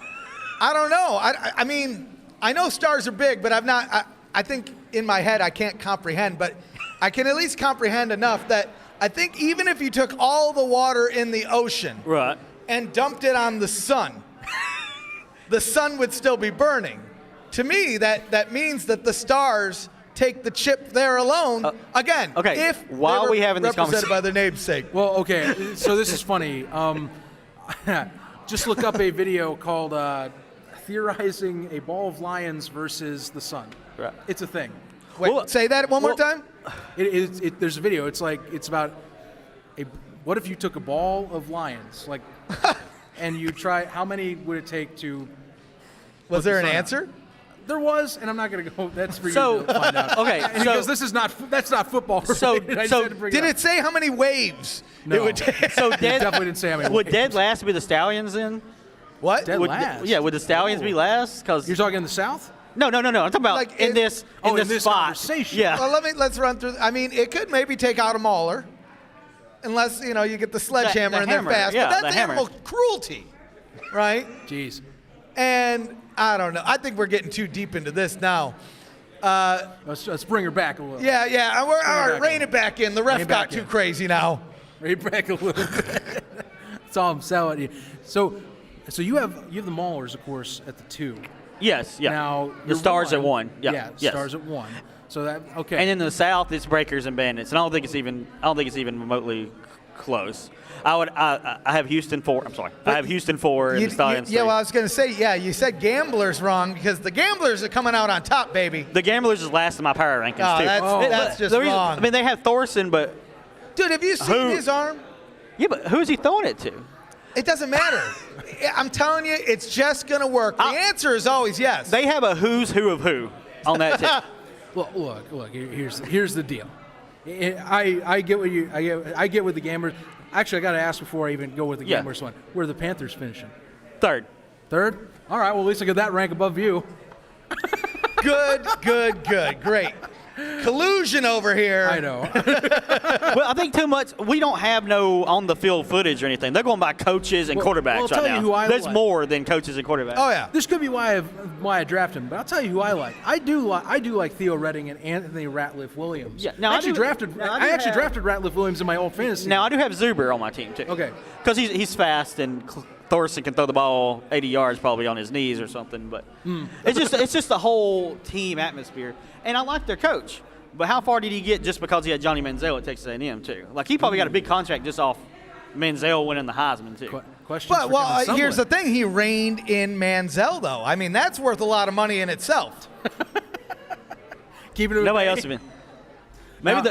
I don't know. I mean, I know stars are big, but I think in my head I can't comprehend, but I can at least comprehend enough that I think even if you took all the water in the ocean and dumped it on the sun, the sun would still be burning. To me, that means that the stars take the chip there alone. Again, if while they were we having this represented by their namesake. Well, okay, so this is funny. Just look up a video called Theorizing a Ball of Lions versus the Sun. Right. It's a thing. Wait, say that one more time? There's a video. It's about what if you took a ball of lions, and you try, how many would it take to... Was there an answer? There was, and I'm not going to go. That's for you to find out. Okay, because that's not football. Did it say how many waves No. it would take? So It definitely didn't say how many. would waves. dead last be the Stallions then? What? Dead Would last? would the Stallions be last? Because You're talking in the South? no. I'm talking about Like in this spot. conversation. Yeah. Well, let's run through. I mean, it could maybe take out a mauler, unless you get the sledgehammer the and they're hammer, fast. yeah, but the that's hammer. animal cruelty, right? Jeez. And I don't know. I think we're getting too deep into this now. Let's bring her back a little. Yeah. All right, back rein in. it back in. The ref Rein it got back too in. crazy now. Bring it back a little bit. That's all I'm selling you. So you have the Maulers, of course, at the 2. Yes. Yeah. Now the Stars at 1. Yeah. Yeah. Yes. Stars at 1. So that okay. And in the South, it's Breakers and Bandits, and I don't think it's even remotely close. I have Houston 4. I'm sorry. I have Houston 4 and the Stallions. Yeah, 3. well, I was going to say, you said Gamblers wrong because the Gamblers are coming out on top, baby. The Gamblers is last in my power rankings Oh, too. that's just The reason- wrong. I mean, they have Thorson, but Dude, have you seen his arm? yeah, but who's he throwing it to? It doesn't matter. I'm telling you, it's just going to work. The answer is always yes. They have a who's who of who on that team. Look. Here's the deal. I get what I get with the Gamers. Actually, I got to ask before I even go with the Gamers one. Where are the Panthers finishing? Third. All right. Well, at least I got that rank above you. Good. Great. Collusion over here. I know. Well, I think too much. We don't have no on-the-field footage or anything. They're going by coaches and quarterbacks I'll tell right you now. who I There's like. more than coaches and quarterbacks. Oh, yeah. This could be why I drafted him, but I'll tell you who I like. I do like Theo Redding and Anthony Ratliff Williams. Yeah, now I actually drafted Ratliff Williams in my old fantasy. Now, I do have Zuber on my team, too. Okay. Because he's fast, and Thorson can throw the ball 80 yards probably on his knees or something. But it's just the whole team atmosphere. And I like their coach. But how far did he get just because he had Johnny Manziel at Texas A&M, too? Like, he probably got a big contract just off Manziel winning the Heisman, too. Questions But, for well, Kevin here's the Sumlin. thing. He reigned in Manziel, though. I mean, that's worth a lot of money in itself. Keeping it Nobody with else has been.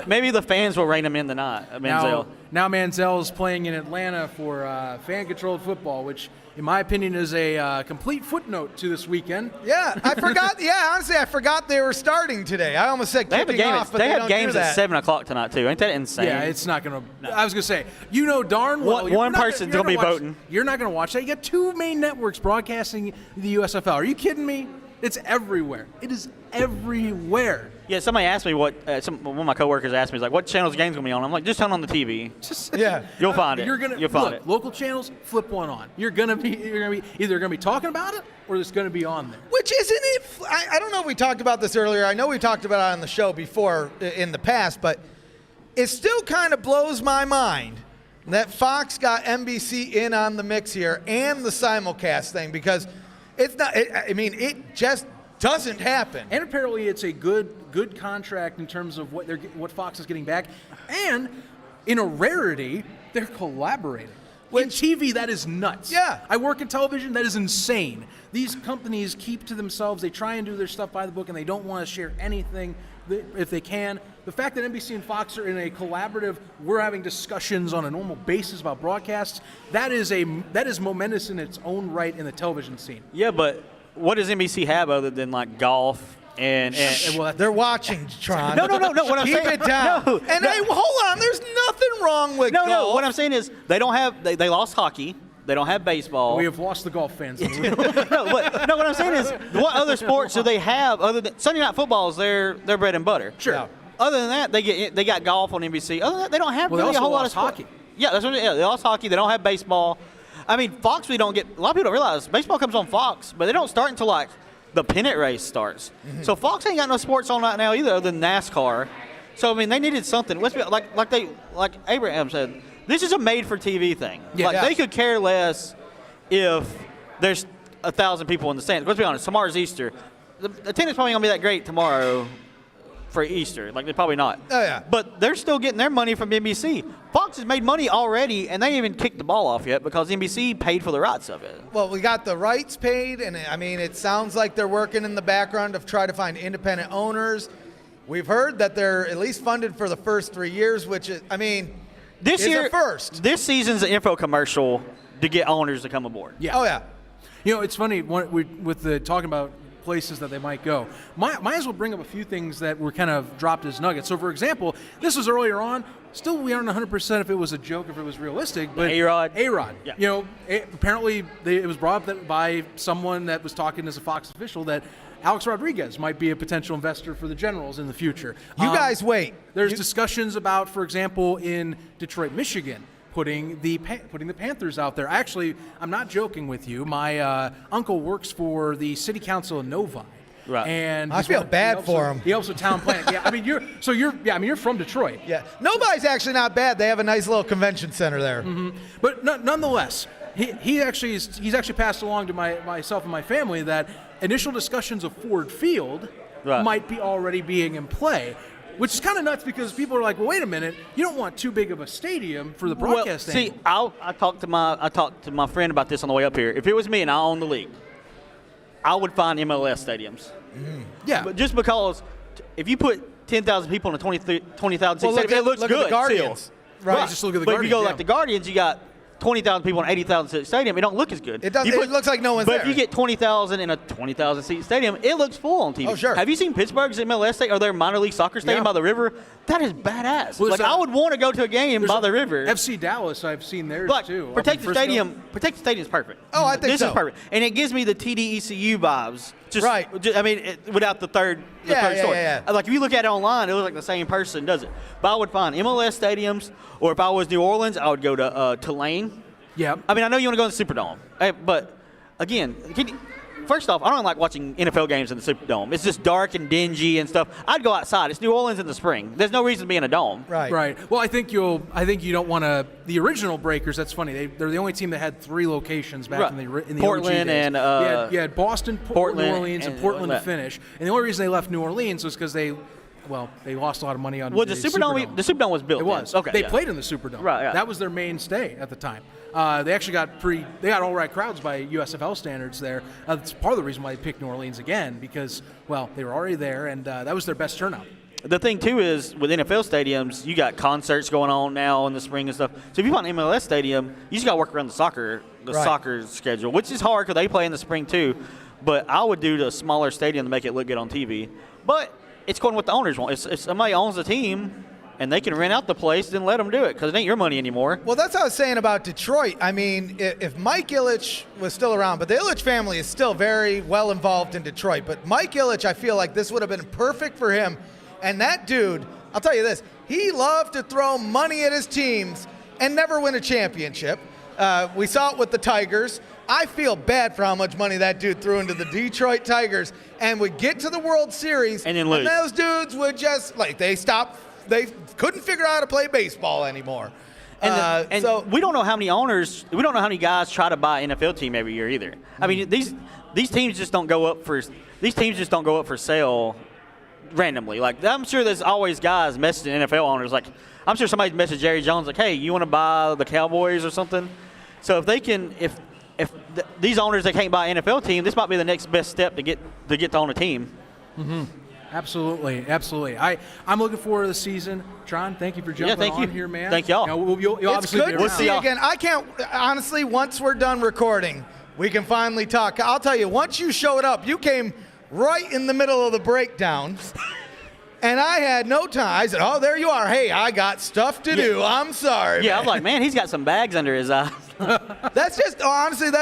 Maybe the fans will rein him in tonight, Manziel. Now Manziel's playing in Atlanta for fan-controlled football, which, in my opinion, is a complete footnote to this weekend. Yeah, I forgot. Yeah, honestly, I forgot they were starting today. I almost said They have a kicking game. off, but They they have don't games do that. at 7 o'clock tonight, too. Ain't that insane? Yeah, it's not going to. I was going to say, you know darn well. One person's gonna be voting. You're not going to watch that. You got two main networks broadcasting the USFL. Are you kidding me? It's everywhere. It is everywhere. Yeah, somebody asked me one of my coworkers asked me, he's like, what channel's the game's going to be on? I'm like, just turn on the TV. Yeah. You'll find it. You'll find it. Local channels, flip one on. You're gonna be either gonna be talking about it or it's gonna be on there. Which isn't it? I don't know if we talked about this earlier. I know we talked about it on the show before in the past, but it still kind of blows my mind that Fox got NBC in on the mix here and the simulcast thing, because it's not. It just doesn't happen. And apparently, it's a good contract in terms of what Fox is getting back, and in a rarity, they're collaborating. In TV, that is nuts. Yeah. I work in television. That is insane. These companies keep to themselves. They try and do their stuff by the book, and they don't want to share anything if they can. The fact that NBC and Fox are in a collaborative, we're having discussions on a normal basis about broadcasts, that is momentous in its own right in the television scene. Yeah, but what does NBC have other than like golf and well, They're watching, Tron. No. What I'm Keep saying, it down. No, and hold on. There's nothing wrong with no. golf. What I'm saying is they don't have. They lost hockey. They don't have baseball. We have lost the golf fans. What I'm saying is, what other sports do they have other than Sunday Night Football is their bread and butter? Sure. Yeah. Other than that, they got golf on NBC. Other than that, they don't have Well, they really a also whole lot of lost sport. hockey. Yeah, that's what. Yeah, they lost hockey. They don't have baseball. I mean, Fox. We don't get. A lot of people don't realize baseball comes on Fox, but they don't start until like the pennant race starts. Mm-hmm. So Fox ain't got no sports on right now either, other than NASCAR. So I mean, they needed something. Let's be like Abraham said. This is a made-for-TV thing. Yeah. They could care less if there's 1,000 people in the stands. Let's be honest. Tomorrow's Easter. The attendance probably gonna be that great tomorrow for Easter. Like, they're probably not. Oh, yeah. But they're still getting their money from NBC. Fox has made money already, and they ain't even kicked the ball off yet because NBC paid for the rights of it. Well, we got the rights paid, and I mean, it sounds like they're working in the background to try to find independent owners. We've heard that they're at least funded for the first 3 years, which is, I mean, This is year, a first. This season's an info commercial to get owners to come aboard. Yeah. Oh, yeah. You know, it's funny with the talking about places that they might go. Might as well bring up a few things that were kind of dropped as nuggets. So, for example, this was earlier on. Still, we aren't 100% if it was a joke, if it was realistic. But A-Rod. Yeah. You know, apparently it was brought up by someone that was talking as a Fox official that Alex Rodriguez might be a potential investor for the Generals in the future. You guys wait. There's discussions about, for example, in Detroit, Michigan, putting the Panthers out there. Actually, I'm not joking with you. My uncle works for the city council in Novi. Right. And I feel bad for him. He helps with town planning. Yeah, I mean you're from Detroit. Yeah. Nobody's actually not bad. They have a nice little convention center there. Mm-hmm. But nonetheless, he's actually passed along to myself and my family that initial discussions of Ford Field might be already being in play. Which is kind of nuts because people are like, well, wait a minute, you don't want too big of a stadium for the broadcasting. Well, see, I talked to my friend about this on the way up here. If it was me and I owned the league, I would find MLS stadiums. Mm-hmm. Yeah. But just because if you put 10,000 people in a 20,000 seat Well, stadium, it looks look good. at the Guardians. Still. Right. Just look at the but Guardians. if you go like the Guardians, you got 20,000 people in an 80,000 seat stadium, it don't look as good. It doesn't. It looks like no one's but there. But if you get 20,000 in a 20,000 seat stadium, it looks full on TV. Oh, sure. Have you seen Pittsburgh's MLS stadium or their minor league soccer stadium by the river? That is badass. Well, like I would want to go to a game by the river. FC Dallas, I've seen theirs But too. Protected Stadium is perfect. Oh, I think this so. is perfect, and it gives me the TDECU vibes. Right. I mean, without the third story. Yeah. Like if you look at it online, it looks like the same person does it. But I would find MLS stadiums, or if I was New Orleans, I would go to Tulane. Yeah. I mean, I know you want to go to the Superdome, but again, first off, I don't like watching NFL games in the Superdome. It's just dark and dingy and stuff. I'd go outside. It's New Orleans in the spring. There's no reason to be in a dome. Right. Well, I think you don't want to. The original Breakers. That's funny. They're the only team that had 3 locations back in the Portland OG days. and you had Boston, Portland, New Orleans, and Portland to finish. And the only reason they left New Orleans was because they lost a lot of money on the Superdome. The Superdome was built. It was. Okay. They played in the Superdome. Right. Yeah. That was their mainstay at the time. They actually got all right crowds by USFL standards there. That's part of the reason why they picked New Orleans again because, they were already there, and that was their best turnout. The thing, too, is with NFL stadiums, you got concerts going on now in the spring and stuff. So if you find an MLS stadium, you just got to work around the soccer schedule, which is hard because they play in the spring, too. But I would do the smaller stadium to make it look good on TV. But it's according to what the owners want. If somebody owns the team and they can rent out the place, then let them do it because it ain't your money anymore. Well, that's what I was saying about Detroit. I mean, if Mike Ilitch was still around, but the Ilitch family is still very well involved in Detroit. But Mike Ilitch, I feel like this would have been perfect for him. And that dude, I'll tell you this, he loved to throw money at his teams and never win a championship. We saw it with the Tigers. I feel bad for how much money that dude threw into the Detroit Tigers and would get to the World Series. And then lose. And those dudes would just, they couldn't figure out how to play baseball anymore. And so we don't know how many owners, we don't know how many guys try to buy an NFL team every year either. I mean, these teams just don't go up for sale randomly. Like I'm sure there's always guys messaging NFL owners. Like I'm sure somebody messaged Jerry Jones like, "Hey, you want to buy the Cowboys or something?" So if they can, if these owners they can't buy an NFL team, this might be the next best step to get to own a team. Mm-hmm. Absolutely. I'm looking forward to the season. Tron, thank you for jumping on here, man. Thank y'all. You'll it's obviously good be to see you again. I can't honestly. Once we're done recording, we can finally talk. I'll tell you. Once you showed up, you came right in the middle of the breakdown, and I had no time. I said, "Oh, there you are. Hey, I got stuff to do. I'm sorry." Yeah, man. I was like, man, he's got some bags under his eyes. That's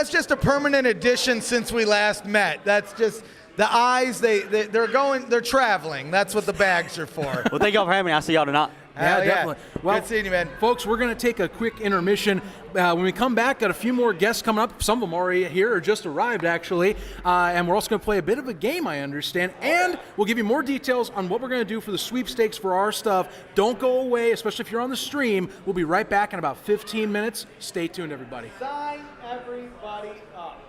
just a permanent addition since we last met. That's just the eyes. They're traveling. That's what the bags are for. Well, thank y'all for having me. I'll see y'all tonight. Yeah, definitely. Well, good seeing you, man. Folks, we're going to take a quick intermission. When we come back, got a few more guests coming up. Some of them already here or just arrived, actually. And we're also going to play a bit of a game, I understand. And we'll give you more details on what we're going to do for the sweepstakes for our stuff. Don't go away, especially if you're on the stream. We'll be right back in about 15 minutes. Stay tuned, everybody. Sign everybody up.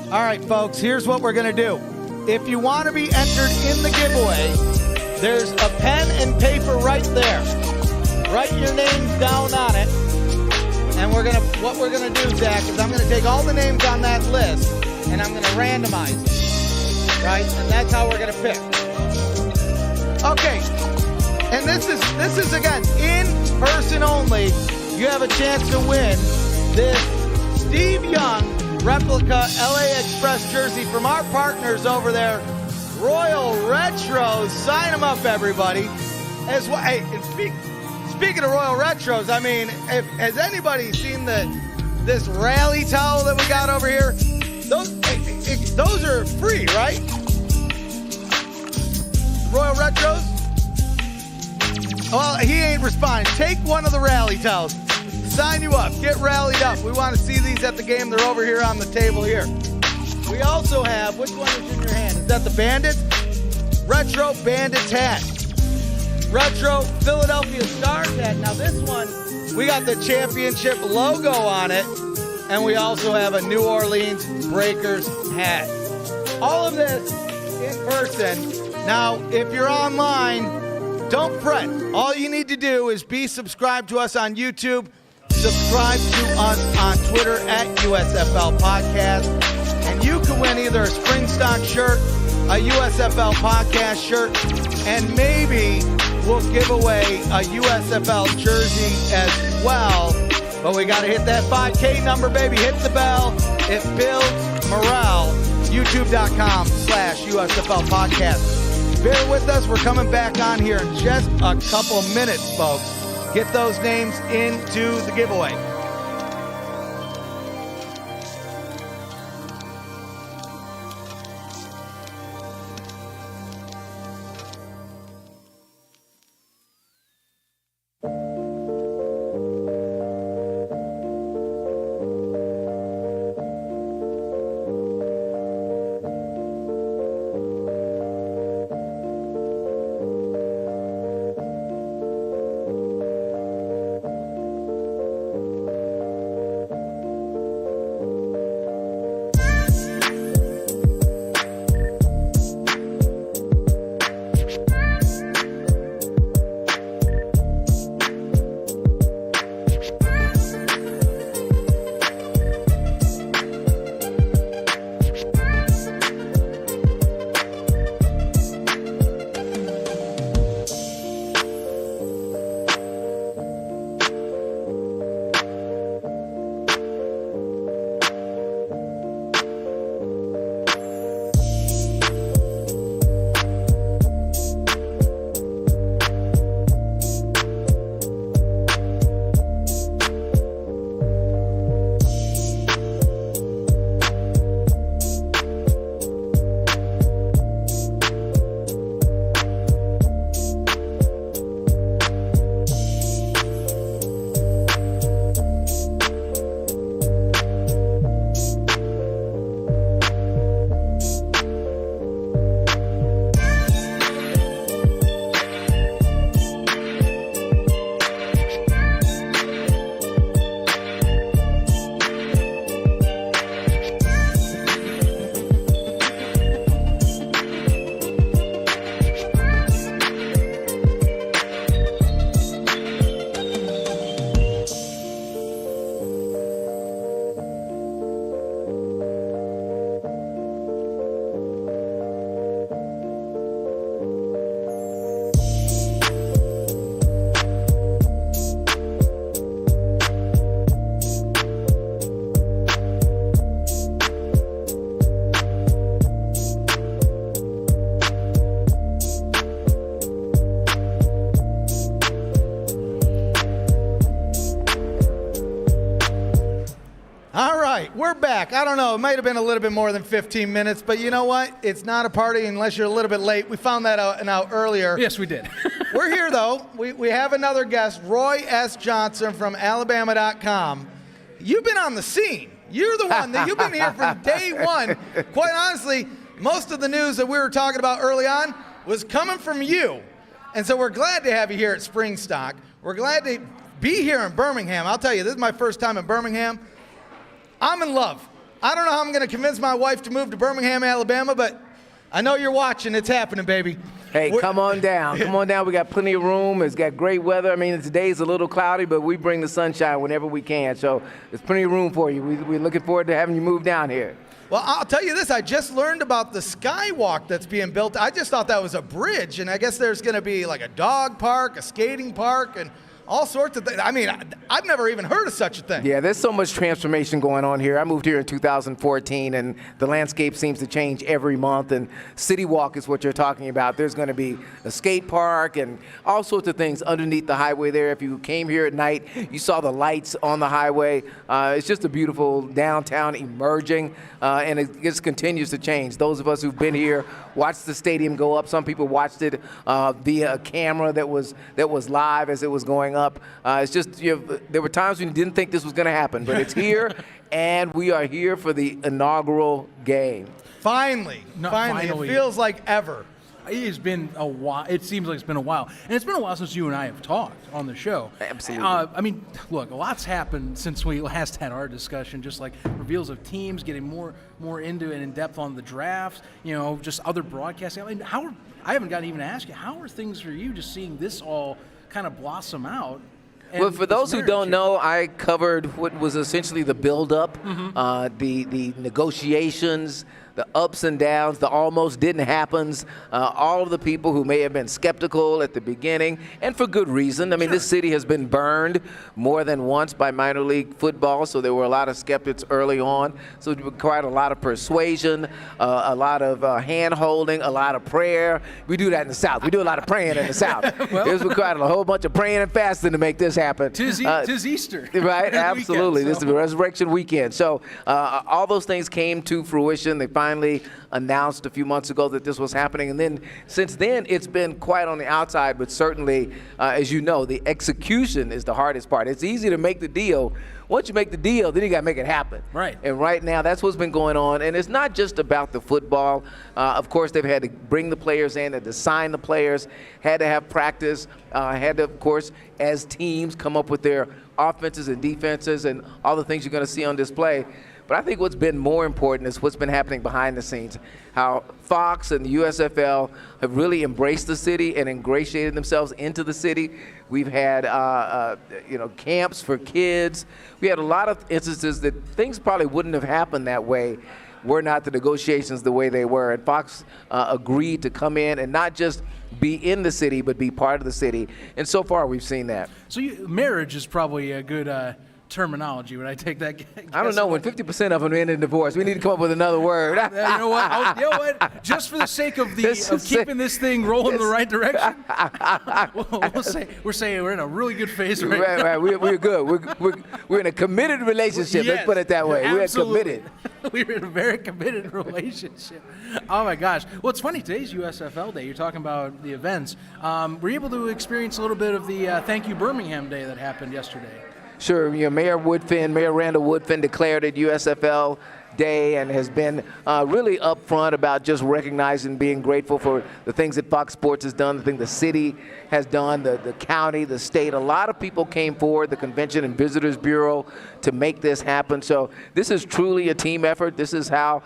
All right, folks, here's what we're going to do. If you want to be entered in the giveaway, there's a pen and paper right there. Write your names down on it. And what we're gonna do, Zach, is I'm gonna take all the names on that list and I'm gonna randomize them, right? And that's how we're gonna pick. Okay, and this is again in person only. You have a chance to win this Steve Young replica LA Express jersey from our partners over there, Royal Retros. Sign them up, everybody. As well, hey, and speaking of Royal Retros, I mean, has anybody seen this rally towel that we got over here? Those are free, right? Royal Retros? Well, he ain't responding. Take one of the rally towels. Sign you up. Get rallied up. We want to see these at the game. They're over here on the table here. We also have, which one is in your hand? Is that the Bandit? Retro Bandit hat. Retro Philadelphia Stars hat. Now this one, we got the championship logo on it, and we also have a New Orleans Breakers hat. All of this in person. Now, if you're online, don't fret. All you need to do is be subscribed to us on YouTube, subscribe to us on Twitter at USFL Podcast, and you can win either a SpringStock shirt, a USFL Podcast shirt, and maybe we'll give away a USFL jersey as well. But we got to hit that 5K number, baby. Hit the bell. It builds morale. YouTube.com/USFL Podcast. Bear with us. We're coming back on here in just a couple minutes, folks. Get those names into the giveaway. We're back. I don't know. It might have been a little bit more than 15 minutes, but you know what? It's not a party unless you're a little bit late. We found that out earlier. Yes, we did. We're here, though. We have another guest, Roy S. Johnson from Alabama.com. You've been on the scene. You're the one. You've been here from day one. Quite honestly, most of the news that we were talking about early on was coming from you. And so we're glad to have you here at SpringStock. We're glad to be here in Birmingham. I'll tell you, this is my first time in Birmingham. I'm in love. I don't know how I'm going to convince my wife to move to Birmingham, Alabama, but I know you're watching. It's happening, baby. Hey, come on down. Come on down. We got plenty of room. It's got great weather. I mean, today's a little cloudy, but we bring the sunshine whenever we can. So there's plenty of room for you. We're looking forward to having you move down here. Well, I'll tell you this. I just learned about the skywalk that's being built. I just thought that was a bridge, and I guess there's going to be like a dog park, a skating park, and all sorts of things. I mean, I've never even heard of such a thing. Yeah, there's so much transformation going on here. I moved here in 2014, and the landscape seems to change every month, and City Walk is what you're talking about. There's going to be a skate park and all sorts of things underneath the highway there. If you came here at night, you saw the lights on the highway. It's just a beautiful downtown emerging, and it just continues to change. Those of us who've been here watched the stadium go up. Some people watched it via a camera that was live as it was going up. It's just, there were times when you didn't think this was going to happen, but it's here, and we are here for the inaugural game. Finally. It feels like ever. It has been a while. It seems like it's been a while. And it's been a while since you and I have talked on the show. Absolutely. I mean, look, a lot's happened since we last had our discussion, just like reveals of teams, getting more into and in depth on the drafts, just other broadcasting. I mean, I haven't gotten even to ask you, how are things for you just seeing this all kind of blossom out? Well, for those who don't know, I covered what was essentially the build-up, the negotiations, the ups and downs, the almost didn't happens, all of the people who may have been skeptical at the beginning, and for good reason. I mean, this city has been burned more than once by minor league football, so there were a lot of skeptics early on. So it required a lot of persuasion, a lot of hand-holding, a lot of prayer. We do that in the South. We do a lot of praying in the South. It required a whole bunch of praying and fasting to make this happen. Tis Easter. Right, absolutely. Weekend, This is the resurrection weekend. So all those things came to fruition. They finally announced a few months ago that this was happening. And then since then, it's been quite on the outside, but certainly, as you know, the execution is the hardest part. It's easy to make the deal. Once you make the deal, then you got to make it happen. Right. And right now, that's what's been going on. And it's not just about the football. Of course, they've had to bring the players in, had to sign the players, had to have practice, had to, of course, as teams come up with their offenses and defenses and all the things you're going to see on display. But I think what's been more important is what's been happening behind the scenes, how Fox and the USFL have really embraced the city and ingratiated themselves into the city. We've had, camps for kids. We had a lot of instances that things probably wouldn't have happened that way were not the negotiations the way they were. And Fox agreed to come in and not just be in the city, but be part of the city. And so far, we've seen that. So marriage is probably a good terminology. Would I take that? I don't know. When 50% of them end in divorce, we need to come up with another word. You know what? Just for the sake of keeping this thing rolling in the right direction, we're saying we're in a really good phase right now. Right. We're good. We're in a committed relationship. Yes, let's put it that way. absolutely. We're committed. We're in a very committed relationship. Oh my gosh. Well, it's funny. Today's USFL Day. You're talking about the events. Were you able to experience a little bit of the Thank You Birmingham Day that happened yesterday? Sure. Mayor Randall Woodfin declared it USFL Day and has been really upfront about just recognizing, being grateful for the things that Fox Sports has done, the thing the city has done, the county, the state. A lot of people came forward, the Convention and Visitors Bureau, to make this happen. So this is truly a team effort. This is how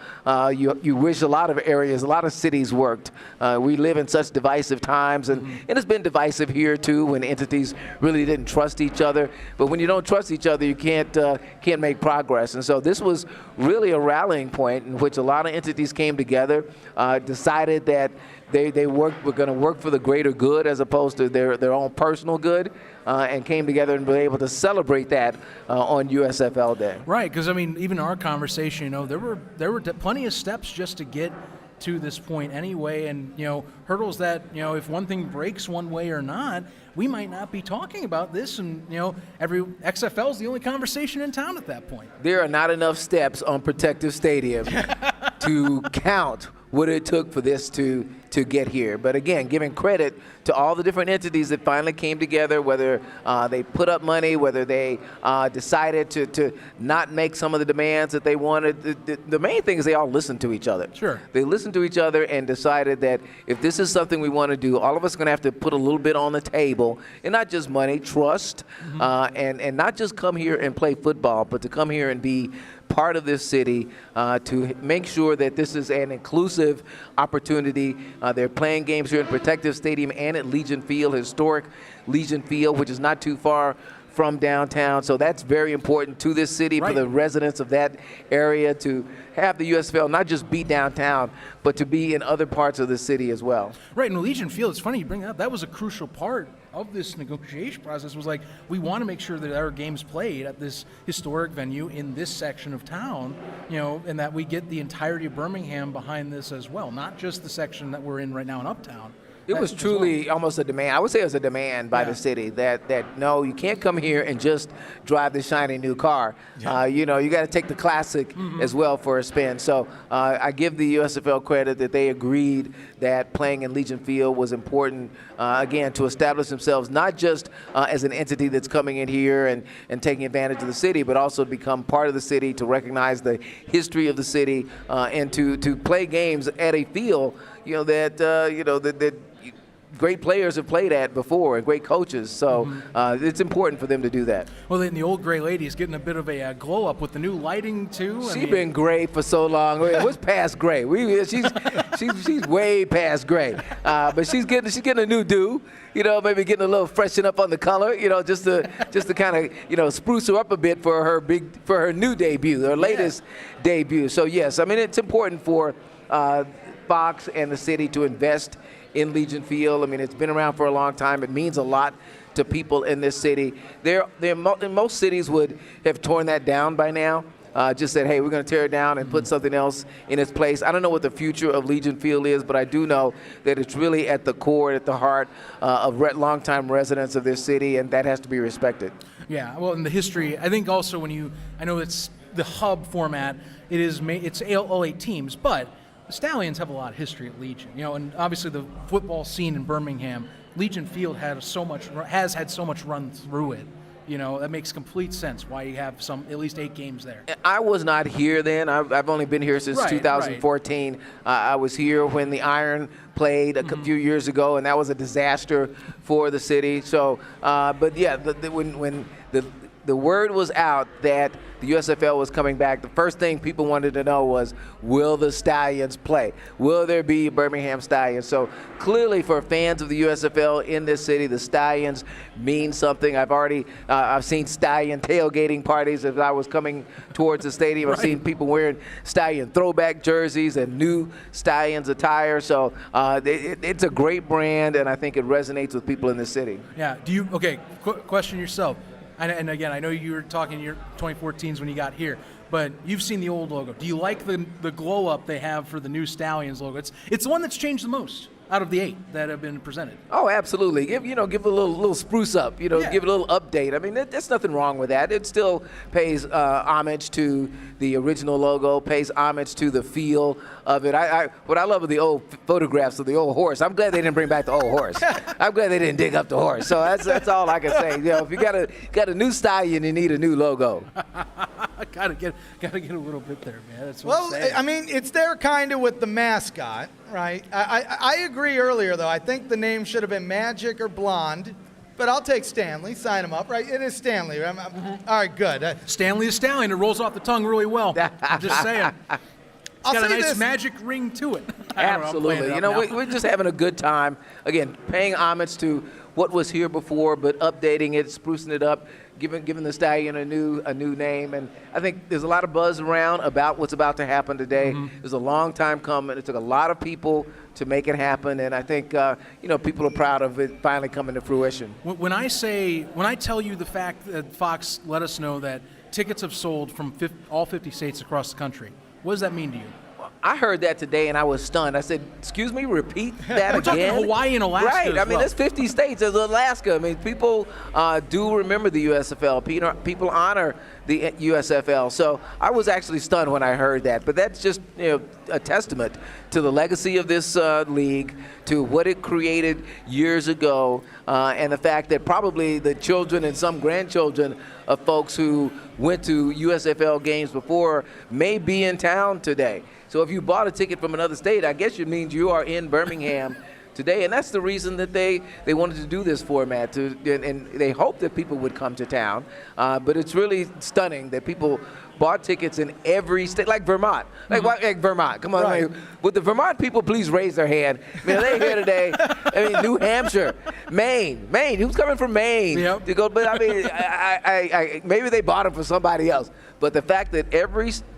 you wish a lot of areas, a lot of cities worked. We live in such divisive times, and it's been divisive here too when entities really didn't trust each other. But when you don't trust each other, you can't make progress. And so this was really a rallying point in which a lot of entities came together, decided that they were going to work for the greater good as opposed to their own personal good, and came together and were able to celebrate that on USFL Day. Right, because I mean, even our conversation, there were plenty of steps just to get to this point anyway, and hurdles that if one thing breaks one way or not, we might not be talking about this, and every XFL is the only conversation in town at that point. There are not enough steps on Protective Stadium to count what it took for this to get here. But again, giving credit to all the different entities that finally came together, whether they put up money, whether they decided to not make some of the demands that they wanted. The main thing is they all listened to each other. Sure. They listened to each other and decided that if this is something we want to do, all of us are going to have to put a little bit on the table, and not just money, trust, and not just come here and play football, but to come here and be part of this city to make sure that this is an inclusive opportunity. They're playing games here in Protective Stadium and at Legion Field, historic Legion Field, which is not too far from downtown. So that's very important to this city, for the residents of that area to have the USFL not just be downtown, but to be in other parts of the city as well. Right, and Legion Field, it's funny you bring that up. That was a crucial part of this negotiation process, was like, we want to make sure that our game's played at this historic venue in this section of town, and that we get the entirety of Birmingham behind this as well, not just the section that we're in right now in Uptown. It was truly almost a demand. I would say it was a demand by the city that no, you can't come here and just drive the shiny new car. You got to take the classic as well for a spin. So I give the USFL credit that they agreed that playing in Legion Field was important, again, to establish themselves not just as an entity that's coming in here and taking advantage of the city, but also to become part of the city, to recognize the history of the city, and to play games at a field, that great players have played at before, and great coaches. So it's important for them to do that. Well, then the old gray lady is getting a bit of a glow up with the new lighting too. She's been gray for so long. What's past gray? She's way past gray. But she's getting a new do. Maybe getting a little freshen up on the color. Just to kind of spruce her up a bit for her new debut, her latest debut. So yes, I mean it's important for Fox and the city to invest in Legion Field. I mean, it's been around for a long time. It means a lot to people in this city. Most cities would have torn that down by now. Just said, hey, we're going to tear it down and put something else in its place. I don't know what the future of Legion Field is, but I do know that it's really at the core, at the heart of longtime residents of this city, and that has to be respected. Yeah, well, in the history, I think also I know it's the hub format. It's all 8 teams, but the Stallions have a lot of history at Legion, and obviously the football scene in Birmingham, Legion Field has had so much run through it. That makes complete sense why you have at least 8 games there. I was not here then. I've only been here since 2014. Right. I was here when the Iron played a few years ago, and that was a disaster for the city. So, but yeah, when the word was out that the USFL was coming back, the first thing people wanted to know was, will the Stallions play? Will there be Birmingham Stallions? So clearly for fans of the USFL in this city, the Stallions mean something. I've seen Stallion tailgating parties as I was coming towards the stadium. I've seen people wearing Stallion throwback jerseys and new Stallions attire. So it's a great brand, and I think it resonates with people in the city. Yeah. Question yourself. And again, I know you were talking your 2014s when you got here, but you've seen the old logo. Do you like the glow up they have for the new Stallions logo? It's the one that's changed the most out of the 8 that have been presented. Oh, absolutely. Give it a little spruce up. Give it a little update. I mean, there's nothing wrong with that. It still pays homage to the original logo, pays homage to the feel of it. What I love are the old photographs of the old horse. I'm glad they didn't bring back the old horse. I'm glad they didn't dig up the horse. So that's all I can say. If you got a new stallion, you need a new logo. gotta get a little bit there, man. That's what I mean, it's there kind of with the mascot, right? I agree earlier, though. I think the name should have been Magic or Blonde, but I'll take Stanley. Sign him up, right? It is Stanley. All right, good. Stanley is Stallion. It rolls off the tongue really well. I'm just saying. It's got a nice magic ring to it. Absolutely. We're just having a good time. Again, paying homage to what was here before, but updating it, sprucing it up, giving the Stallion a new name. And I think there's a lot of buzz around about what's about to happen today. It was a long time coming. It took a lot of people to make it happen, and I think people are proud of it finally coming to fruition. When I tell you the fact that Fox let us know that tickets have sold from all 50 states across the country, what does that mean to you? I heard that today and I was stunned. I said, excuse me, repeat that We're again? We're talking Hawaii and Alaska. Right. I mean, there's 50 states. There's Alaska. I mean, people do remember the USFL. People honor the USFL. So I was actually stunned when I heard that. But that's just a testament to the legacy of this league, to what it created years ago, and the fact that probably the children and some grandchildren of folks who went to USFL games before may be in town today. So if you bought a ticket from another state, I guess it means you are in Birmingham today. And that's the reason that they wanted to do this format, and they hope that people would come to town. But it's really stunning that people bought tickets in every state, like Vermont. Like Vermont, come on. Right. Would the Vermont people please raise their hand? I mean, are they here today? I mean, New Hampshire, Maine, who's coming from Maine? Yep. To go, but I mean, I maybe they bought them for somebody else. But the fact that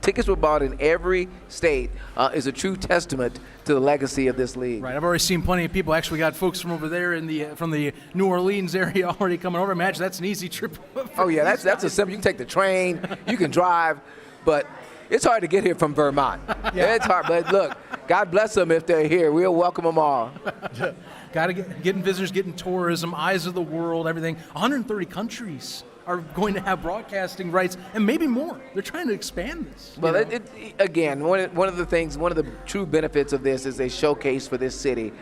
tickets were bought in every state is a true testament to the legacy of this league. Right, I've already seen plenty of people. Actually, got folks from over there from the New Orleans area already coming over. Imagine that's an easy trip. Oh yeah, that's a simple. You can take the train, you can drive, but it's hard to get here from Vermont. Yeah. It's hard, but look, God bless them if they're here. We'll welcome them all. Got to getting visitors, getting tourism, eyes of the world, everything. 130 countries are going to have broadcasting rights, and maybe more. They're trying to expand this. Well, again, one of the true benefits of this is a showcase for this city.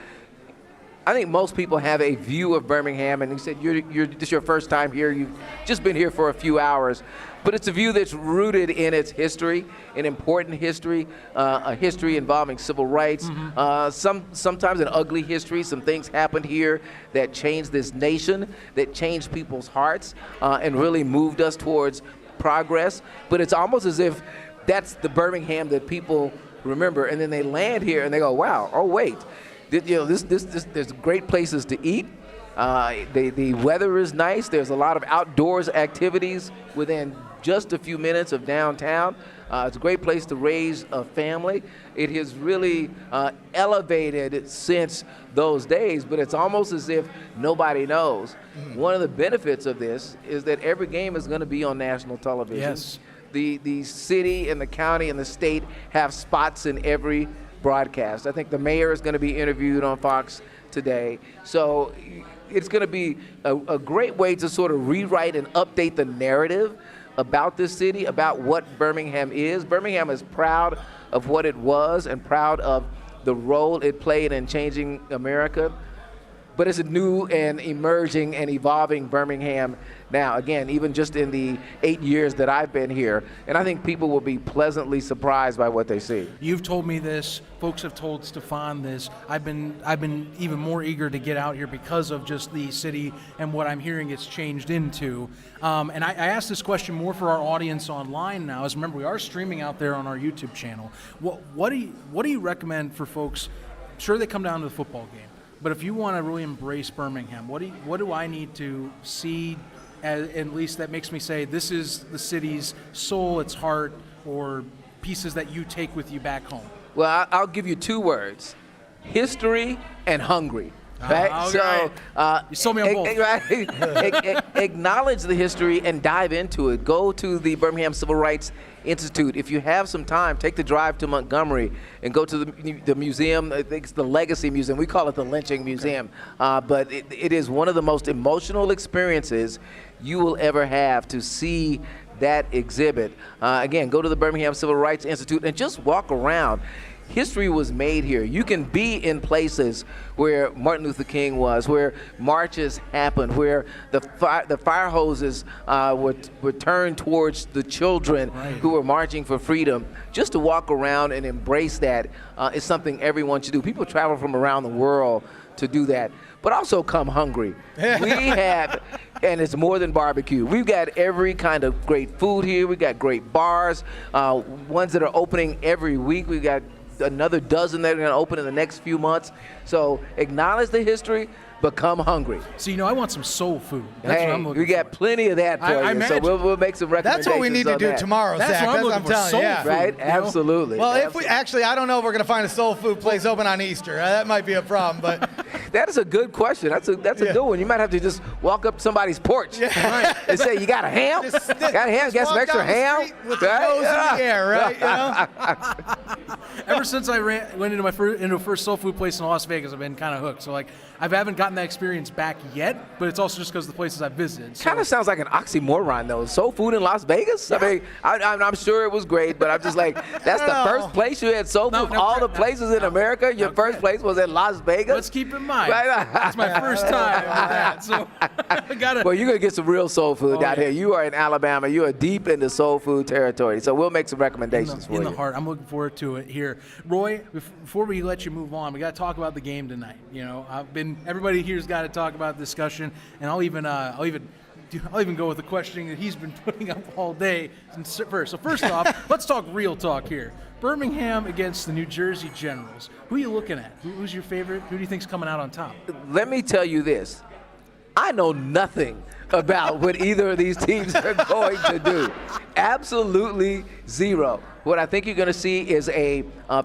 I think most people have a view of Birmingham, and you said this is your first time here. You've just been here for a few hours, but it's a view that's rooted in its history, an important history, a history involving civil rights. Sometimes an ugly history. Some things happened here that changed this nation, that changed people's hearts, and really moved us towards progress. But it's almost as if that's the Birmingham that people remember, and then they land here and they go, "Wow! Oh wait." There's great places to eat. The weather is nice. There's a lot of outdoors activities within just a few minutes of downtown. It's a great place to raise a family. It has really elevated since those days, but it's almost as if nobody knows. One of the benefits of this is that every game is going to be on national television. Yes. The city and the county and the state have spots in every broadcast. I think the mayor is going to be interviewed on Fox today. So it's going to be a great way to sort of rewrite and update the narrative about this city, about what Birmingham is. Birmingham is proud of what it was and proud of the role it played in changing America. But it's a new and emerging and evolving Birmingham now. Again, even just in the 8 years that I've been here, and I think people will be pleasantly surprised by what they see. You've told me this. Folks have told Stefan this. I've been even more eager to get out here because of just the city and what I'm hearing it's changed into. And I asked this question more for our audience online now. As remember, we are streaming out there on our YouTube channel. What do you recommend for folks? Sure, they come down to the football game. But if you want to really embrace Birmingham, what do I need to see, at least that makes me say this is the city's soul, its heart, or pieces that you take with you back home? Well, I'll give you two words: history and hungry. Right? Okay. So you sold me on both. Right? Acknowledge the history and dive into it. Go to the Birmingham Civil Rights Institute. If you have some time, take the drive to Montgomery and go to the museum. I think it's the Legacy Museum. We call it the Lynching Museum. But it is one of the most emotional experiences you will ever have to see that exhibit. Again, go to the Birmingham Civil Rights Institute and just walk around. History was made here. You can be in places where Martin Luther King was, where marches happened, where the fire hoses were turned towards the children who were marching for freedom. Just to walk around and embrace that is something everyone should do. People travel from around the world to do that, but also come hungry. We have, and it's more than barbecue. We've got every kind of great food here. We've got great bars, ones that are opening every week. We've got another dozen that are going to open in the next few months. So acknowledge the history, become hungry. So, I want some soul food. That's what I'm looking we got for. plenty of that for you. So we'll make some recommendations. That's what we need to do tomorrow, That's Zach. what I'm That's looking for, soul telling you. food. Right? Absolutely. Well, if we actually, I don't know if we're going to find a soul food place open on Easter. That might be a problem, but that is a good question. That's a good one. You might have to just walk up somebody's porch and say, "You got a ham? Got a ham? Got some extra ham?" With the nose in the air, right? You know? Ever since I went into a first soul food place in Las Vegas, I've been kind of hooked. So I haven't gotten that experience back yet, but it's also just because of the places I've visited. So. Kind of sounds like an oxymoron, though. Soul food in Las Vegas? Yeah. I mean, I'm sure it was great, but I'm just like, that's the first place you had soul food? All the places in America, your first place was in Las Vegas? Let's keep in mind, it's my first time with that, so I gotta. Well, you're going to get some real soul food out here. You are in Alabama. You are deep into soul food territory, so we'll make some recommendations for you. In the heart. I'm looking forward to it here. Roy, before we let you move on, we got to talk about the game tonight. Everybody here's got to talk about the discussion, and I'll even I'll even go with the questioning that he's been putting up all day. So first off, let's talk real talk here. Birmingham against the New Jersey Generals. Who are you looking at? Who's your favorite? Who do you think's coming out on top? Let me tell you this. I know nothing about what either of these teams are going to do. Absolutely zero. What I think you're going to see is a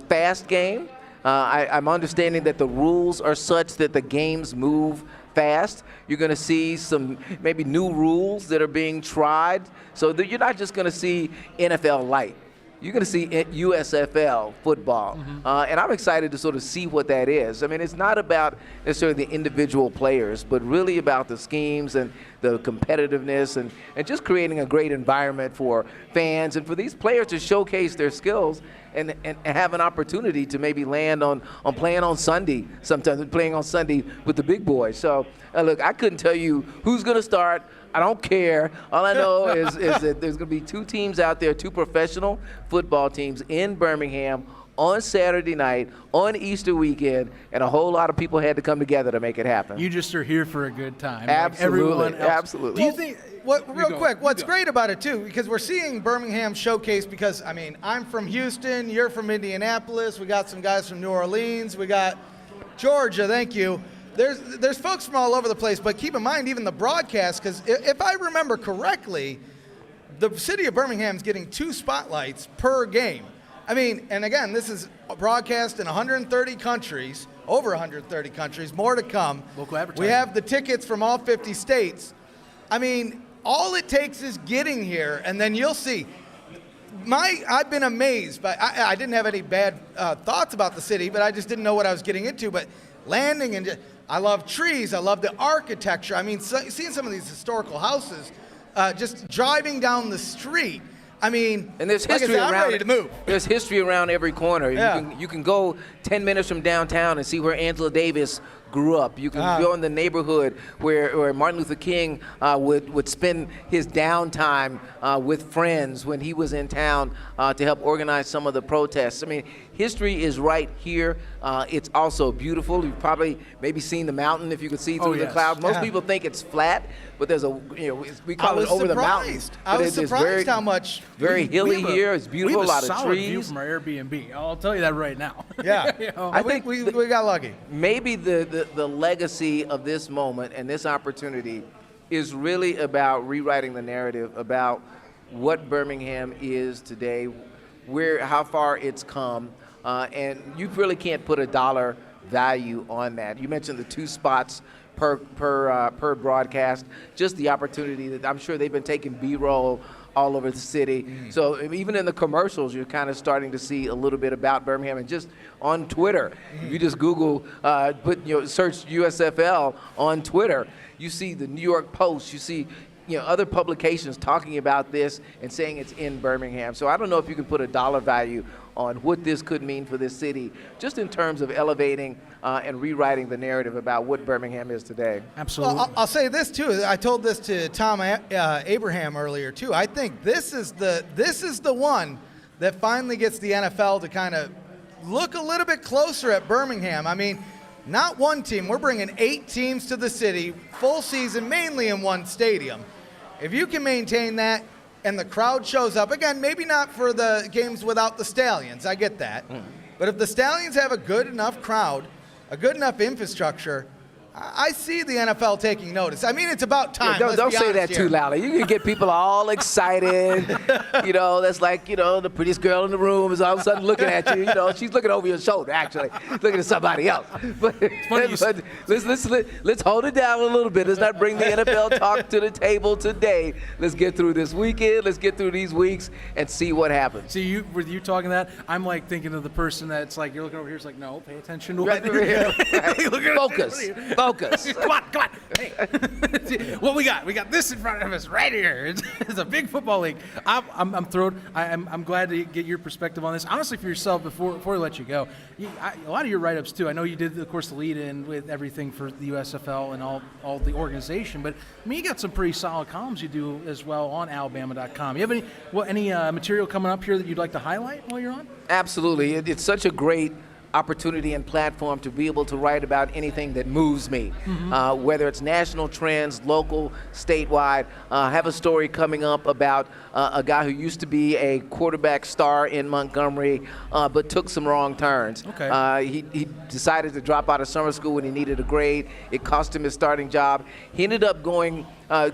fast game. I'm understanding that the rules are such that the games move fast. You're going to see some maybe new rules that are being tried, so that you're not just going to see NFL light. You're going to see USFL football, and I'm excited to sort of see what that is. I mean, it's not about necessarily the individual players, but really about the schemes and the competitiveness and just creating a great environment for fans and for these players to showcase their skills and have an opportunity to maybe land on playing on Sunday, sometimes playing on Sunday with the big boys. So, look, I couldn't tell you who's going to start. I don't care. All I know is that there's going to be two teams out there, two professional football teams in Birmingham on Saturday night, on Easter weekend, and a whole lot of people had to come together to make it happen. You just are here for a good time. Absolutely, like everyone else. absolutely. Do you think, what's great about it, too, because we're seeing Birmingham showcase because, I mean, I'm from Houston, you're from Indianapolis, we got some guys from New Orleans, we got Georgia, thank you. There's folks from all over the place, but keep in mind even the broadcast, because if I remember correctly, the city of Birmingham's getting 2 spotlights per game. I mean, and again, this is broadcast in 130 countries, over 130 countries, more to come. Local advertising. We have the tickets from all 50 states. I mean, all it takes is getting here, and then you'll see. I've been amazed, but I didn't have any bad thoughts about the city, but I just didn't know what I was getting into. But landing and I love trees. I love the architecture. I mean, seeing some of these historical houses, just driving down the street. I mean, and there's like history I'm around. ready to move. There's history around every corner. Yeah. You can go 10 minutes from downtown and see where Angela Davis grew up. You can go in the neighborhood where Martin Luther King would spend his downtime with friends when he was in town to help organize some of the protests. I mean, history is right here. It's also beautiful. You've probably maybe seen the mountain if you could see through the clouds. Most people think it's flat, but there's we call it over the mountain. I was surprised how much. Very hilly here. It's beautiful. We have a lot of solid trees. view from our Airbnb. I'll tell you that right now. Yeah. I think we got lucky. Maybe the legacy of this moment and this opportunity is really about rewriting the narrative about what Birmingham is today, how far it's come, and you really can't put a dollar value on that. You mentioned the 2 spots per broadcast, just the opportunity that I'm sure they've been taking B-roll all over the city. So even in the commercials, you're kind of starting to see a little bit about Birmingham. And just on Twitter, if you just Google, search USFL on Twitter, you see the New York Post, you see other publications talking about this and saying it's in Birmingham. So I don't know if you can put a dollar value on what this could mean for this city, just in terms of elevating and rewriting the narrative about what Birmingham is today. Absolutely. Well, I'll say this too. I told this to Tom Abraham earlier too. I think this is the one that finally gets the NFL to kind of look a little bit closer at Birmingham. I mean, not one team. We're bringing 8 teams to the city, full season, mainly in one stadium. If you can maintain that and the crowd shows up, again, maybe not for the games without the Stallions, I get that. But if the Stallions have a good enough crowd, a good enough infrastructure, I see the NFL taking notice. I mean, it's about time. Don't say that too loudly. You can get people all excited. That's like, the prettiest girl in the room is all of a sudden looking at you. She's looking over your shoulder, actually, looking at somebody else. But let's hold it down a little bit. Let's not bring the NFL talk to the table today. Let's get through this weekend. Let's get through these weeks and see what happens. See, with you talking that, I'm like thinking of the person that's like, you're looking over here, it's like, no, pay attention to Right. Focus. Come on. Hey. What we got? We got this in front of us right here. It's a big football league. I'm thrilled. I'm glad to get your perspective on this. Honestly, for yourself, before I let you go, a lot of your write-ups too. I know you did, of course, the lead-in with everything for the USFL and all the organization, but I mean, you got some pretty solid columns you do as well on Alabama.com. You have any material coming up here that you'd like to highlight while you're on? Absolutely. It's such a great opportunity and platform to be able to write about anything that moves me, whether it's national trends, local, statewide. I have a story coming up about a guy who used to be a quarterback star in Montgomery, but took some wrong turns. Okay. He decided to drop out of summer school when he needed a grade. It cost him his starting job. He ended up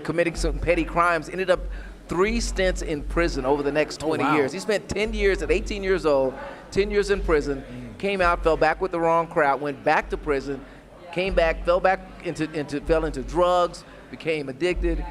committing some petty crimes, ended up 3 stints in prison over the next 20 wow. years. He spent 10 years at 18 years old, 10 years in prison, came out, fell back with the wrong crowd, went back to prison, came back, fell into drugs, became addicted,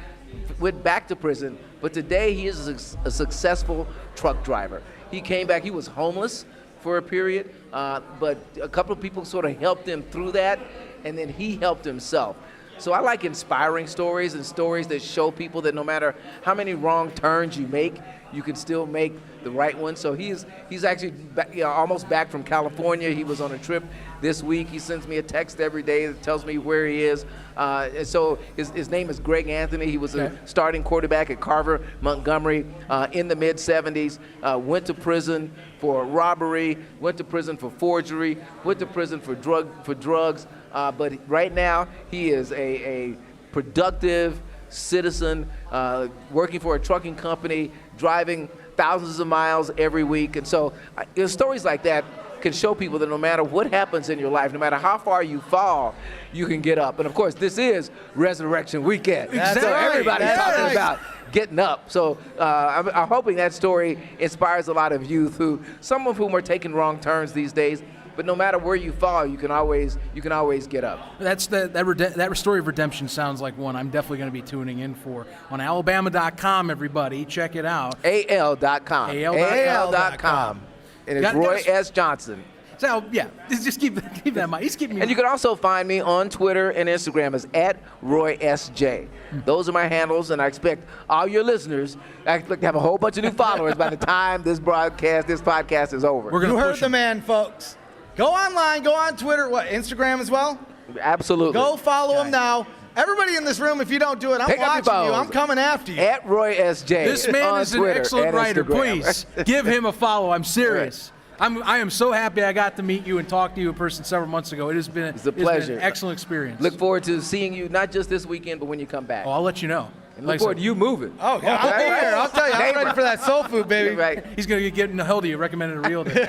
went back to prison. But today he is a successful truck driver. He came back, he was homeless for a period, but a couple of people sort of helped him through that, and then he helped himself. So I like inspiring stories and stories that show people that no matter how many wrong turns you make, you can still make the right one. So he's actually almost back from California. He was on a trip this week. He sends me a text every day that tells me where he is. And so his name is Greg Anthony. He was a starting quarterback at Carver, Montgomery in the mid-'70s. Went to prison for robbery, went to prison for forgery, went to prison for drugs. But right now, he is a productive citizen, working for a trucking company, driving thousands of miles every week. And so stories like that can show people that no matter what happens in your life, no matter how far you fall, you can get up. And of course, this is Resurrection Weekend. Exactly. So everybody's talking about getting up. So I'm hoping that story inspires a lot of youth some of whom are taking wrong turns these days. But no matter where you fall, you can always get up. That story of redemption sounds like one I'm definitely going to be tuning in for on Alabama.com. Everybody, check it out. AL.com. AL.com. And it's Roy S. Johnson. So yeah, just keep that in mind. He's keeping me. And you can also find me on Twitter and Instagram as @RoySJ. Those are my handles, and I expect all your listeners. I expect to have a whole bunch of new followers by the time this podcast is over. We're gonna You heard push the him. man, folks. Go online, go on Twitter, Instagram as well? Absolutely. Go follow him now. Everybody in this room, if you don't do it, I'm Pick up your watching you. phones. I'm coming after you. @RoySJ. This man on is Twitter an excellent and writer. Instagram. Please give him a follow. I'm serious. I am so happy I got to meet you and talk to you in person several months ago. It's a pleasure. An excellent experience. Look forward to seeing you not just this weekend, but when you come back. Oh, I'll let you know. And look forward to you moving. Oh, yeah, I'll be here. I'll tell you, I'm ready for that soul food, baby. Right. He's going to get a hold of you, recommended a real day.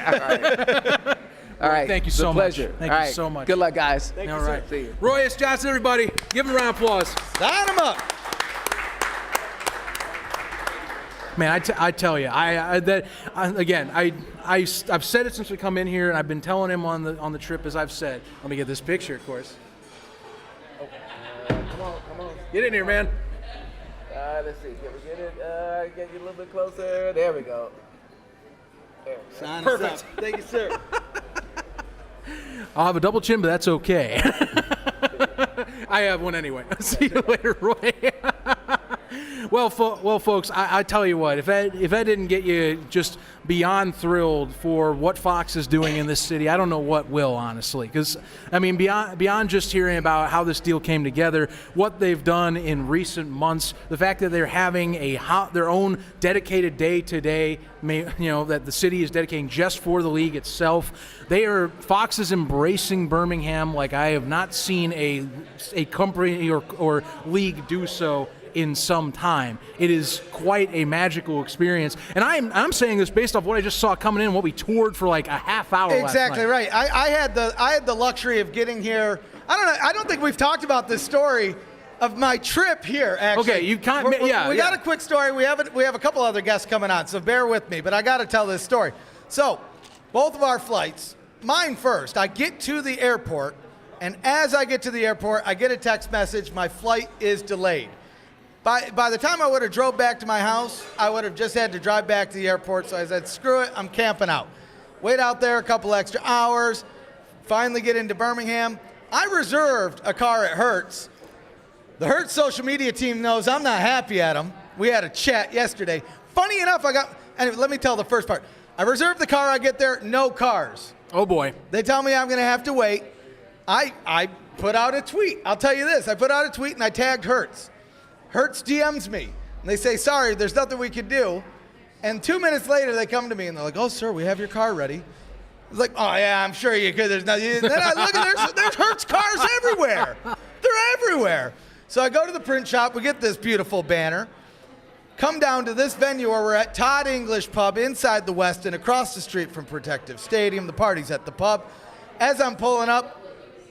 All right. Thank you It's a so much. pleasure. Thank All you right. so much. Good luck, guys. All right. See you. Roy S. Johnson, everybody. Give him a round of applause. Sign him up. Man, I tell you, I've said it since we come in here, and I've been telling him on the trip, as I've said. Let me get this picture, of course. Come on. Get in here, man. Let's see. Can we get it? Get you a little bit closer. There we go. There we go. Sign Perfect. us up. Thank you, sir. I'll have a double chin, but that's okay. I have one anyway. See you later, Roy. Well, folks, I tell you what, if that didn't get you just beyond thrilled for what Fox is doing in this city, I don't know what will, honestly. Because, I mean, beyond just hearing about how this deal came together, what they've done in recent months, the fact that they're having their own dedicated day today, that the city is dedicating just for the league itself. Fox is embracing Birmingham like I have not seen a company or league do so in some time. It is quite a magical experience, and I'm saying this based off what I just saw coming in, what we toured for like a half hour. Exactly last night. right. I had the luxury of getting here. I don't think we've talked about this story of my trip here. Actually, Okay, you can't. we Yeah. got a quick story. We have a couple other guests coming on, so bear with me. But I got to tell this story. So, both of our flights. Mine first. I get to the airport, and as I get to the airport, I get a text message. My flight is delayed. By the time I would have drove back to my house, I would have just had to drive back to the airport. So I said, screw it, I'm camping out. Wait out there a couple extra hours, finally get into Birmingham. I reserved a car at Hertz. The Hertz social media team knows I'm not happy at them. We had a chat yesterday. Funny enough, anyway, let me tell the first part. I reserved the car, I get there, no cars. Oh boy. They tell me I'm gonna have to wait. I put out a tweet. I'll tell you this, I put out a tweet and I tagged Hertz. Hertz DMs me, and they say, sorry, there's nothing we can do. And 2 minutes later, they come to me, and they're like, oh, sir, we have your car ready. was like, oh, yeah, I'm sure you could. There's nothing. And then I look at there's Hertz cars everywhere. They're everywhere. So I go to the print shop. We get this beautiful banner. Come down to this venue where we're at Todd English Pub inside the Westin, across the street from Protective Stadium. The party's at the pub. As I'm pulling up,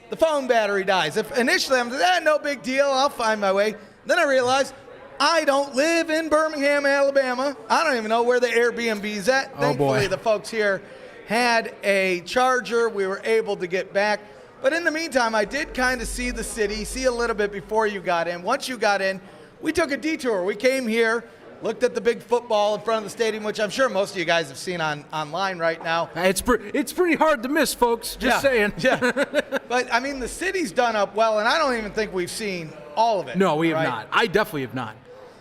the phone battery dies. Initially, I'm like, no big deal. I'll find my way. Then I realize I don't live in Birmingham, Alabama. I don't even know where the Airbnb's at. Thankfully, the folks here had a charger. We were able to get back. But in the meantime, I did kind of see the city, see a little bit before you got in. Once you got in, we took a detour. We came here, looked at the big football in front of the stadium, which I'm sure most of you guys have seen online right now. It's pretty hard to miss, folks. Just saying. Yeah. But, I mean, the city's done up well, and I don't even think we've seen all of it. No, we have not. I definitely have not.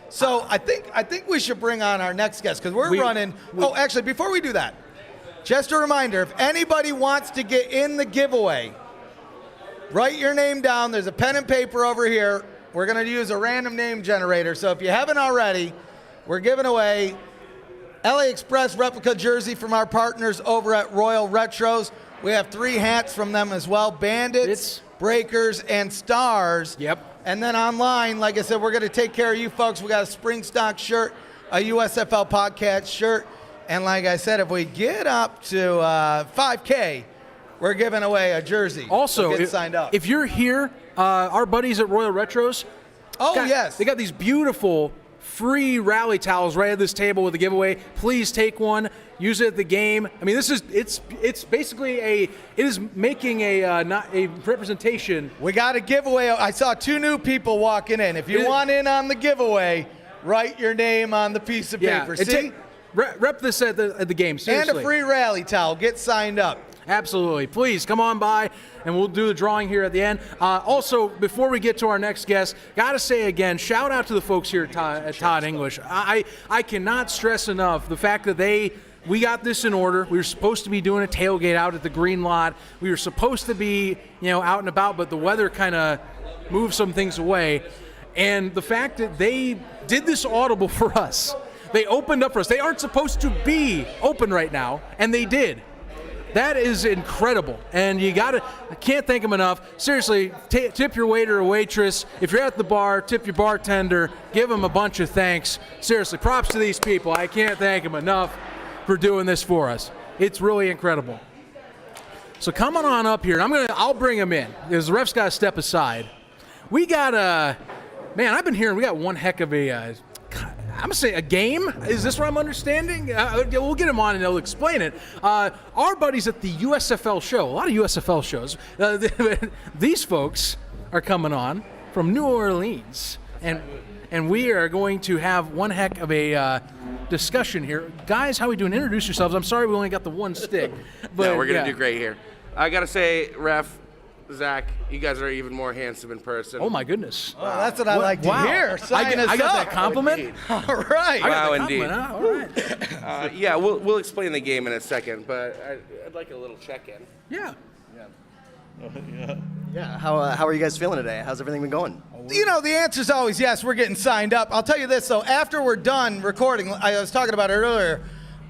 So I think we should bring on our next guest because we're running. Actually, before we do that, just a reminder, if anybody wants to get in the giveaway, write your name down. There's a pen and paper over here. We're going to use a random name generator. So if you haven't already, we're giving away LA Express replica jersey from our partners over at Royal Retros. We have 3 hats from them as well, Bandits, Breakers, and Stars. Yep. And then online, like I said, we're going to take care of you folks. We got a SpringStock shirt, a USFL Podcast shirt. And like I said, if we get up to 5K, we're giving away a jersey. Also, so get signed up. If you're here, our buddies at Royal Retros. Yes. They got these beautiful free rally towels right at this table with a giveaway. Please take one. Use it at the game. I mean, it's basically it is making not a representation. We got a giveaway. I saw 2 new people walking in. If you want in on the giveaway, write your name on the piece of paper. See? Rep this at the game. Seriously. And a free rally towel. Get signed up. Absolutely. Please come on by, and we'll do the drawing here at the end. Also, before we get to our next guest, got to say again, shout out to the folks here at Todd English. I cannot stress enough the fact that we got this in order. We were supposed to be doing a tailgate out at the green lot. We were supposed to be, out and about, but the weather kind of moved some things away. And the fact that they did this audible for us, they opened up for us. They aren't supposed to be open right now, and they did. That is incredible, and I can't thank them enough. Seriously, tip your waiter or waitress. If you're at the bar, tip your bartender. Give them a bunch of thanks. Seriously, props to these people. I can't thank them enough for doing this for us. It's really incredible. So coming on up here, I'll bring them in because the ref's got to step aside. We got I've been hearing we got one heck of a. I'm going to say a game. Is this what I'm understanding? We'll get him on and they'll explain it. Our buddies at the USFL show, a lot of USFL shows, these folks are coming on from New Orleans. And we are going to have one heck of a discussion here. Guys, how are we doing? Introduce yourselves. I'm sorry we only got the one stick. But no, we're going to do great here. I got to say, Ref, Zach, you guys are even more handsome in person. Oh, my goodness. Well, that's what I like to hear. I got that compliment? All right. Wow, indeed. Huh? All right. Yeah, we'll explain the game in a second, but I'd like a little check-in. Yeah. Yeah. How are you guys feeling today? How's everything been going? The answer's always yes. We're getting signed up. I'll tell you this, though. After we're done recording, I was talking about it earlier,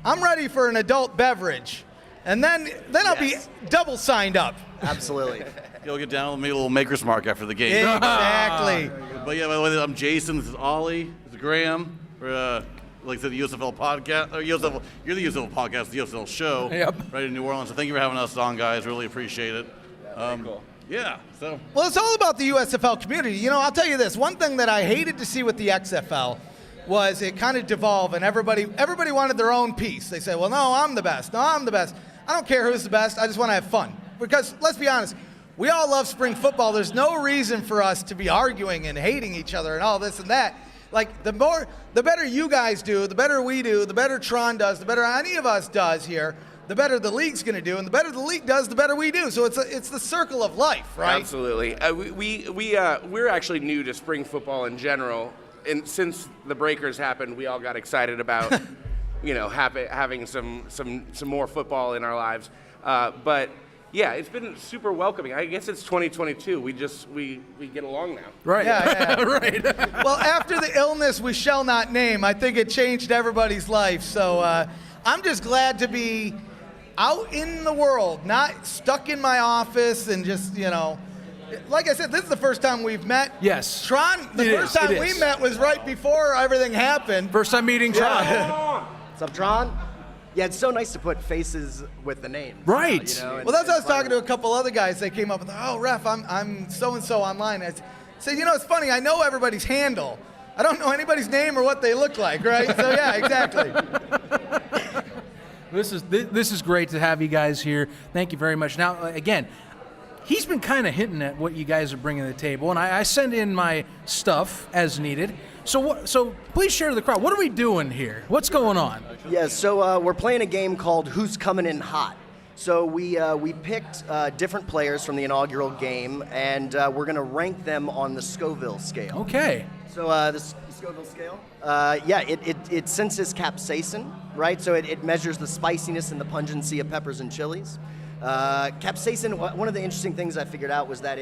I'm ready for an adult beverage. And then I'll be double signed up. Absolutely. You'll get down with me a little Maker's Mark after the game. Exactly. But yeah, by the way, I'm Jason. This is Ollie. This is Graham. We're, like I said, the USFL Podcast. You're the USFL Podcast, the USFL show. Yep. Right in New Orleans. So thank you for having us on, guys. Really appreciate it. Very cool. Yeah. So. Well, it's all about the USFL community. I'll tell you this. One thing that I hated to see with the XFL was it kind of devolved, and everybody wanted their own piece. They said, well, no, I'm the best. No, I'm the best. I don't care who's the best. I just want to have fun. Because let's be honest, we all love spring football. There's no reason for us to be arguing and hating each other and all this and that. Like, the better you guys do, the better we do, the better Tron does, the better any of us does here, the better the league's going to do, and the better the league does, the better we do. So it's the circle of life, right? Absolutely. We're actually new to spring football in general, and since the Breakers happened, we all got excited about, having some more football in our lives. But yeah, it's been super welcoming. I guess it's 2022. We get along now. Right. Yeah. Right. Well, after the illness we shall not name, I think it changed everybody's life. So I'm just glad to be. out in the world, not stuck in my office and just, like I said, this is the first time we've met. Yes. Tron, the first time we met was right before everything happened. First time meeting Tron. What's up, Tron? Yeah, it's so nice to put faces with the names. Right. Well, that's what I was talking to a couple other guys. They came up with, oh, ref, I'm so-and-so online. I said, it's funny. I know everybody's handle. I don't know anybody's name or what they look like, right? So, yeah, exactly. This is great to have you guys here. Thank you very much. Now, again, he's been kind of hinting at what you guys are bringing to the table, and I send in my stuff as needed. So please share to the crowd. What are we doing here? What's going on? Yeah, so we're playing a game called Who's Coming In Hot. So we picked different players from the inaugural game, and we're going to rank them on the Scoville scale. Okay. So the Scoville scale? It senses capsaicin, right? So it measures the spiciness and the pungency of peppers and chilies. Capsaicin, one of the interesting things I figured out was that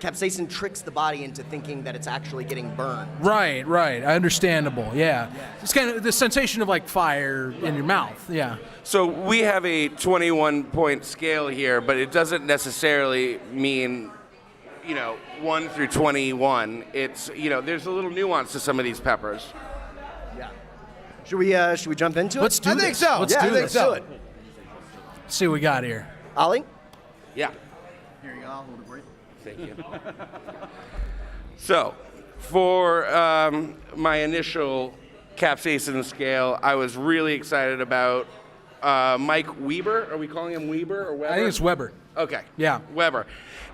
capsaicin tricks the body into thinking that it's actually getting burned. Right. Understandable, yeah. It's kind of the sensation of like fire in your mouth, yeah. So we have a 21-point scale here, but it doesn't necessarily mean 1 through 21. It's there's a little nuance to some of these peppers. Yeah. Should we jump into it? Let's do this. I think so. Let's do this. Do it. Let's see what we got here. Ollie? Yeah. Here you go. I'll hold it for you. Thank you. So, for my initial capsaicin scale, I was really excited about Mike Weber. Are we calling him Weber or Weber? I think it's Weber. Okay. Yeah. Weber.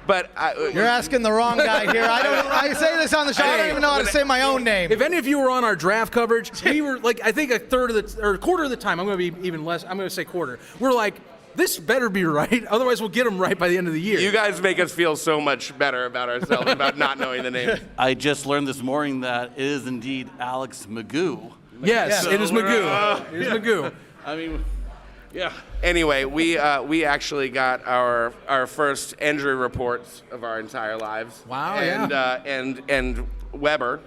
But You're asking the wrong guy here. I say this on the show. I don't even know how to say my own name. If any of you were on our draft coverage, we were like, I think a quarter of the time, I'm going to be even less, I'm going to say quarter. We're like, this better be right, otherwise we'll get them right by the end of the year. You guys make us feel so much better about ourselves about not knowing the name. I just learned this morning that it is indeed Alex Magoo. Yes, So it is Magoo. It is Magoo. I mean, yeah. Anyway, we actually got our first injury reports of our entire lives. Wow, and Weber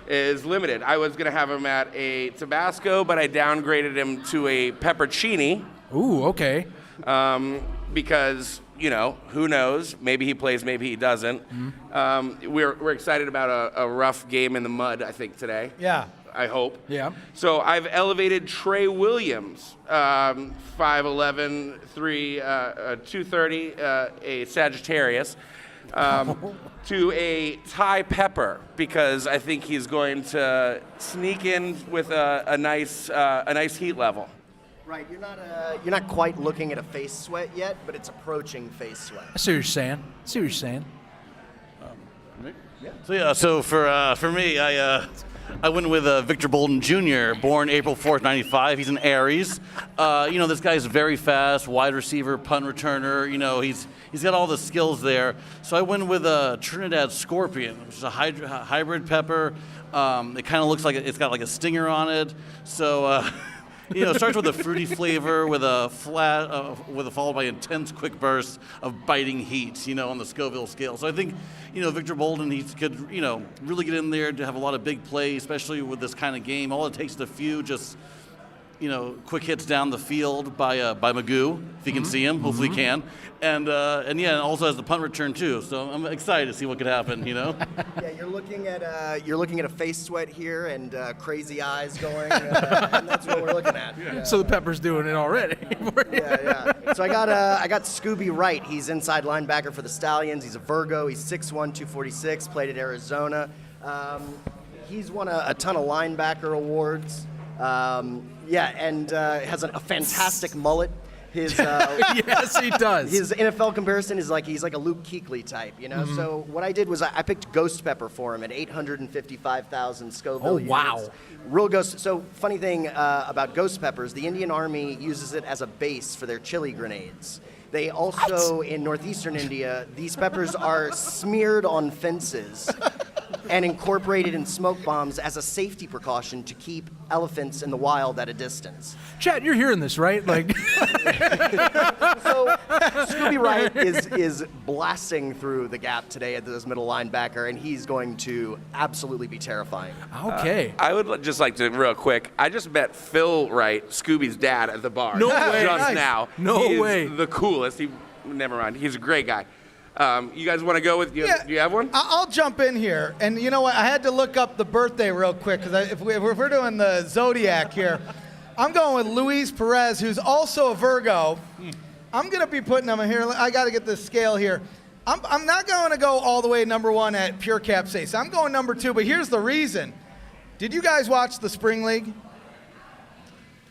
is limited. I was going to have him at a Tabasco, but I downgraded him to a peppercini. Ooh, okay. Because, who knows? Maybe he plays, maybe he doesn't. Mm-hmm. We're excited about a rough game in the mud, I think, today. Yeah. I hope. Yeah. So I've elevated Trey Williams, 5'11", 230, a Sagittarius, to a Thai Pepper because I think he's going to sneak in with a nice heat level. Right, you're not quite looking at a face sweat yet, but it's approaching face sweat. I see what you're saying. So for me, I went with Victor Bolden Jr., born April 4th, 95. He's an Aries. This guy's very fast, wide receiver, punt returner. He's got all the skills there. So I went with a Trinidad Scorpion, which is a hybrid pepper. It kind of looks like it's got like a stinger on it. So. It starts with a fruity flavor with a followed by intense quick bursts of biting heat, on the Scoville scale. So I think, Victor Bolden, he could, really get in there to have a lot of big plays, especially with this kind of game. All it takes is a few just, quick hits down the field by Magoo, if you can see him. Hopefully he can. And also has the punt return too. So I'm excited to see what could happen, Yeah, you're looking at a face sweat here and crazy eyes going. And that's what we're looking at. Yeah. So the Pepper's doing it already. Yeah. So I got Scooby Wright. He's inside linebacker for the Stallions. He's a Virgo. He's 6'1", 246. Played at Arizona. He's won a ton of linebacker awards. And has a fantastic mullet. Yes, he does. His NFL comparison is he's like a Luke Kuechly type, Mm-hmm. So what I did was I picked Ghost Pepper for him at 855,000 Scoville units. Wow. Real Ghost. So funny thing about Ghost Peppers, the Indian Army uses it as a base for their chili grenades. They also, in northeastern India, these peppers are smeared on fences and incorporated in smoke bombs as a safety precaution to keep elephants in the wild at a distance. Chad, you're hearing this, right? So Scooby Wright is blasting through the gap today at this middle linebacker, and he's going to absolutely be terrifying. Okay. I would just like to, real quick, I just met Phil Wright, Scooby's dad, at the bar. No way. Just Nice. now. No He is way. the coolest. Never mind. He's a great guy. You guys want to go with, do you have one? I'll jump in here. And you know what? I had to look up the birthday real quick because if we're doing the Zodiac here, I'm going with Luis Perez, who's also a Virgo. I'm going to be putting him here. I got to get this scale here. I'm not going to go all the way number one at pure cap safe. I'm going number two, but here's the reason. Did you guys watch the Spring League?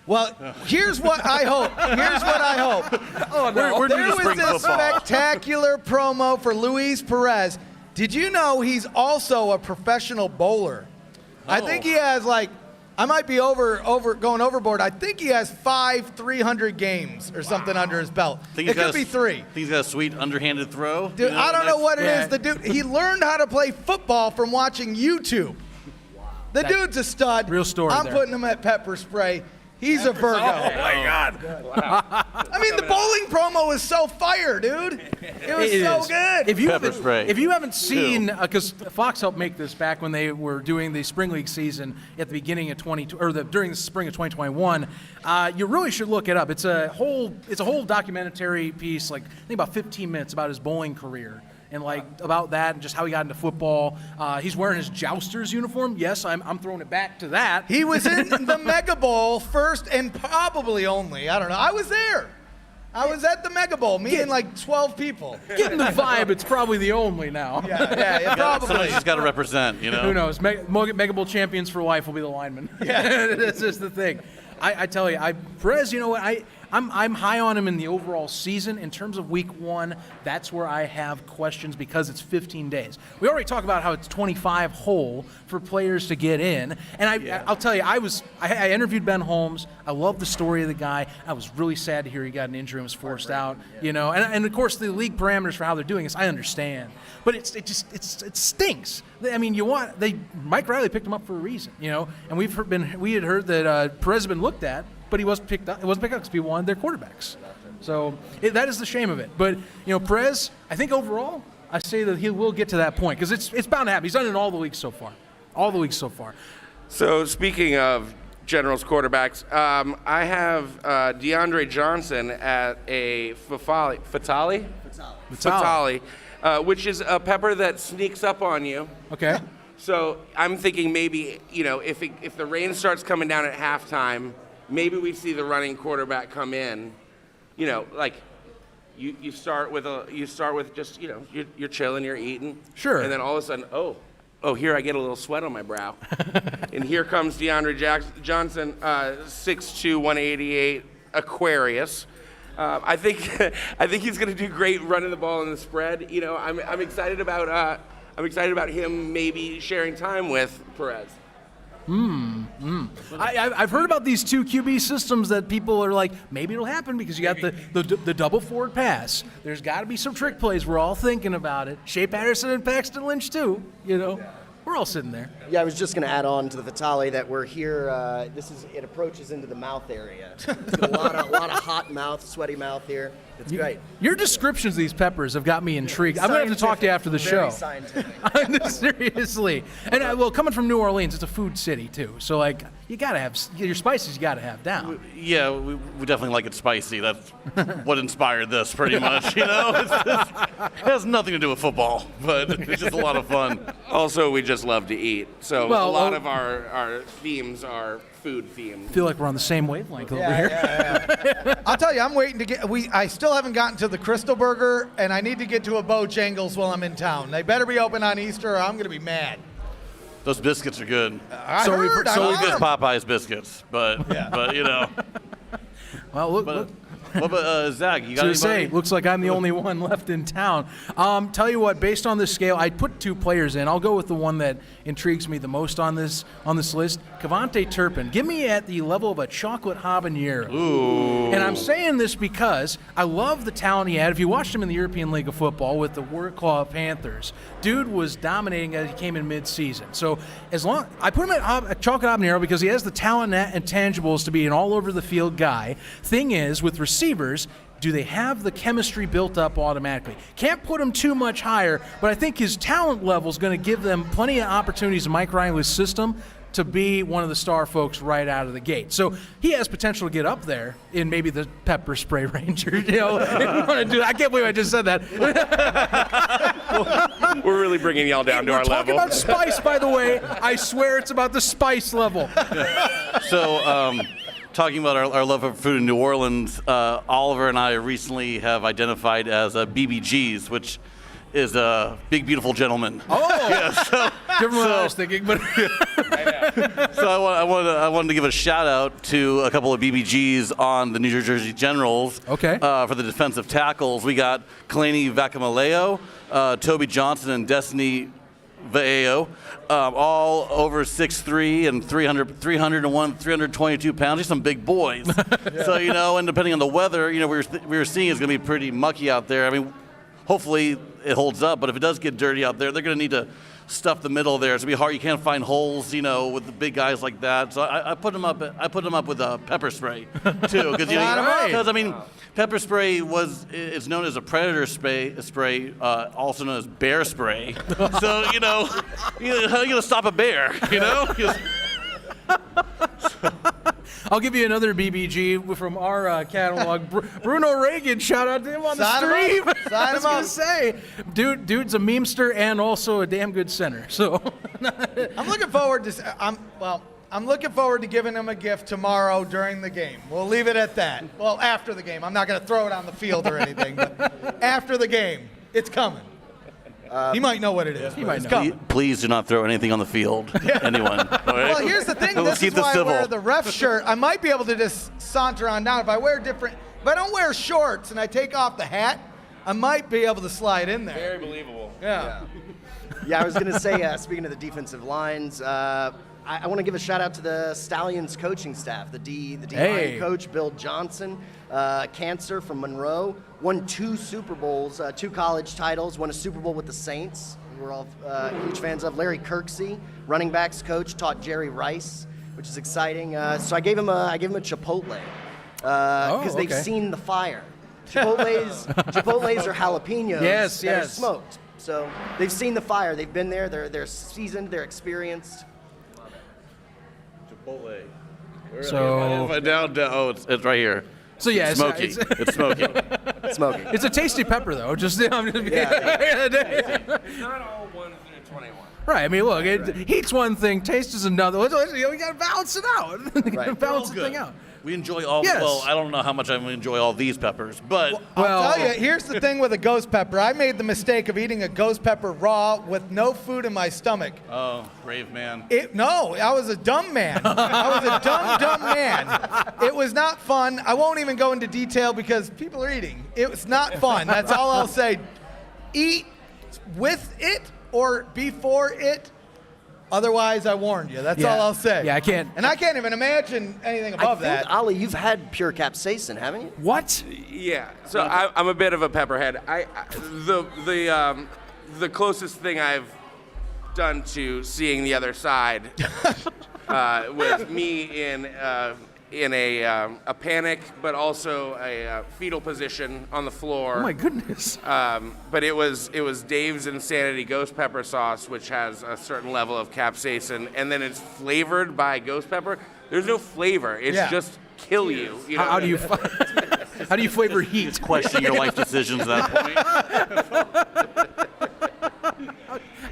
Well, here's what I hope. Oh, no. We're There doing was spring this football. spectacular promo for Luis Perez. Did you know he's also a professional bowler? I think he has I might be going overboard. I think he has 300 games or something under his belt. It could be 3. Think he's got a sweet underhanded throw. Dude, I don't know what it is. Yeah. The dude, he learned how to play football from watching YouTube. The dude's a stud. Real story I'm there. putting him at pepper spray. He's a Virgo. Oh, my God. I mean, the bowling promo was so fire, dude. It was It so is. good. If you haven't seen, because Fox helped make this back when they were doing the Spring League season at the beginning of during the spring of 2021, you really should look it up. It's a whole documentary piece, I think about 15 minutes about his bowling career. And about that and just how he got into football. He's wearing his Jousters uniform. Yes, I'm throwing it back to that. He was in the Mega Bowl first and probably only. I don't know. I was there. I was at the Mega Bowl, me and 12 people. Getting the vibe, it's probably the only now. Yeah, probably. Somebody's just got to represent, Who knows? Mega Bowl champions for life will be the linemen. Yeah. That's just the thing. I tell you, Perez, you know what? I'm high on him in the overall season. In terms of week 1, that's where I have questions because it's 15 days. We already talked about how it's 25 whole for players to get in. And I'll tell you, I interviewed Ben Holmes. I love the story of the guy. I was really sad to hear he got an injury and was forced out. And of course the league parameters for how they're doing this, I understand. But it stinks. I mean, Mike Riley picked him up for a reason, and we had heard that Perez had been looked at, but he wasn't picked up. It wasn't picked up because people wanted their quarterbacks. So that is the shame of it. But Perez, I think overall, I say that he will get to that point because it's bound to happen. He's done it in all the leagues so far. So speaking of Generals quarterbacks, I have DeAndre Johnson at a Fatale, which is a pepper that sneaks up on you. Okay. So I'm thinking maybe, if the rain starts coming down at halftime, maybe we see the running quarterback come in. You start with just you're chilling, you're eating. Sure. And then all of a sudden, oh, here I get a little sweat on my brow. And here comes DeAndre Johnson, 6'2", 188, Aquarius. I think he's going to do great running the ball in the spread. I'm excited about him maybe sharing time with Perez. I've heard about these 2 QB systems that people are like, maybe it'll happen because you got the double forward pass. There's got to be some trick plays. We're all thinking about it. Shea Patterson and Paxton Lynch too. We're all sitting there. Yeah, I was just going to add on to the Fatale that we're here. It approaches into the mouth area. It's got a lot of hot mouth, sweaty mouth here. It's great. Your descriptions of these peppers have got me intrigued. I'm going to have to talk to you after the show. Very scientific. Seriously. And coming from New Orleans, it's a food city too. So you got to have your spices. You got to have down. Yeah, we definitely like it spicy. That's what inspired this, pretty much. It has nothing to do with football, but it's just a lot of fun. Also, we just love to eat. So a lot of our themes are food themed. I feel like we're on the same wavelength over here. Yeah. I'll tell you, I'm waiting to get. I still haven't gotten to the Crystal Burger, and I need to get to a Bojangles while I'm in town. They better be open on Easter, or I'm going to be mad. Those biscuits are good. I heard. So good Popeyes biscuits, but Well, look. What about Zach? You got anybody? Looks like I'm the only one left in town. Tell you what, based on this scale, I put 2 players in. I'll go with the one that intrigues me the most on this list, Kevontae Turpin. Give me at the level of a chocolate habanero. Ooh. And I'm saying this because I love the talent he had. If you watched him in the European League of Football with the Warsaw Panthers, dude was dominating as he came in mid-season. So I put him at chocolate habanero because he has the talent and intangibles to be an all-over-the-field guy. Thing is, with receivers, do they have the chemistry built up automatically? Can't put him too much higher, but I think his talent level is going to give them plenty of opportunities in Mike Riley's system to be one of the star folks right out of the gate. So he has potential to get up there in maybe the pepper spray ranger. If you want to do that. I can't believe I just said that. We're really bringing y'all down to our level. We're talking about spice, by the way. I swear it's about the spice level. So, talking about our love of food in New Orleans, Oliver and I recently have identified as BBGs, which is a big, beautiful gentleman. Oh, yeah, different what I was thinking, but so I wanted to give a shout out to a couple of BBGs on the New Jersey Generals. Okay. For the defensive tackles, we got Kalani Vakamaleo, Toby Johnson, and Destiny Vaeo, all over 6'3" and 322 pounds. These are some big boys. Yeah. So, and depending on the weather, we were seeing it's going to be pretty mucky out there. I mean, hopefully it holds up, but if it does get dirty out there, they're going to need to stuff the middle there. It's going to be hard. You can't find holes, with the big guys like that. So I put them up. I put them up with pepper spray too, because pepper spray it's known as a predator spray, also known as bear spray. So how are you going to stop a bear? I'll give you another BBG from our catalog. Bruno Reagan, shout out to him on the stream. I was going to say, dude's a memester and also a damn good center. So I'm looking forward to. I'm looking forward to giving him a gift tomorrow during the game. We'll leave it at that. Well, after the game, I'm not going to throw it on the field or anything. But after the game, it's coming. He might know what it is. He might know. Please do not throw anything on the field. Anyone. All right? Well, here's the thing. This is why I wear the ref shirt. I might be able to just saunter on down. If I don't wear shorts and I take off the hat, I might be able to slide in there. Very believable. Yeah. Yeah, I was going to say, speaking of the defensive lines, I want to give a shout out to the Stallions coaching staff. The D line coach, Bill Johnson, cancer from Monroe, won 2 Super Bowls, 2 college titles, won a Super Bowl with the Saints. We're all huge fans of. Larry Kirksey, running backs coach, taught Jerry Rice, which is exciting. So I gave him a Chipotle because they've seen the fire. Chipotles are jalapenos that are smoked. So they've seen the fire. They've been there. They're seasoned. They're experienced. Chipotle. So it's right here. So yeah, smoky. It's smoky. Smoky. It's a tasty pepper though. It's not all 1 through 21. Right. I mean, look, heat's one thing, taste is another. We got to balance it out. Balance the thing out. We enjoy all. Yes. Well, I don't know how much I enjoy all these peppers, but I'll tell you. Here's the thing with a ghost pepper. I made the mistake of eating a ghost pepper raw with no food in my stomach. Oh, brave man. No, I was a dumb man. I was a dumb man. It was not fun. I won't even go into detail because people are eating. It was not fun. That's all I'll say. Eat with it or before it. Otherwise, I warned you. That's all I'll say. Yeah, I can't. And I can't even imagine anything above that. Ollie, you've had pure capsaicin, haven't you? What? Yeah. So I'm a bit of a pepperhead. The closest thing I've done to seeing the other side was me in a panic, but also a fetal position on the floor. Oh my goodness! But it was Dave's Insanity Ghost Pepper Sauce, which has a certain level of capsaicin, and then it's flavored by ghost pepper. There's no flavor; it's just kill you. How do you flavor heat? Question your life decisions at that point.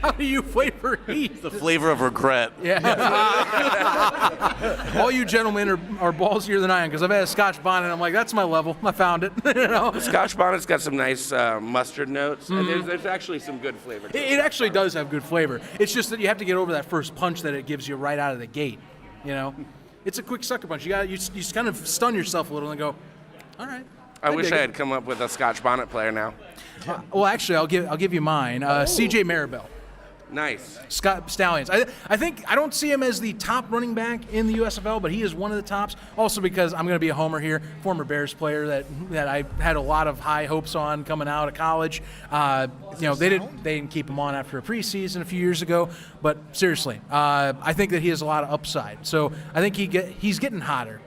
How do you flavor heat? The flavor of regret. Yeah. All you gentlemen are ballsier than I am because I've had a Scotch bonnet and I'm like, that's my level. I found it. Scotch bonnet's got some nice mustard notes. And there's actually some good flavor to it. It actually does have good flavor. It's just that you have to get over that first punch that it gives you right out of the gate. It's a quick sucker punch. You just kind of stun yourself a little and go, all right. I wish I had come up with a Scotch bonnet player now. Well, actually, I'll give you mine. CJ Maribel. Nice. Stallions. I think I don't see him as the top running back in the USFL, but he is one of the tops. Also because I'm going to be a homer here, former Bears player that I had a lot of high hopes on coming out of college. They didn't keep him on after a preseason a few years ago, but seriously, I think that he has a lot of upside. So I think he's getting hotter.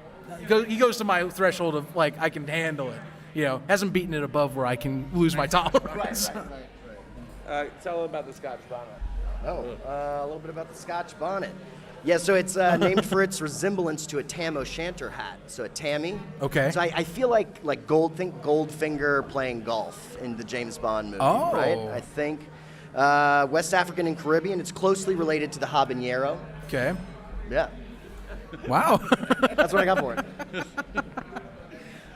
He goes to my threshold of like I can handle it. hasn't beaten it above where I can lose my tolerance. Tell them about the Scotch bonnet. A little bit about the Scotch bonnet. Yeah, so it's named for its resemblance to a Tam O'Shanter hat. So a Tammy. Okay. So I feel like Goldfinger playing golf in the James Bond movie, right? I think. West African and Caribbean. It's closely related to the habanero. Okay. Yeah. Wow. That's what I got for it.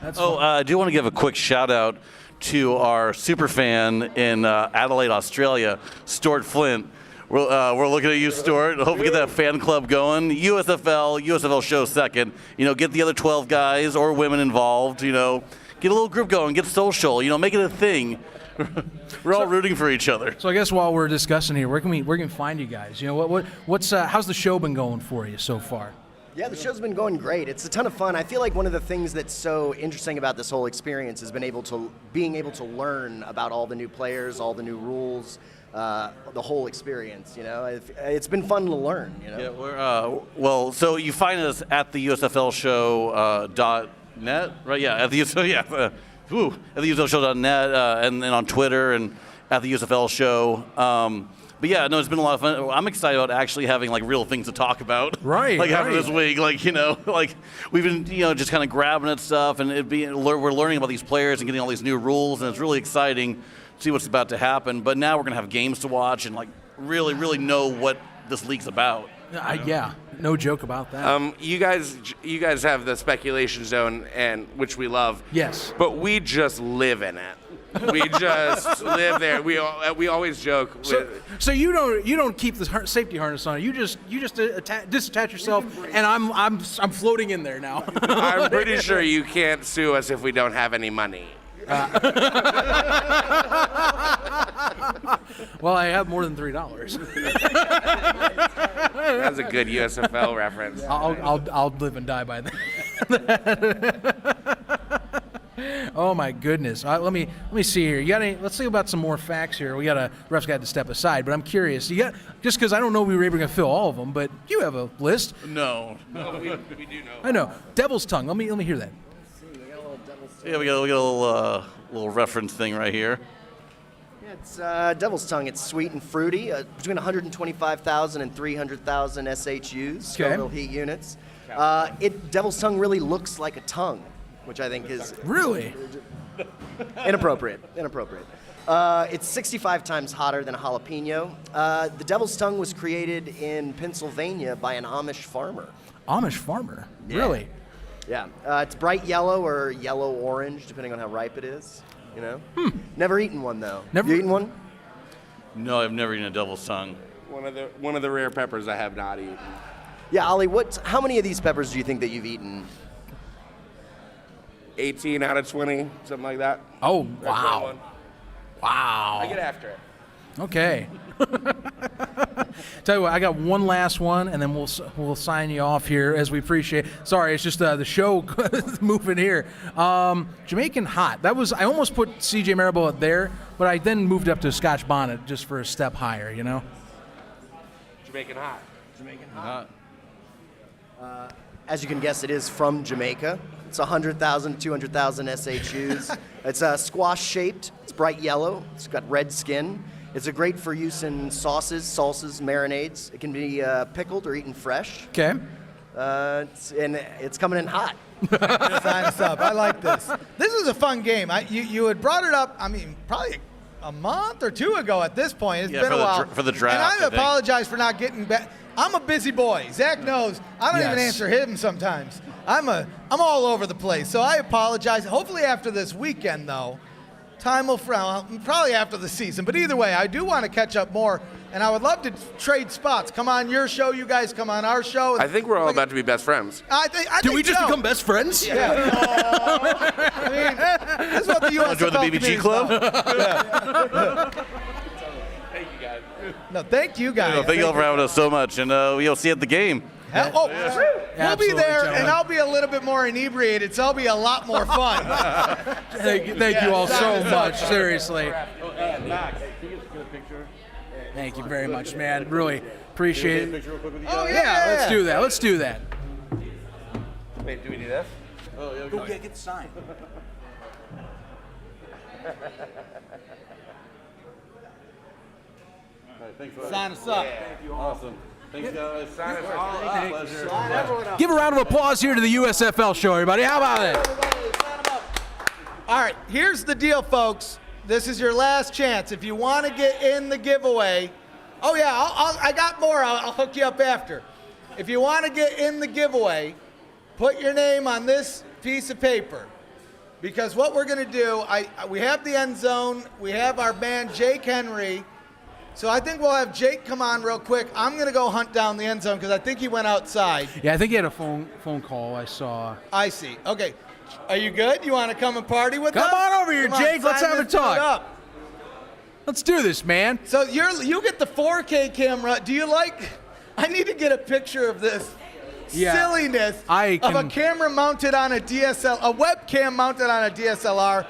I do want to give a quick shout out to our super fan in Adelaide, Australia, Stuart Flint. We're looking at you, Stuart. Hope we get that fan club going. USFL show second. Get the other 12 guys or women involved. Get a little group going. Get social. Make it a thing. We're all rooting for each other. So I guess while we're discussing here, where can we find you guys? How's the show been going for you so far? Yeah, the show's been going great. It's a ton of fun. I feel like one of the things that's so interesting about this whole experience has been being able to learn about all the new players, all the new rules, the whole experience. It's been fun to learn. Yeah, we're so you find us at the USFL show .net, right? Yeah, at the at the USFLshow.net, and then on Twitter and at the USFL show. But yeah, no, it's been a lot of fun. I'm excited about actually having real things to talk about. Right. After this week, we've been just kind of grabbing at stuff, and we're learning about these players and getting all these new rules, and it's really exciting to see what's about to happen. But now we're gonna have games to watch and really know what this league's about. Yeah, no joke about that. You guys have the speculation zone, and which we love. Yes. But we just live in it. We just live there. We always joke. So you don't keep the safety harness on. You just disattach yourself, and I'm floating in there now. I'm pretty sure you can't sue us if we don't have any money. Well, I have more than $3. That's a good USFL reference. I'll live and die by that. Oh my goodness! Let me see here. Let's think about some more facts here. We got a ref's got to step aside, but I'm curious. Just because I don't know we were able to fill all of them, but you have a list. No, we do know. I know. Devil's tongue. Let me hear that. Yeah, we got a little reference thing right here. Yeah, it's Devil's Tongue. It's sweet and fruity, between 125,000 and 300,000 SHUs, Scoville heat units. Devil's Tongue really looks like a tongue, which I think is really inappropriate. It's 65 times hotter than a jalapeno. The Devil's Tongue was created in Pennsylvania by an Amish farmer. Amish farmer? Yeah. Really? Yeah. It's bright yellow or yellow-orange, depending on how ripe it is. Never eaten one, though. Never You eaten one? No, I've never eaten a devil's tongue. One of the rare peppers I have not eaten. Yeah, Ollie, how many of these peppers do you think that you've eaten? 18 out of 20, something like that. Oh, wow. Wow. I get after it. Okay. Tell you what, I got one last one, and then we'll sign you off here as we appreciate. Sorry, it's just the show moving here. Jamaican hot. I almost put CJ Marable there, but I then moved up to Scotch bonnet just for a step higher. Jamaican hot. As you can guess, it is from Jamaica. It's 100,000, 200,000 SHUs. It's squash shaped. It's bright yellow. It's got red skin. It's great for use in sauces, salsas, marinades. It can be pickled or eaten fresh. Okay. It's coming in hot. Sign us up. I like this. This is a fun game. You had brought it up, probably a month or two ago at this point. It's been a while. For the draft. And I apologize for not getting back. I'm a busy boy. Zach knows. I don't even answer him sometimes. I'm all over the place. So I apologize. Hopefully after this weekend, though, time will frown. Probably after the season. But either way, I do want to catch up more. And I would love to trade spots. Come on your show. You guys come on our show. I think we're all about to be best friends. Did we just become best friends? Yeah. This is what the USFL Join the BBG Club? Thank you, guys. No, thank you guys. Thank you all for having us so much, and we'll see you at the game. We'll be there, and I'll be a little bit more inebriated, so I'll be a lot more fun. Thank you all so much. Seriously. Thank you very much, man. Really appreciate it. Oh, yeah. Let's do that. Wait, do we do this? Go get the sign. Sign us up. Awesome. Thanks, guys. Sign us all up. Give a round of applause here to the USFL show, everybody. How about it? All right, here's the deal, folks. This is your last chance. If you want to get in the giveaway, oh yeah, I got more. I'll hook you up after. If you want to get in the giveaway, put your name on this piece of paper. Because what we're going to do, we have the end zone. We have our man, Jake Henry. So I think we'll have Jake come on real quick. I'm going to go hunt down the end zone because I think he went outside. Yeah, I think he had a phone call I saw. I see. Okay. Are you good? You want to come and party with us? Come on over here, Come on, Jake. Let's sign have a this dude talk. up. Let's do this, man. So you get the 4K camera. Do you like? I need to get a picture of this silliness of a camera mounted on a a webcam mounted on a DSLR.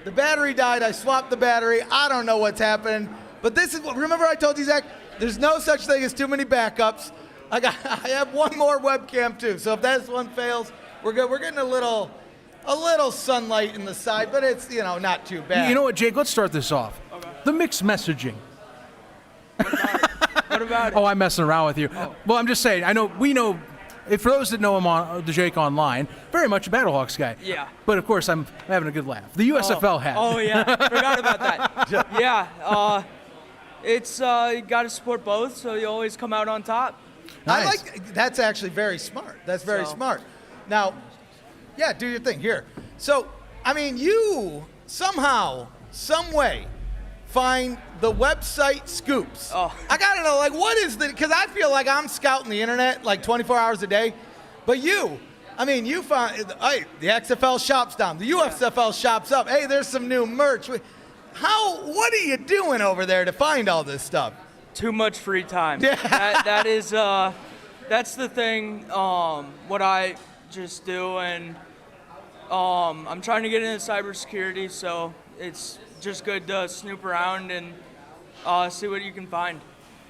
The battery died. I swapped the battery. I don't know what's happening. But this is what. Remember I told you, Zach? There's no such thing as too many backups. I have one more webcam too. So if this one fails, we're good. We're getting a little sunlight in the side, but it's not too bad. You know what, Jake? Let's start this off. Okay. The mixed messaging. What about it? Oh, I'm messing around with you. Oh. Well, I'm just saying. We know. For those that know him Jake online, very much a Battlehawks guy. Yeah. But of course, I'm having a good laugh. The USFL hat. Oh yeah, forgot about that. Yeah. It's you got to support both, so you always come out on top. Nice. That's actually very smart. That's very smart. Now, yeah, do your thing here. So, I mean, you somehow, some way, find the website scoops. Oh. I gotta know, what is because I feel like I'm scouting the internet 24 hours a day, but you find, hey, the XFL shop's down, the USFL shop's up, hey, there's some new merch. What are you doing over there to find all this stuff? Too much free time. Yeah. That's the thing, what I just do, and I'm trying to get into cybersecurity, so it's just good to snoop around and see what you can find.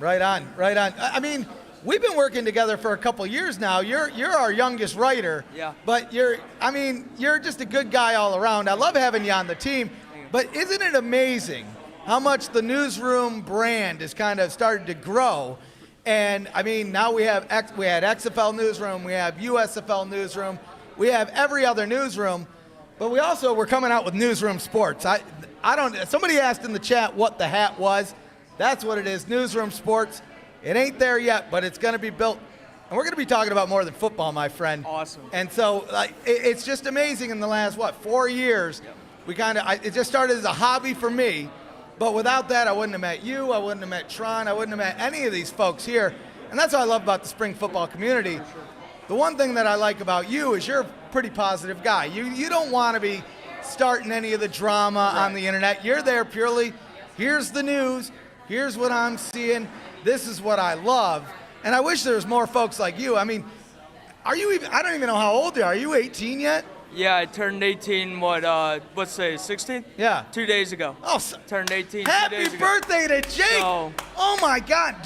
Right on. I mean, we've been working together for a couple years now. You're our youngest writer. Yeah. But you're just a good guy all around. I love having you on the team. But isn't it amazing how much the newsroom brand has kind of started to grow? And I mean, now we had XFL newsroom, we have USFL newsroom, we have every other newsroom, but we're coming out with newsroom sports. Somebody asked in the chat what the hat was. That's what it is, newsroom sports. It ain't there yet, but it's going to be built. And we're going to be talking about more than football, my friend. Awesome. And so it's just amazing in the last, 4 years, it just started as a hobby for me. But without that, I wouldn't have met you, I wouldn't have met Tron, I wouldn't have met any of these folks here. And that's what I love about the spring football community. The one thing that I like about you is you're a pretty positive guy. You don't want to be starting any of the drama on the internet. You're there purely, here's the news, here's what I'm seeing, this is what I love. And I wish there was more folks like you. I mean, I don't even know how old you are. Are you 18 yet? Yeah, I turned 18, let's say 16? Yeah. 2 days ago. Oh, turned 18 2 happy days ago. birthday to Jake! So, oh my God,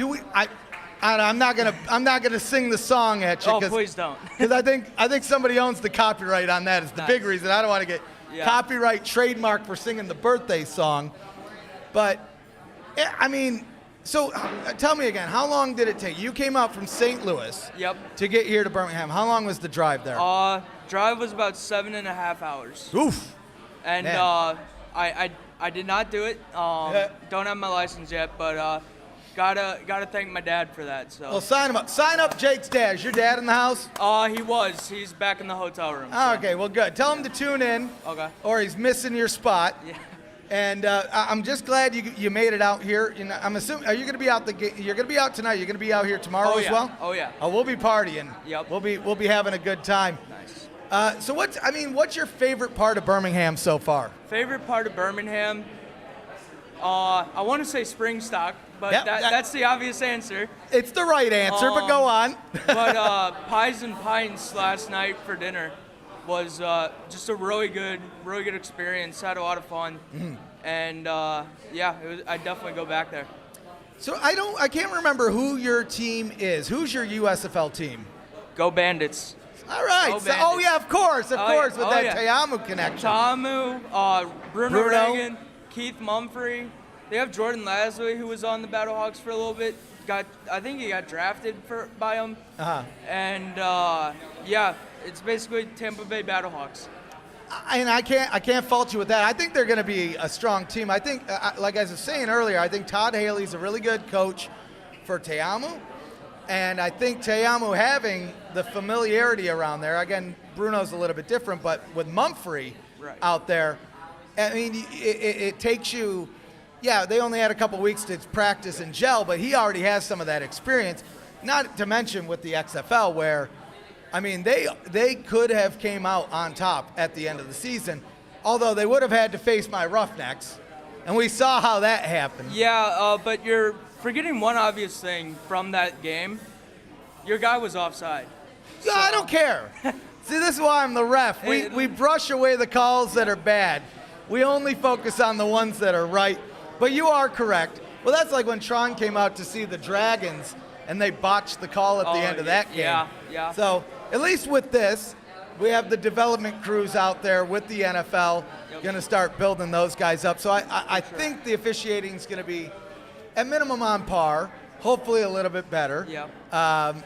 I'm not gonna sing the song at you. Oh, please don't. Because I think somebody owns the copyright on that. Is the big reason. I don't want to get copyright trademark for singing the birthday song. But I mean, so tell me again, how long did it take? You came out from St. Louis. Yep. To get here to Birmingham. How long was the drive there? Drive was about 7.5 hours. Oof. And I did not do it. Don't have my license yet, but gotta thank my dad for that. So. Well, sign him up. Sign up Jake's dad. Is your dad in the house? He was. He's back in the hotel room. Oh, okay, well, good. Tell him to tune in. Okay. Or he's missing your spot. Yeah. And I'm just glad you made it out here. I'm assuming, are you going to be out you're going to be out tonight? You're going to be out here tomorrow as well? Oh yeah. Oh, we'll be partying. Yep. We'll be having a good time. Nice. So what's your favorite part of Birmingham so far? Favorite part of Birmingham? I want to say SpringStock, but that's the obvious answer. It's the right answer, but go on. But Pies and Pints last night for dinner was just a really good experience. Had a lot of fun, and I'd definitely go back there. So I can't remember who your team is. Who's your USFL team? Go Bandits. All right. Go So, Bandits. yeah, of course, with Oh, that yeah. Teamu connection. Tamu, Bruno Bruno. Reagan, Keith Mumphrey. They have Jordan Lasley, who was on the Battlehawks for a little bit. I think he got drafted by them. Uh-huh. And it's basically Tampa Bay Battlehawks. And I can't fault you with that. I think they're going to be a strong team. I think, like I was saying earlier, I think Todd Haley's a really good coach for Teamu. And I think Teamu having the familiarity around there, again, Bruno's a little bit different, but with Mumphrey out there, I mean, it takes you, they only had a couple weeks to practice and gel, but he already has some of that experience. Not to mention with the XFL where, I mean, they could have came out on top at the end of the season, although they would have had to face my Roughnecks, and we saw how that happened. Yeah, but you're forgetting one obvious thing from that game. Your guy was offside. Yeah, I don't care. See, this is why I'm the ref. We brush away the calls that are bad. We only focus on the ones that are right. But you are correct. Well, that's like when Tron came out to see the Dragons, and they botched the call at the end of that game. Yeah. So at least with this, we have the development crews out there with the NFL going to start building those guys up. So I think the officiating is going to be at minimum on par, hopefully a little bit better. Yeah.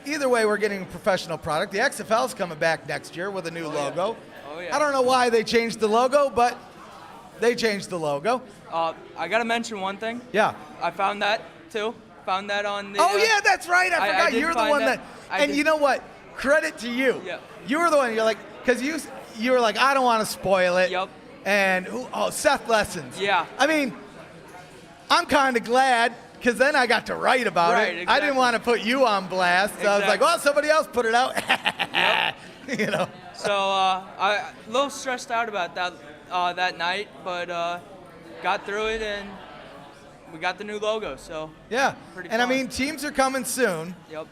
Either way, we're getting a professional product. The XFL's coming back next year with a new logo. Oh, yeah. I don't know why they changed the logo, but they changed the logo. I got to mention one thing. Yeah. I found that, too. Found that on the... Oh, yeah, that's right. I forgot. did You're the find one that... And you know what? Credit to you. Yeah. You were the one, you're like, because you were like, I don't want to spoil it. Yep. And, Seth Lessons. Yeah. I mean, I'm kind of glad, because then I got to write about it. Exactly. I didn't want to put you on blast. So I was like, well, somebody else put it out. Yep. You know. So I a little stressed out about that that night, but got through it, and we got the new logo. So Yeah. Pretty And I fun. mean, teams are coming soon. Yep.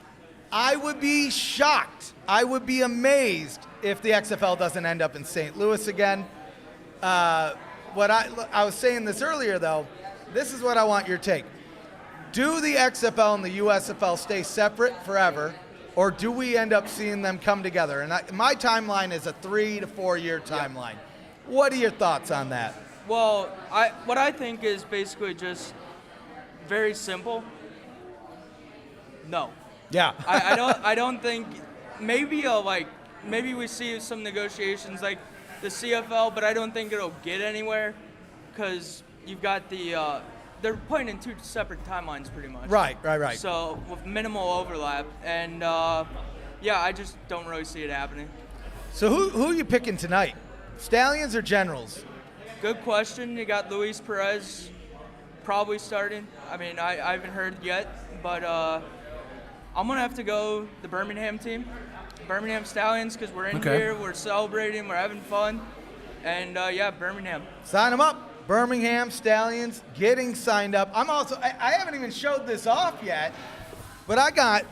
I would be shocked. I would be amazed if the XFL doesn't end up in St. Louis again. What I was saying this earlier, though. This is what I want your take. Do the XFL and the USFL stay separate forever, or do we end up seeing them come together? And my timeline is a 3 to 4 year timeline. What are your thoughts on that? Well, what I think is basically just very simple. No. Yeah. I don't think maybe we see some negotiations like the CFL, but I don't think it'll get anywhere because you've got they're playing in two separate timelines pretty much. Right. So with minimal overlap, and I just don't really see it happening. So who are you picking tonight? Stallions or Generals? Good question. You got Luis Perez probably starting. I mean, I haven't heard yet, but I'm going to have to go the Birmingham team, Birmingham Stallions, because we're in here, we're celebrating, we're having fun, and Birmingham. Sign them up. Birmingham Stallions getting signed up. I haven't even showed this off yet, but I got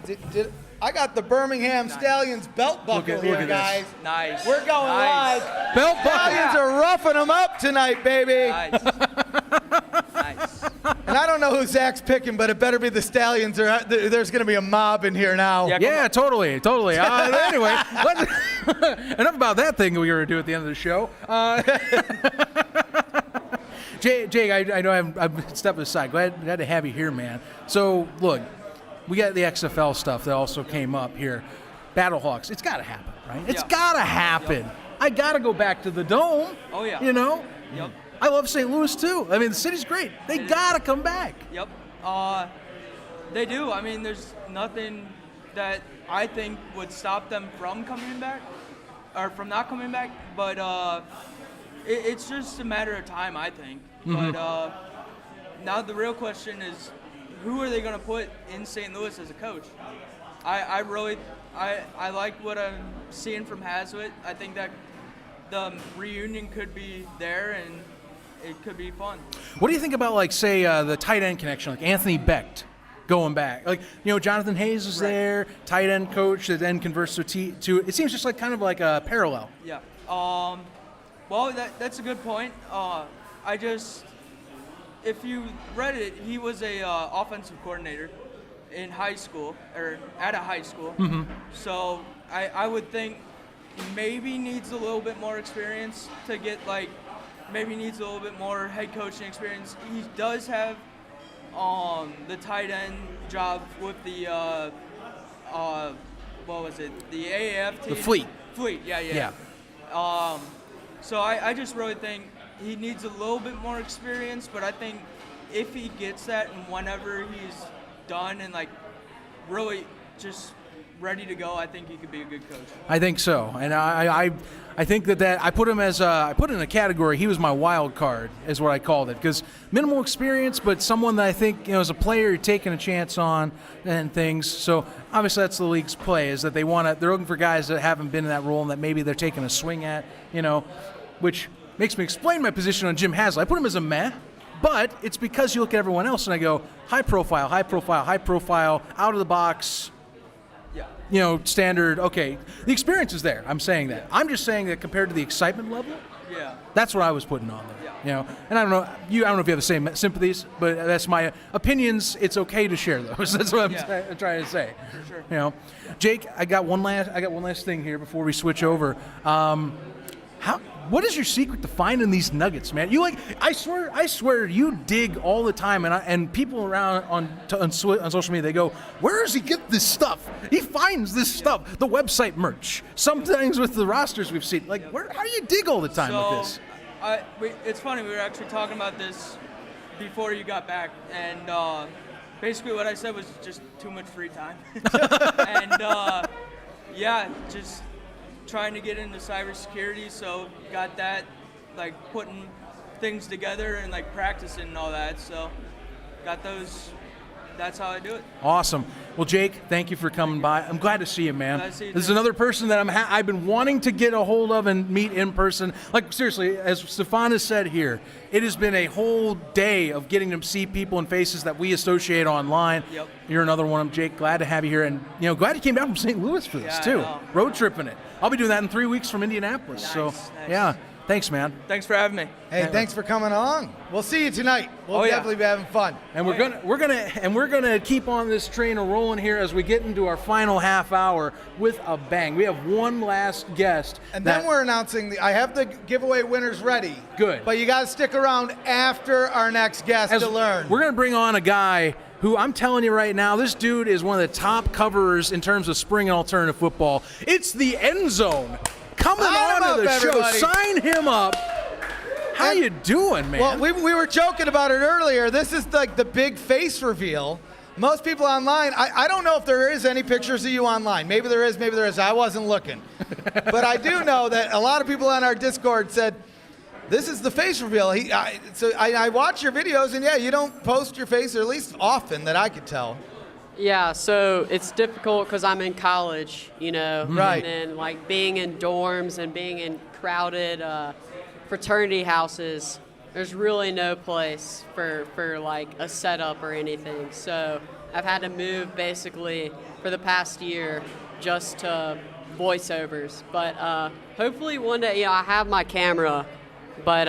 the Birmingham Stallions belt buckle here, guys. Nice. We're going live. Belt buckle. Stallions are roughing them up tonight, baby. Nice. And I don't know who Zach's picking, but it better be the Stallions, or there's going to be a mob in here now. Yeah, totally. Anyway, enough about that thing we were going to do at the end of the show. Jake, I know I'm stepping aside. Glad to have you here, man. So, look, we got the XFL stuff that also came up here. Battlehawks, it's got to happen, right? It's got to happen. Yep. I got to go back to the Dome. Oh, yeah. You know? Yep. I love St. Louis, too. I mean, the city's great. They got to come back. Yep. They do. I mean, there's nothing that I think would stop them from coming back or from not coming back, but it's just a matter of time, I think. Mm-hmm. But now the real question is, who are they going to put in St. Louis as a coach? I like what I'm seeing from Hazlitt. I think that the reunion could be there, and it could be fun. What do you think about, like, say, the tight end connection, like Anthony Becht going back? Like, you know, Jonathan Hayes was there, tight end coach that then converts to it seems just like kind of like a parallel. Yeah. Well, that's a good point. If you read it, he was a offensive coordinator in high school, or at a high school. Mm-hmm. So I would think maybe needs a little bit more experience to get maybe needs a little bit more head coaching experience. He does have the tight end job with the what was it? The AAF team. The Fleet. Fleet, yeah. So I just really think he needs a little bit more experience, but I think if he gets that and whenever he's done and really just ready to go, I think he could be a good coach. I think so, and I think that I put him I put in a category. He was my wild card, is what I called it, because minimal experience, but someone that I think as a player you're taking a chance on and things. So obviously that's the league's play, is that they're looking for guys that haven't been in that role and that maybe they're taking a swing at, which makes me explain my position on Jim Haslett. I put him as a meh. But it's because you look at everyone else and I go, high profile, out of the box, standard. Okay, the experience is there. I'm saying that. I'm just saying that compared to the excitement level, that's what I was putting on there. And I don't know if you have the same sympathies, but that's my opinions. It's okay to share those. That's what I'm trying to say. For sure. Jake, I got one last thing here before we switch over. What is your secret to finding these nuggets, man? I swear, you dig all the time, and people around on social media, they go, "Where does he get this stuff?" He finds this stuff, the website merch. Sometimes with the rosters we've seen, how do you dig all the time with this? It's funny. We were actually talking about this before you got back, and basically what I said was just too much free time, and just trying to get into cybersecurity, so got that, putting things together and practicing and all that, so got those. That's how I do it. Awesome. Well, Jake, thank you for coming by. I'm glad to see you, man. Glad to see you, this is another person that I've been wanting to get a hold of and meet in person. Seriously, as Stefan has said here, it has been a whole day of getting to see people and faces that we associate online. Yep. You're another one. Jake, glad to have you here, and glad you came down from St. Louis for this too. Road tripping it. I'll be doing that in 3 weeks from Indianapolis. Nice. Yeah. Thanks, man. Thanks for having me. Hey, thanks for coming along. We'll see you tonight. We'll definitely be having fun. And we're gonna keep on this train rolling here as we get into our final half hour with a bang. We have one last guest, and then we're announcing I have the giveaway winners ready. Good. But you got to stick around after our next guest to learn. We're gonna bring on a guy who, I'm telling you right now, this dude is one of the top coverers in terms of spring and alternative football. It's the End Zone. Coming on to the show. Sign him up. How you doing, man? Well, we were joking about it earlier. This is the big face reveal. Most people online, I don't know if there is any pictures of you online. Maybe there is, maybe there is. I wasn't looking. But I do know that a lot of people on our Discord said, this is the face reveal. So I watch your videos, and you don't post your face, or at least often that I could tell. Yeah, so it's difficult because I'm in college, Right. And then being in dorms and being in crowded fraternity houses, there's really no place for a setup or anything. So I've had to move basically for the past year just to voiceovers. But hopefully one day, I have my camera, but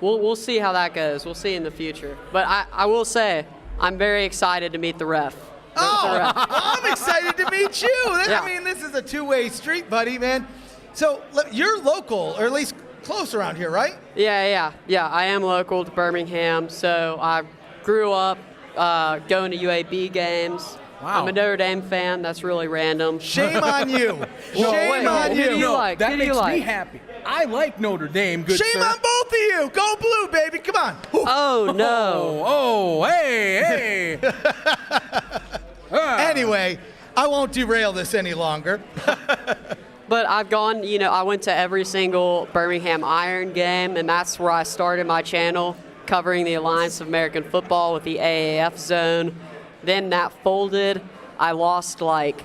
we'll see how that goes. We'll see in the future. But I will say, I'm very excited to meet the ref. I'm excited to meet you. I mean, this is a two-way street, buddy, man. So you're local, or at least close around here, right? Yeah. I am local to Birmingham, so I grew up going to UAB games. Wow. I'm a Notre Dame fan. That's really random. Shame on you. Shame on you. Who do you like? That makes me happy. I like Notre Dame. Good Shame sir. on both of you. Go blue, baby. Come on. Oh, no. Oh, hey. Anyway, I won't derail this any longer. But I've gone, I went to every single Birmingham Iron game, and that's where I started my channel, covering the Alliance of American Football with the AAF zone. Then that folded. I lost 2,000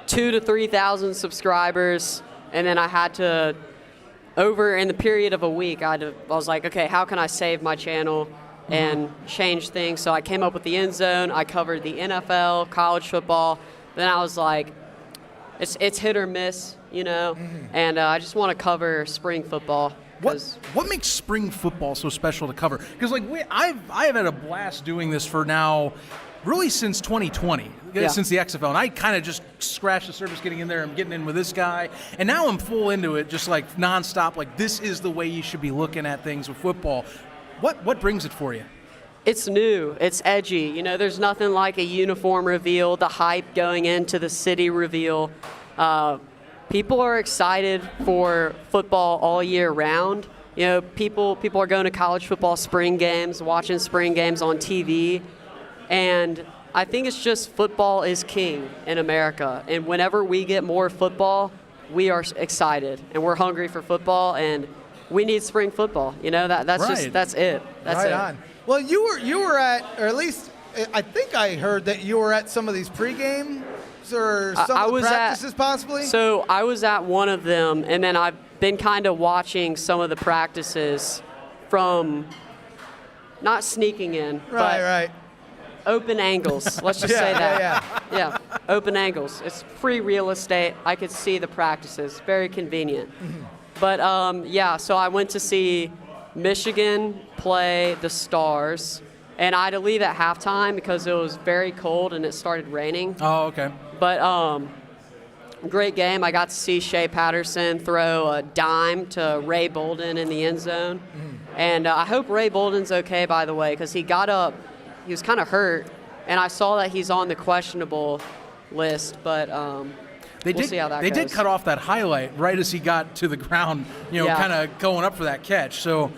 to 3,000 subscribers, and then I had to, in the period of a week, I was like, okay, how can I save my channel and change things? So I came up with the End Zone. I covered the NFL, college football. Then I was like, it's hit or miss, and I just want to cover spring football. What makes spring football so special to cover? Because I've had a blast doing this for now, really since 2020, since the XFL, and I kind of just scratch the surface getting in there. I'm getting in with this guy. And now I'm full into it, just like nonstop. Like, this is the way you should be looking at things with football. What brings it for you? It's new. It's edgy. You know, there's nothing like a uniform reveal, the hype going into the city reveal. People are excited for football all year round. You know, people are going to college football spring games, watching spring games on TV. And I think it's just football is king in America. And whenever we get more football, we are excited. And we're hungry for football. And we need spring football. You know, that's Right. That's it. That's right it. on. Well, you were at, or at least I think I heard that you were at some of these pregame or some of the practices possibly. So I was at one of them, and then I've been kind of watching some of the practices from not sneaking in, but open angles. Let's just say that. Yeah, open angles. It's free real estate. I could see the practices. Very convenient. Mm-hmm. But so I went to see Michigan play the Stars, and I had to leave at halftime because it was very cold and it started raining. Oh, okay. But great game. I got to see Shea Patterson throw a dime to Ray Bolden in the end zone. And I hope Ray Bolden's okay, by the way, because he got up. He was kind of hurt, and I saw that he's on the questionable list, but we'll see how that They goes. did cut off that highlight right as he got to the ground, kind of going up for that catch. So,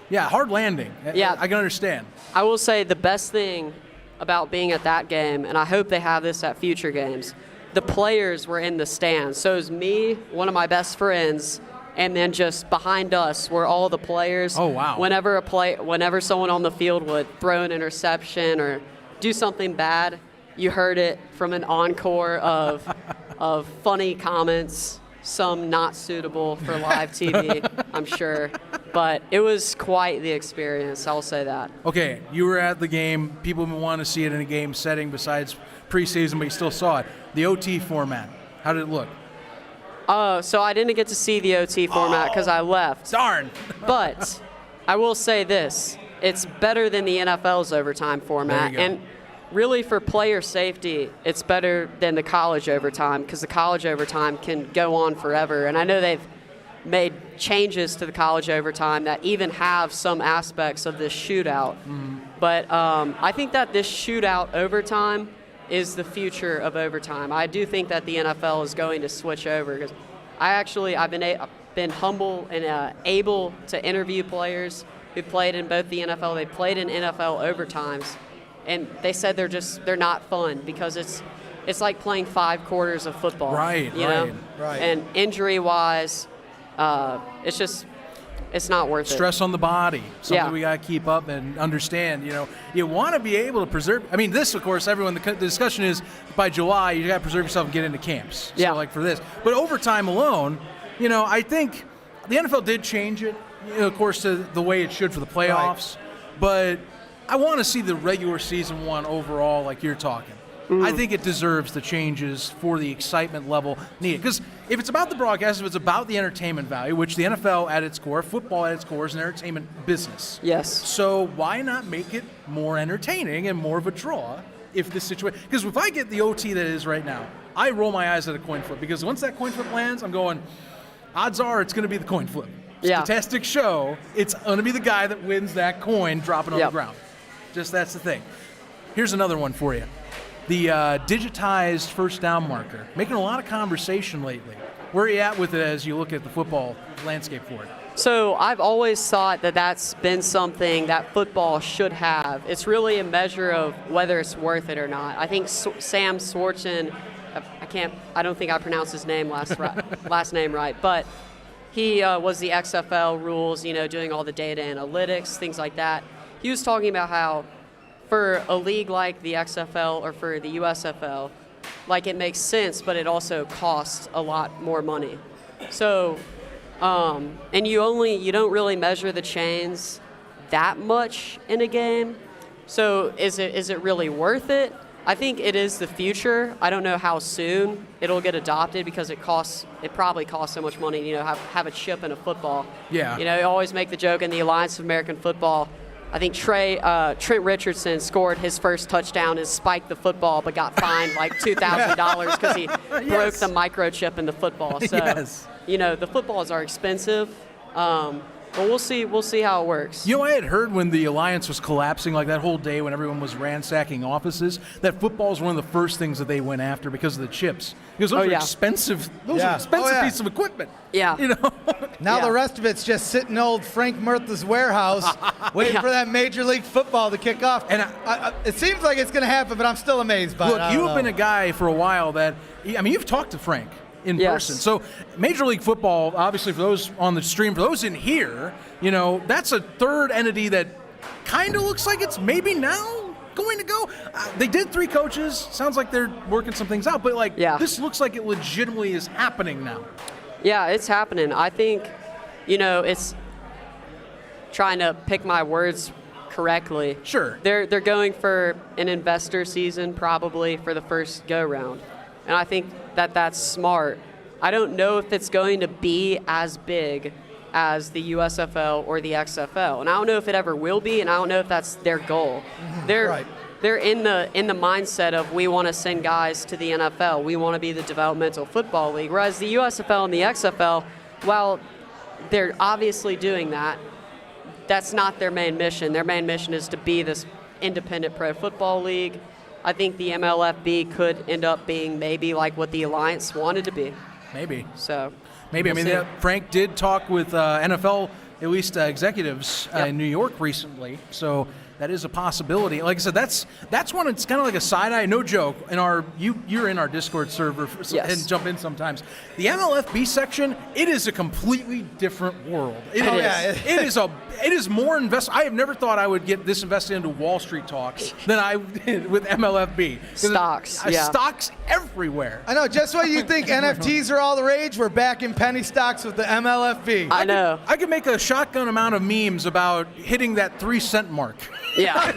yeah, hard landing. Yeah. I can understand. I will say the best thing about being at that game, and I hope they have this at future games, the players were in the stands. So it was me, one of my best friends, and then just behind us were all the players. Oh, wow. Whenever someone on the field would throw an interception or do something bad, you heard it from an encore of funny comments, some not suitable for live TV, I'm sure. But it was quite the experience, I'll say that. Okay, you were at the game. People want to see it in a game setting besides preseason, but you still saw it. The OT format, how did it look? So I didn't get to see the OT format because I left. Darn. But I will say this. It's better than the NFL's overtime format. There you go. And really for player safety, it's better than the college overtime because the college overtime can go on forever. And I know they've made changes to the college overtime that even have some aspects of this shootout. But I think that this shootout overtime is the future of overtime. I do think that the NFL is going to switch over because I've been humble and able to interview players who played in both the NFL. They played in NFL overtimes, and they said they're not fun because it's like playing 5 quarters of football. Right. And injury-wise, it's not worth it. Stress on the body, something we got to keep up and understand. You want to be able to preserve. I mean, this, of course, the discussion is by July, you got to preserve yourself and get into camps. Yeah. So, like for this. But overtime alone, I think the NFL did change it, of course, to the way it should for the playoffs. Right. But I want to see the regular season one overall, like you're talking. I think it deserves the changes for the excitement level needed. Because if it's about the broadcast, if it's about the entertainment value, which the NFL at its core, football at its core is an entertainment business. Yes. So why not make it more entertaining and more of a draw if this situation... Because if I get the OT that it is right now, I roll my eyes at a coin flip. Because once that coin flip lands, I'm going, odds are it's going to be the coin flip. Statistics show it's going to be the guy that wins that coin dropping on the ground. Just that's the thing. Here's another one for you. The digitized first down marker, making a lot of conversation lately. Where are you at with it as you look at the football landscape for it? So I've always thought that that's been something that football should have. It's really a measure of whether it's worth it or not. I think Sam Swartzen, I don't think I pronounced his name last name right, but he was the XFL rules, doing all the data analytics, things like that. He was talking about how for a league like the XFL or for the USFL, like it makes sense, but it also costs a lot more money. So, and you don't really measure the chains that much in a game. So is it really worth it? I think it is the future. I don't know how soon it'll get adopted because it probably costs so much money, have a chip in a football. Yeah. You always make the joke in the Alliance of American Football, I think Trent Richardson scored his first touchdown and spiked the football, but got fined like $2,000 because he broke the microchip in the football. So, the footballs are expensive. But we'll see how it works. I had heard when the Alliance was collapsing, like that whole day when everyone was ransacking offices, that football is one of the first things that they went after because of the chips. Because those are expensive. Those are expensive pieces of equipment. Yeah. Now the rest of it's just sitting in old Frank Murtha's warehouse, waiting for that Major League Football to kick off. And it seems like it's going to happen, but I'm still amazed by it. Look, you've been a guy for a while that, you've talked to Frank in person. So Major League Football, obviously for those on the stream, for those in here, that's a third entity that kind of looks like it's maybe now going to go. They did 3 coaches. Sounds like they're working some things out. But this looks like it legitimately is happening now. Yeah, it's happening. I think, it's trying to pick my words correctly. Sure. They're going for an investor season probably for the first go-round. And I think that's smart. I don't know if it's going to be as big as the USFL or the XFL, and I don't know if it ever will be, and I don't know if that's their goal. They're in the mindset of we want to send guys to the NFL. We want to be the developmental football league. Whereas the USFL and the XFL, while they're obviously doing that, that's not their main mission. Their main mission is to be this independent pro football league. I think the MLFB could end up being maybe like what the Alliance wanted to be. Maybe. So. Maybe. Frank did talk with NFL, at least executives in New York recently. So that is a possibility. Like I said, that's one. It's kind of like a side eye. No joke. You're in our Discord server and jump in sometimes. The MLFB section, it is a completely different world. It is more invest. I have never thought I would get this invested into Wall Street talks than I did with MLFB. Stocks. Stocks everywhere. I know. Just when you think NFTs are all the rage, we're back in penny stocks with the MLFB. I know. I could make a shotgun amount of memes about hitting that 3-cent mark. Yeah.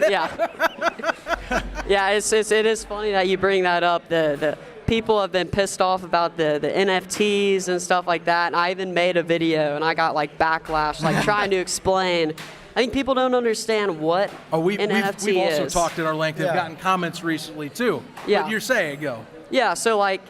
It is funny that you bring that up. The people have been pissed off about the NFTs and stuff like that. And I even made a video and I got backlash, trying to explain. I think people don't understand what an NFT is. We've also talked at our length. They've gotten comments recently too. Yeah. But you're saying, go. Yeah. So an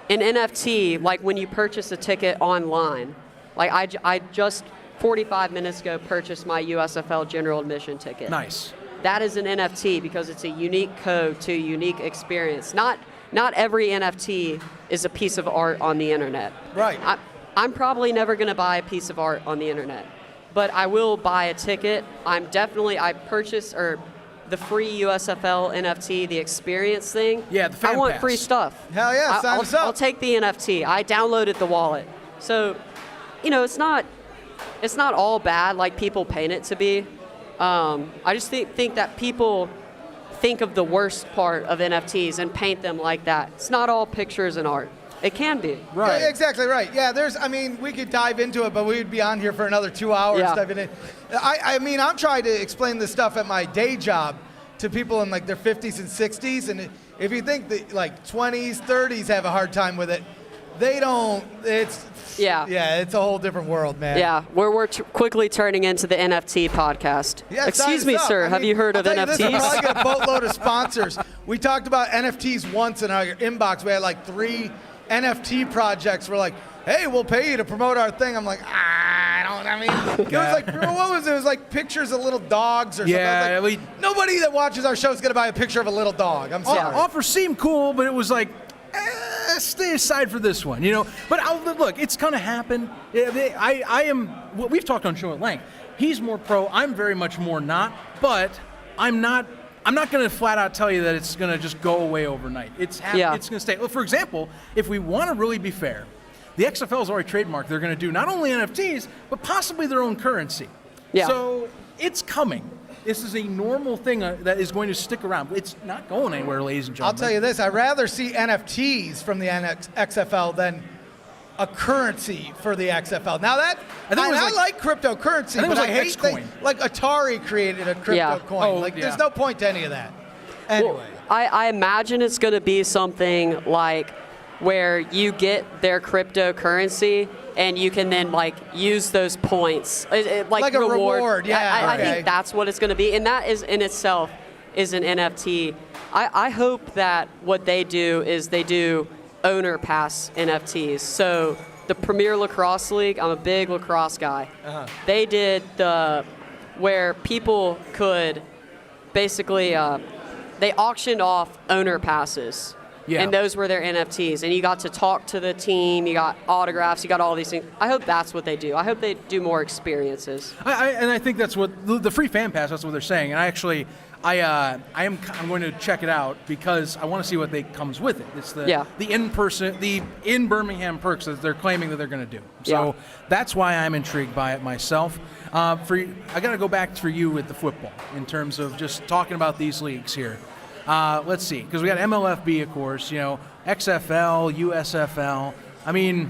NFT, when you purchase a ticket online, I just 45 minutes ago purchased my USFL general admission ticket. Nice. That is an NFT because it's a unique code to a unique experience. Not every NFT is a piece of art on the internet. Right. I'm probably never going to buy a piece of art on the internet, but I will buy a ticket. I purchased the free USFL NFT, the experience thing. Yeah, the fan I want pass. free stuff. Hell yeah, sign us up. I'll take the NFT. I downloaded the wallet. So, it's not all bad like people paint it to be. I just think that people think of the worst part of NFTs and paint them like that. It's not all pictures and art. It can be. Right. Yeah, exactly right. Yeah, we could dive into it, but we would be on here for another 2 hours diving in. I'm trying to explain this stuff at my day job to people in their 50s and 60s, and if you think that 20s, 30s have a hard time with it, they don't. It's a whole different world, man. Yeah, we're quickly turning into the NFT podcast. Yeah, excuse me, sir. Have you heard of NFTs? We'll probably get a boatload of sponsors. We talked about NFTs once in our inbox. We had 3 NFT projects. We're like, hey, we'll pay you to promote our thing. I'm like, it was what was it? It was pictures of little dogs or something. Yeah, nobody that watches our show is gonna buy a picture of a little dog. I'm sorry. Offers seemed cool, but it was stay aside for this one, But look, it's gonna happen. We've talked on show at length. He's more pro. I'm very much more not. But I'm not going to flat out tell you that it's going to just go away overnight. It's going to stay. Well, for example, if we want to really be fair, the XFL's already trademarked. They're going to do not only NFTs, but possibly their own currency. Yeah. So it's coming. This is a normal thing that is going to stick around. It's not going anywhere, ladies and gentlemen. I'll tell you this. I'd rather see NFTs from the XFL than a currency for the XFL. Now I like cryptocurrency, but I hate things like Atari created a crypto coin. There's no point to any of that. Anyway. Well, I imagine it's going to be something like where you get their cryptocurrency and you can then like use those points like a reward. Yeah, I think that's what it's going to be, and that is in itself is an NFT. I hope that what they do is they do owner pass NFTs. So the Premier Lacrosse League, I'm a big lacrosse guy. They did where people could basically they auctioned off owner passes. Yeah. And those were their NFTs. And you got to talk to the team, you got autographs, you got all these things. I hope that's what they do. I hope they do more experiences. And I think that's what the free fan pass, that's what they're saying. And I'm going to check it out because I want to see what comes with it. It's the in Birmingham perks that they're claiming that they're going to do. So that's why I'm intrigued by it myself. I got to go back for you with the football in terms of just talking about these leagues here. Let's see, because we got MLFB, of course, XFL, USFL. I mean,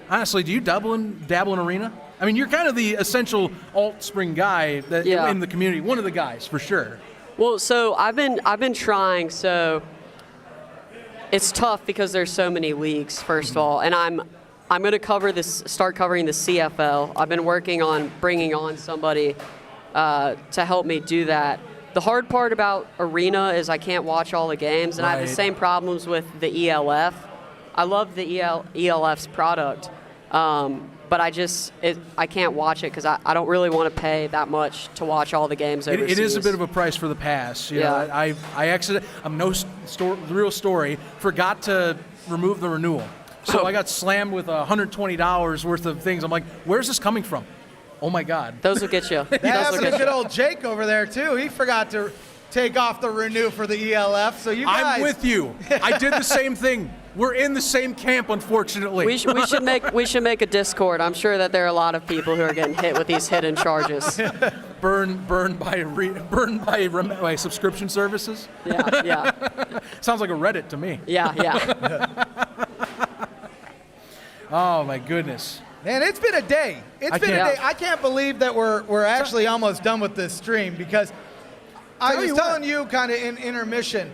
honestly, do you dabble in arena? I mean, you're kind of the essential alt-spring guy in the community, one of the guys for sure. Well, so I've been trying. So it's tough because there's so many leagues. First of all, and I'm going to start covering the CFL. I've been working on bringing on somebody to help me do that. The hard part about arena is I can't watch all the games, and I have the same problems with the ELF. I love the ELF's product, but I can't watch it because I don't really want to pay that much to watch all the games overseas. It is a bit of a price for the pass. I real story, forgot to remove the renewal. So I got slammed with $120 worth of things. I'm like, where's this coming from? Oh my God. Those will get you. That happened to good old Jake over there too. He forgot to take off the renew for the ELF. So you guys. I'm with you. I did the same thing. We're in the same camp, unfortunately. We should make a Discord. I'm sure that there are a lot of people who are getting hit with these hidden charges. Burned by subscription services. Yeah. Sounds like a Reddit to me. Yeah. Oh my goodness. Man, it's been a day. It's been a day. I can't believe that we're actually almost done with this stream because I was telling you kind of in intermission,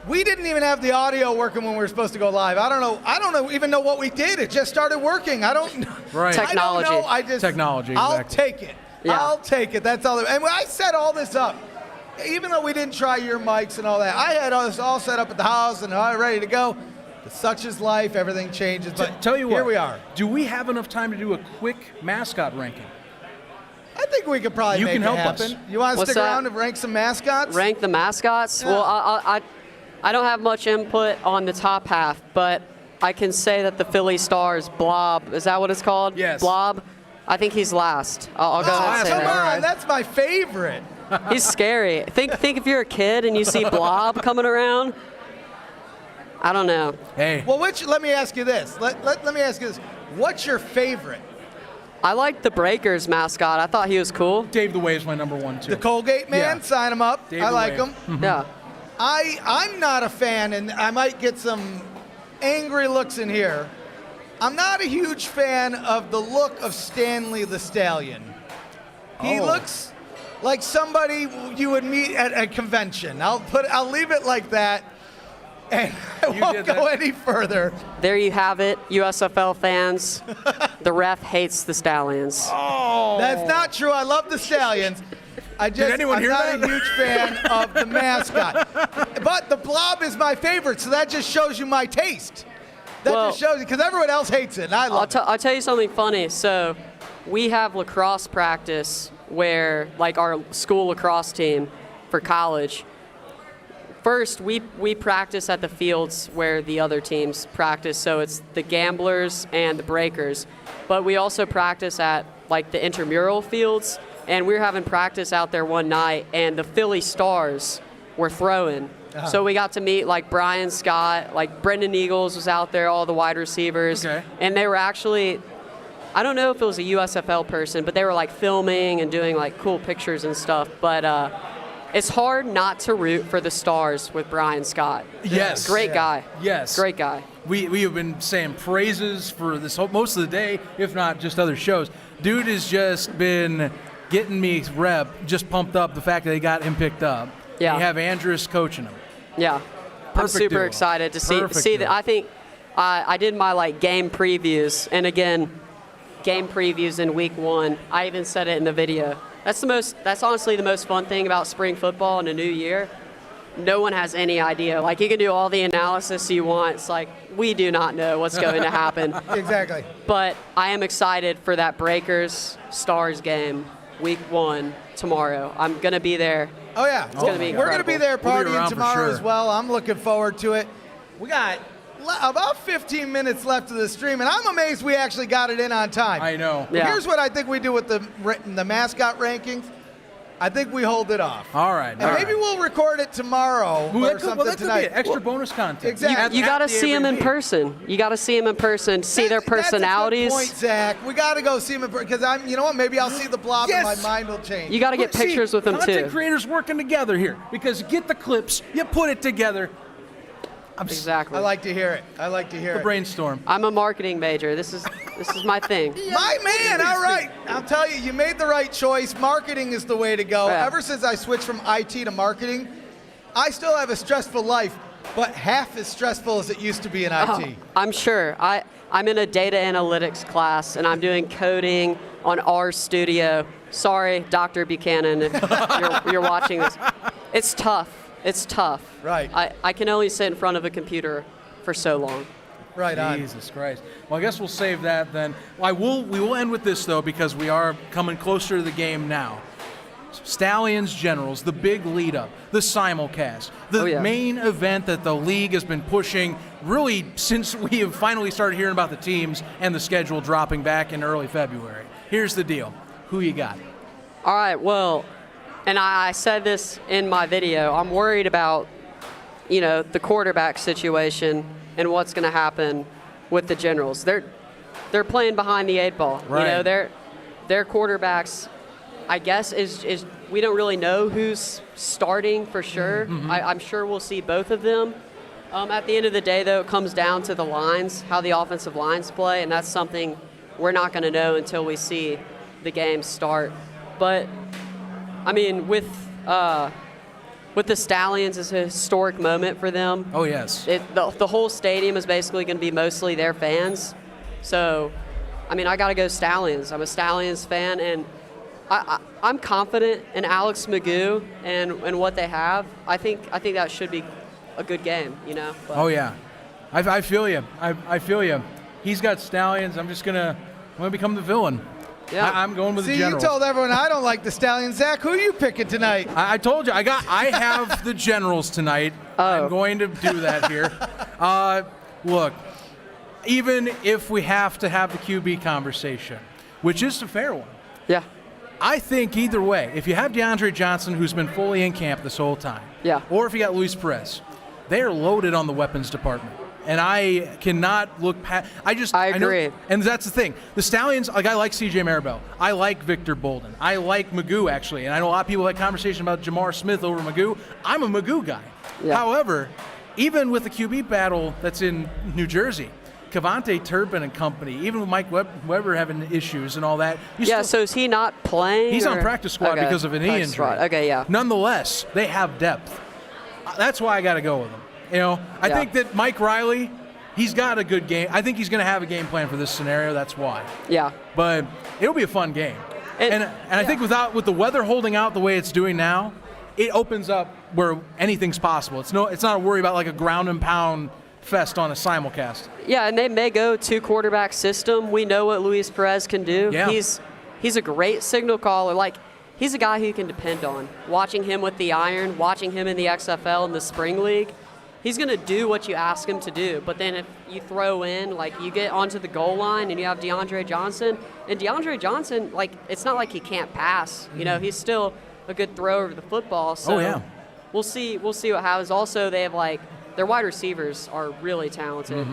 we didn't even have the audio working when we were supposed to go live. I don't even know what we did. It just started working. I don't know. Right. Technology. I don't know. Technology, I'll exactly. take it. Yeah. I'll take it. That's all. And when I set all this up, even though we didn't try your mics and all that, I had all this all set up at the house and all ready to go. Such is life, everything changes. But tell you what, here we are. Do we have enough time to do a quick mascot ranking? I think we could probably make it happen. You want to stick around and rank some mascots? Rank the mascots? Yeah. Well, I don't have much input on the top half, but I can say that the Philly Stars Blob, is that what it's called? Yes. Blob? I think he's last. I'll go ahead and say that. Come on, right. That's my favorite. He's scary. Think if you're a kid and you see Blob coming around. I don't know. Hey. Well, let me ask you this. Let me ask you this. What's your favorite? I like the Breakers mascot. I thought he was cool. Dave the Wave's my number one, too. The Colgate man? Yeah. Sign him up. Dave I like him. Mm-hmm. Yeah. I'm not a fan, and I might get some angry looks in here. I'm not a huge fan of the look of Stanley the Stallion. He looks like somebody you would meet at a convention. I'll leave it like that. And I won't go any further. There you have it, USFL fans. The ref hates the Stallions. Oh, that's not true. I love the Stallions. I'm not a huge fan of the mascot. But the Blob is my favorite, so that just shows you my taste. Just shows you, because everyone else hates it, and I love it. I'll tell you something funny. So we have lacrosse practice where, like our school lacrosse team for college, first, we practice at the fields where the other teams practice, so it's the Gamblers and the Breakers. But we also practice at, like, the intramural fields, and we were having practice out there one night, and the Philly Stars were throwing. Uh-huh. So we got to meet, like, Brian Scott, like, Brendan Eagles was out there, all the wide receivers. Okay. And they were actually, I don't know if it was a USFL person, but they were, like, filming and doing, like, cool pictures and stuff. But it's hard not to root for the Stars with Brian Scott. Yes. Great guy. Yes. Great guy. We have been saying praises for this most of the day, if not just other shows. Dude has just been getting me just pumped up the fact that they got him picked up. Yeah. You have Andrus coaching him. Yeah. Perfect I'm super duo. excited to see Perfect that. I think I did my game previews, and again, game previews in week 1. I even said it in the video. That's honestly the most fun thing about spring football in a new year. No one has any idea. You can do all the analysis you want. It's we do not know what's going to happen. Exactly. But I am excited for that Breakers Stars game, week 1 tomorrow. I'm going to be there. Oh, yeah. It's going to be We're going to be there We'll be partying around for tomorrow sure. as well. I'm looking forward to it. We got about 15 minutes left of the stream, and I'm amazed we actually got it in on time. I know. Yeah. Here's what I think we do with the mascot rankings. I think we hold it off. All right. And maybe we'll record it tomorrow or something that could tonight. be extra bonus content. Exactly. You got to see them in person. You got to see them in person, see their personalities. That's a good point, Zach. We got to go see them in person because you know what? Maybe I'll see the blob and Yes. my mind will change. You got to get pictures with them Content too. creators working together here because you get the clips, you put it together. Exactly. I like to hear it. I like to hear The it. brainstorm. I'm a marketing major. This is my thing. My man, all right. I'll tell you, you made the right choice. Marketing is the way to go. Yeah. Ever since I switched from IT to marketing, I still have a stressful life, but half as stressful as it used to be in IT. Oh, I'm sure. I'm in a data analytics class, and I'm doing coding on R Studio. Sorry, Dr. Buchanan, if you're watching this. It's tough. It's tough. Right. I can only sit in front of a computer for so long. Right on. Jesus Christ. Well, I guess we'll save that then. We will end with this, though, because we are coming closer to the game now. Stallions Generals, the big lead-up, the simulcast, the main event that the league has been pushing really since we have finally started hearing about the teams and the schedule dropping back in early February. Here's the deal. Who you got? All right, well, and I said this in my video, I'm worried about, the quarterback situation and what's going to happen with the Generals. They're playing behind the 8 ball. Right. Their quarterbacks, I guess, is we don't really know who's starting for sure. Mm-hmm. I'm sure we'll see both of them. At the end of the day, though, it comes down to the lines, how the offensive lines play, and that's something we're not going to know until we see the game start. But, I mean, with the Stallions, it's a historic moment for them. Oh, yes. The whole stadium is basically going to be mostly their fans. So, I mean, I got to go Stallions. I'm a Stallions fan, and I'm confident in Alex Magoo and what they have. I think that should be a good game, But, Oh, yeah. I feel you. I feel you. He's got Stallions. I'm going to become the villain. Yeah. I'm going with the See, Generals. you told everyone I don't like the Stallions. Zach, who are you picking tonight? I told you. I have the Generals tonight. I'm going to do that here. Look, even if we have to have the QB conversation, which is a fair one, Yeah. I think either way, if you have DeAndre Johnson, who's been fully in camp this whole time, Yeah. or if you got Luis Perez, they are loaded on the weapons department. And I cannot look past. I agree. And that's the thing. The Stallions, I like C.J. Maribel. I like Victor Bolden. I like Magoo, actually. And I know a lot of people had conversation about Jamar Smith over Magoo. I'm a Magoo guy. Yeah. However, even with the QB battle that's in New Jersey, Cavante Turpin and company, even with Mike Weber having issues and all that. So is he not playing? He's on or- practice squad Okay, because of a knee practice injury. squad. Okay, yeah. Nonetheless, they have depth. That's why I got to go with them. I Yeah. think that Mike Riley, he's got a good game. I think he's going to have a game plan for this scenario. That's why. Yeah. But it'll be a fun game. And I think with the weather holding out the way it's doing now, it opens up where anything's possible. It's not a worry about like a ground and pound fest on a simulcast. Yeah, and they may go 2-quarterback system. We know what Luis Perez can do. Yeah. He's a great signal caller. He's a guy who you can depend on. Watching him with the iron, watching him in the XFL in the Spring League, he's going to do what you ask him to do. But then if you throw in, you get onto the goal line and you have DeAndre Johnson, and DeAndre Johnson, it's not like he can't pass. He's still a good thrower of the football. So we'll see what happens. Also, they have their wide receivers are really talented.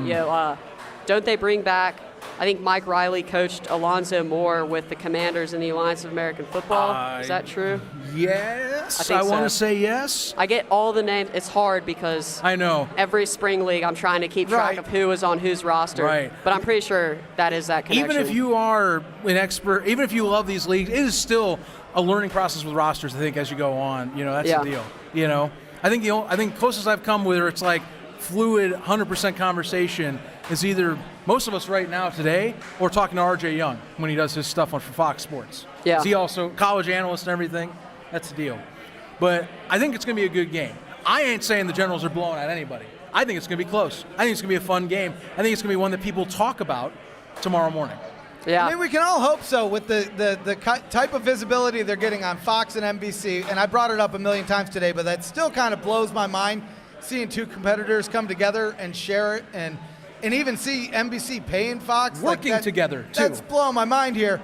Don't they bring back? I think Mike Riley coached Alonzo Moore with the Commanders in the Alliance of American Football. Is that true? Yes. I I think want to so. say yes. I get all the names. It's hard because I know. every spring league I'm trying to keep track Right. of who is on whose roster. Right. But I'm pretty sure that is that connection. Even if you are an expert, even if you love these leagues, it is still a learning process with rosters, I think, as you go on. That's Yeah. the deal. I think closest I've come with her, it's fluid 100% conversation is either most of us right now today or talking to RJ Young when he does his stuff for Fox Sports. Yeah. He also college analyst and everything. That's the deal. But I think it's going to be a good game. I ain't saying the Generals are blowing out anybody. I think it's going to be close. I think it's going to be a fun game. I think it's going to be one that people talk about tomorrow morning. Yeah. I mean, we can all hope so with the type of visibility they're getting on Fox and NBC. And I brought it up a million times today, but that still kind of blows my mind seeing two competitors come together and share it and even see NBC paying Fox. Working together, too. That's blowing my mind here.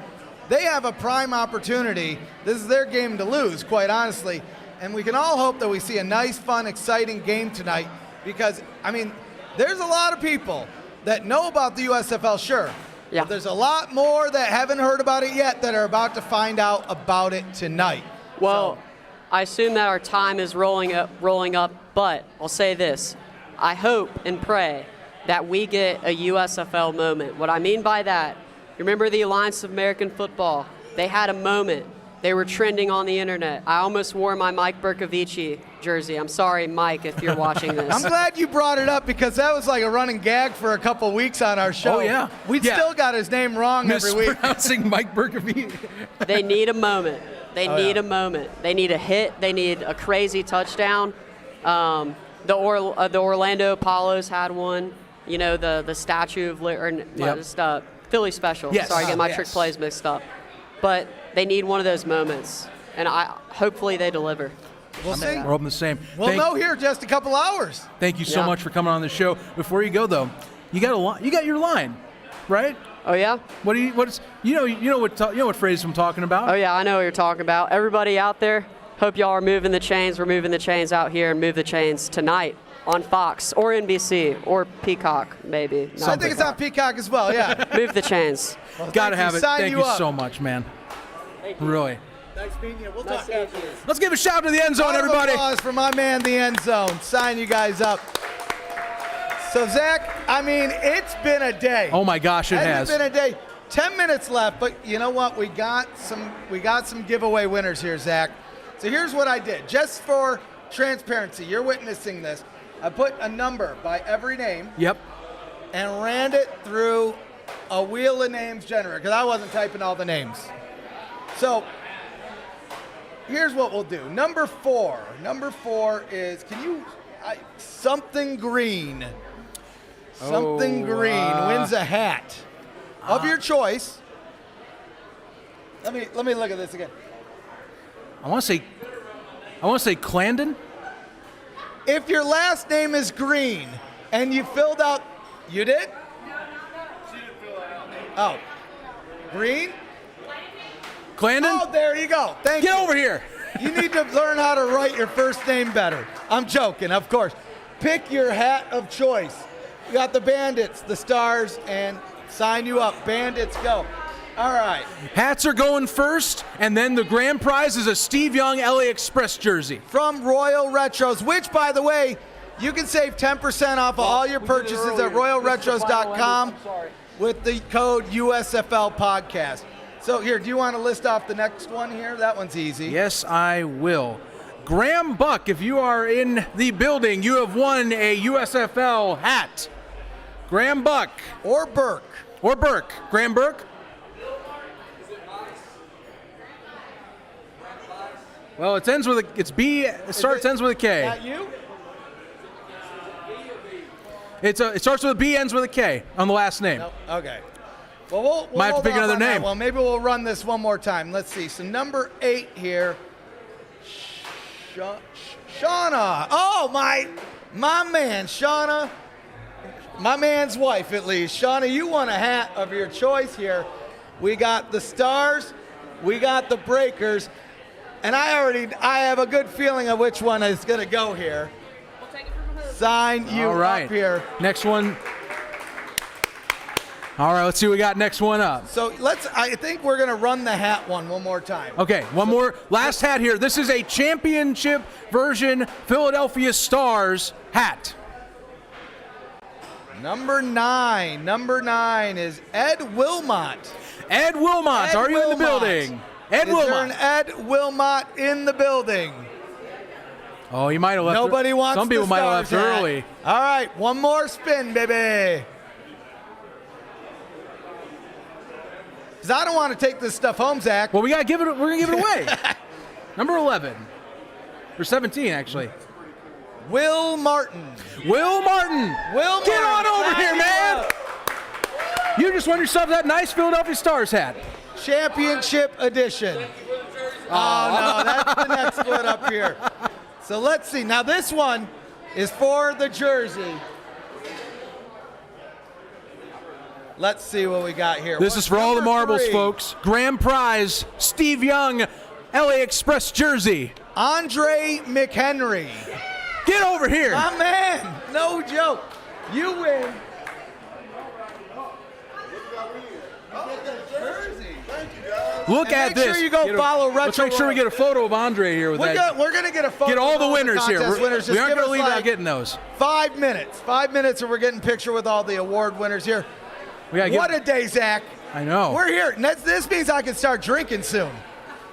They have a prime opportunity. This is their game to lose, quite honestly. And we can all hope that we see a nice, fun, exciting game tonight because, I mean, there's a lot of people that know about the USFL, sure. Yeah. But there's a lot more that haven't heard about it yet that are about to find out about it tonight. Well, I assume that our time is rolling up, but I'll say this. I hope and pray that we get a USFL moment. What I mean by that, you remember the Alliance of American Football? They had a moment. They were trending on the internet. I almost wore my Mike Bercovici jersey. I'm sorry, Mike, if you're watching this. I'm glad you brought it up because that was like a running gag for a couple weeks on our show. Oh, yeah. We still got his name wrong every week. Mispronouncing Mike Bercovici. They need a moment. They need a moment. They need a hit. They need a crazy touchdown. The Orlando Apollos had one. You know, the statue of Philly Special. Yes. Sorry, I get my trick plays mixed up. But they need one of those moments, and hopefully they deliver. We'll see. We're hoping the same. We'll know here in just a couple hours. Thank you so much for coming on the show. Before you go though, you got your line, right? Oh yeah. You know what phrase I'm talking about? Oh yeah, I know what you're talking about. Everybody out there, hope y'all are moving the chains. We're moving the chains out here and move the chains tonight on Fox or NBC or Peacock maybe. I think it's on Peacock as well. Yeah. Move the chains. Well, gotta have it. Thank you so much, man. Really. Nice meeting you. We'll talk after this. Let's give a shout to the end zone, everybody. Applause for my man, the end zone. Sign you guys up. So, Zach, I mean, it's been a day. Oh my gosh, it has. It's been a day. 10 minutes left, but you know what? We got some giveaway winners here, Zach. So here's what I did. Just for transparency, you're witnessing this. I put a number by every name. Yep. And ran it through a wheel of names generator because I wasn't typing all the names. So here's what we'll do. Number four is, something green. Something green wins a hat of your choice. Let me look at this again. I want to say Clandon. If your last name is Green and you filled out, you did? She didn't fill out. Oh, Green? Clandon? Oh, there you go. Thank you. Get over here. You need to learn how to write your first name better. I'm joking, of course. Pick your hat of choice. You got the Bandits, the Stars, and sign you up. Bandits, go. All right. Hats are going first, and then the grand prize is a Steve Young LA Express jersey. From Royal Retros, which, by the way, you can save 10% off of all your purchases at royalretros.com with the code USFL Podcast. So here, do you want to list off the next one here? That one's easy. Yes, I will. Graham Buck, if you are in the building, you have won a USFL hat. Graham Buck. Or Burke. Graham Burke? Well, it ends with ends with a K. That you? It starts with a B, ends with a K on the last name. Nope. Okay. Well, we'll might have to pick another name. Well, maybe we'll run this one more time. Let's see. So number 8 here. Shauna. Oh, my man, Shauna. My man's wife, at least. Shauna, you won a hat of your choice here. We got the Stars. We got the Breakers. And I have a good feeling of which one is going to go here. We'll take it from her. Sign you up here. Next one. All right, let's see what we got next one up. So I think we're going to run the hat one more time. Okay, one more. Last hat here. This is a championship version Philadelphia Stars hat. Number 9 is Ed Wilmot. Ed Wilmot, are you in the building? Ed Wilmot. Is there an Ed Wilmot in the building? Oh, he might have left. Nobody wants Some people the might have Stars left hat. early. All right, one more spin, baby. Because I don't want to take this stuff home, Zach. Well, we're gonna give it away. Number 11. Or 17, actually. Will Martin. Will Martin. Get on over here, man. You just won yourself that nice Philadelphia Stars hat. Championship edition. Oh, no, that's the next split up here. So let's see. Now, this one is for the jersey. Let's see what we got here. This is for all the marbles, folks. Grand prize, Steve Young, LA Express jersey. Andre McHenry. Get over here. My man. No joke. You win. Look at this. Make sure you go follow Retro. Let's make sure we get a photo of Andre here with that. We're going to get a photo. Get all the winners here. Winners. We aren't going to leave like out getting those. 5 minutes. 5 minutes and we're getting a picture with all the award winners here. What a day, Zach. I know. We're here. And this means I can start drinking soon.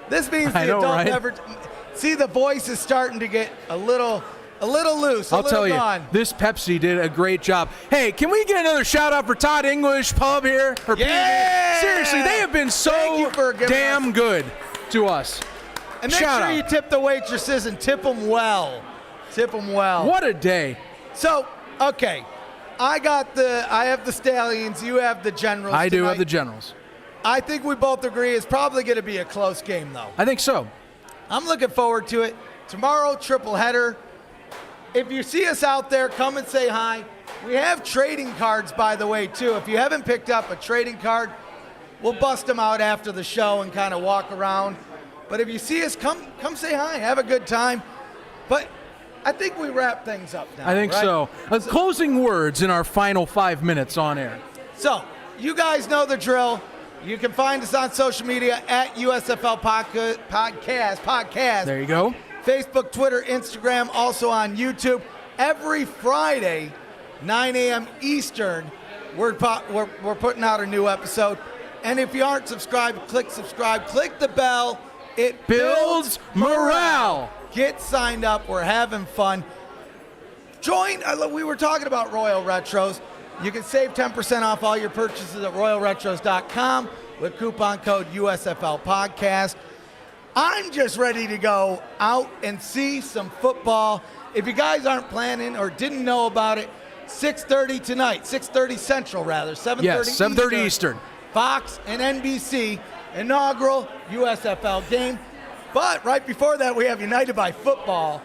This means the adult beverage. See, the voice is starting to get a little loose. I'll tell you, gone. this Pepsi did a great job. Hey, can we get another shout out for Todd English Pub here? Yeah! Seriously, they have been so damn good to us. And make sure you tip the waitresses and tip them well. Tip them well. What a day. So, okay. I have the Stallions. You have the Generals. I do have the Generals. I think we both agree it's probably going to be a close game, though. I think so. I'm looking forward to it. Tomorrow, triple header. If you see us out there, come and say hi. We have trading cards, by the way, too. If you haven't picked up a trading card, we'll bust them out after the show and kind of walk around. But if you see us, come say hi. Have a good time. But I think we wrap things up now. I think so. Closing words in our final 5 minutes on air. So, you guys know the drill. You can find us on social media at USFL Podcast. There you go. Facebook, Twitter, Instagram, also on YouTube. Every Friday, 9 a.m. Eastern, we're putting out a new episode. And if you aren't subscribed, click subscribe. Click the bell. It builds morale. Get signed up. We're having fun. Join. We were talking about Royal Retros. You can save 10% off all your purchases at royalretros.com with coupon code USFL Podcast. I'm just ready to go out and see some football. If you guys aren't planning or didn't know about it, 6:30 tonight, 6:30 Central rather, 7:30 Yes, 7:30 Eastern. Fox and NBC, inaugural USFL game. But right before that, we have United by Football.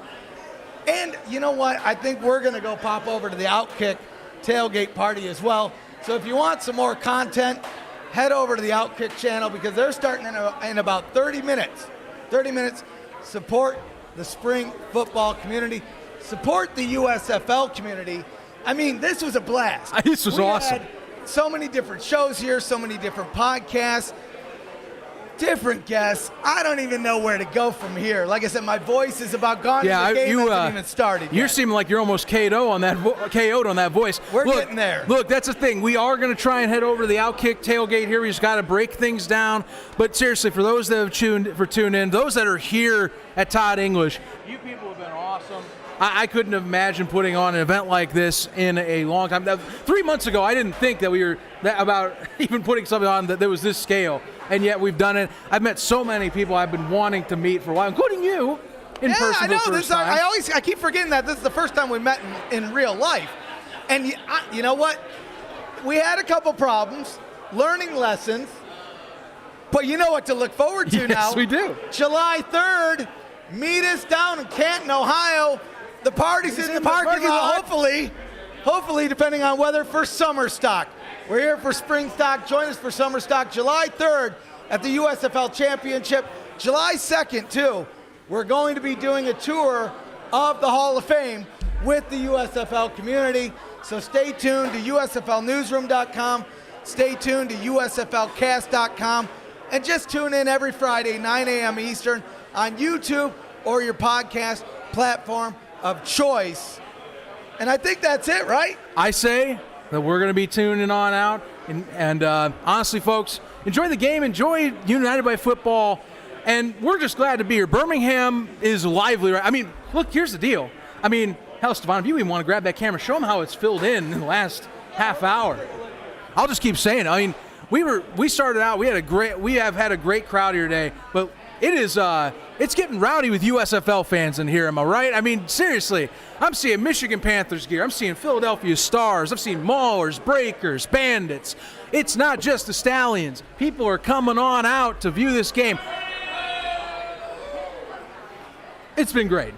And you know what? I think we're going to go pop over to the Outkick tailgate party as well. So if you want some more content, head over to the Outkick channel because they're starting in about 30 minutes. 30 minutes. Support the spring football community. Support the USFL community. I mean, this was a blast. This was awesome. Had so many different shows here, so many different podcasts, different guests. I don't even know where to go from here. Like I said, my voice is about gone. Yeah, the game you hasn't even started You yet. seem like you're almost KO'd on that voice. We're getting there. Look, that's the thing. We are going to try and head over to the Outkick tailgate here. We just got to break things down. But seriously, for those that have tuned in, those that are here at Todd English, you people have been awesome. I couldn't have imagined putting on an event like this in a long time. 3 months ago, I didn't think that we were about even putting something on that was this scale, and yet we've done it. I've met so many people I've been wanting to meet for a while, including you in person. I know. For the first time. I keep forgetting that this is the first time we met in real life. And you know what? We had a couple problems, learning lessons, but you know what to look forward to now. Yes, we do. July 3rd, meet us down in Canton, Ohio. The party's in the parking lot, hopefully, depending on weather, for SummerStock. We're here for SpringStock. Join us for SummerStock July 3rd at the USFL Championship. July 2nd, too, we're going to be doing a tour of the Hall of Fame with the USFL community. So stay tuned to USFLnewsroom.com. Stay tuned to USFLcast.com. And just tune in every Friday, 9 a.m. Eastern, on YouTube or your podcast platform of choice. And I think that's it, right? I say that we're going to be tuning on out. And honestly, folks, enjoy the game. Enjoy United by Football. And we're just glad to be here. Birmingham is lively. Right? I mean, look, here's the deal. I mean, hell, Stefan, if you even want to grab that camera, show them how it's filled in the last half hour. I'll just keep saying it. I mean, we started out, we have had a great crowd here today, but it's getting rowdy with USFL fans in here, am I right? I mean, seriously, I'm seeing Michigan Panthers gear, I'm seeing Philadelphia Stars, I've seen Maulers, Breakers, Bandits. It's not just the Stallions. People are coming on out to view this game. It's been great.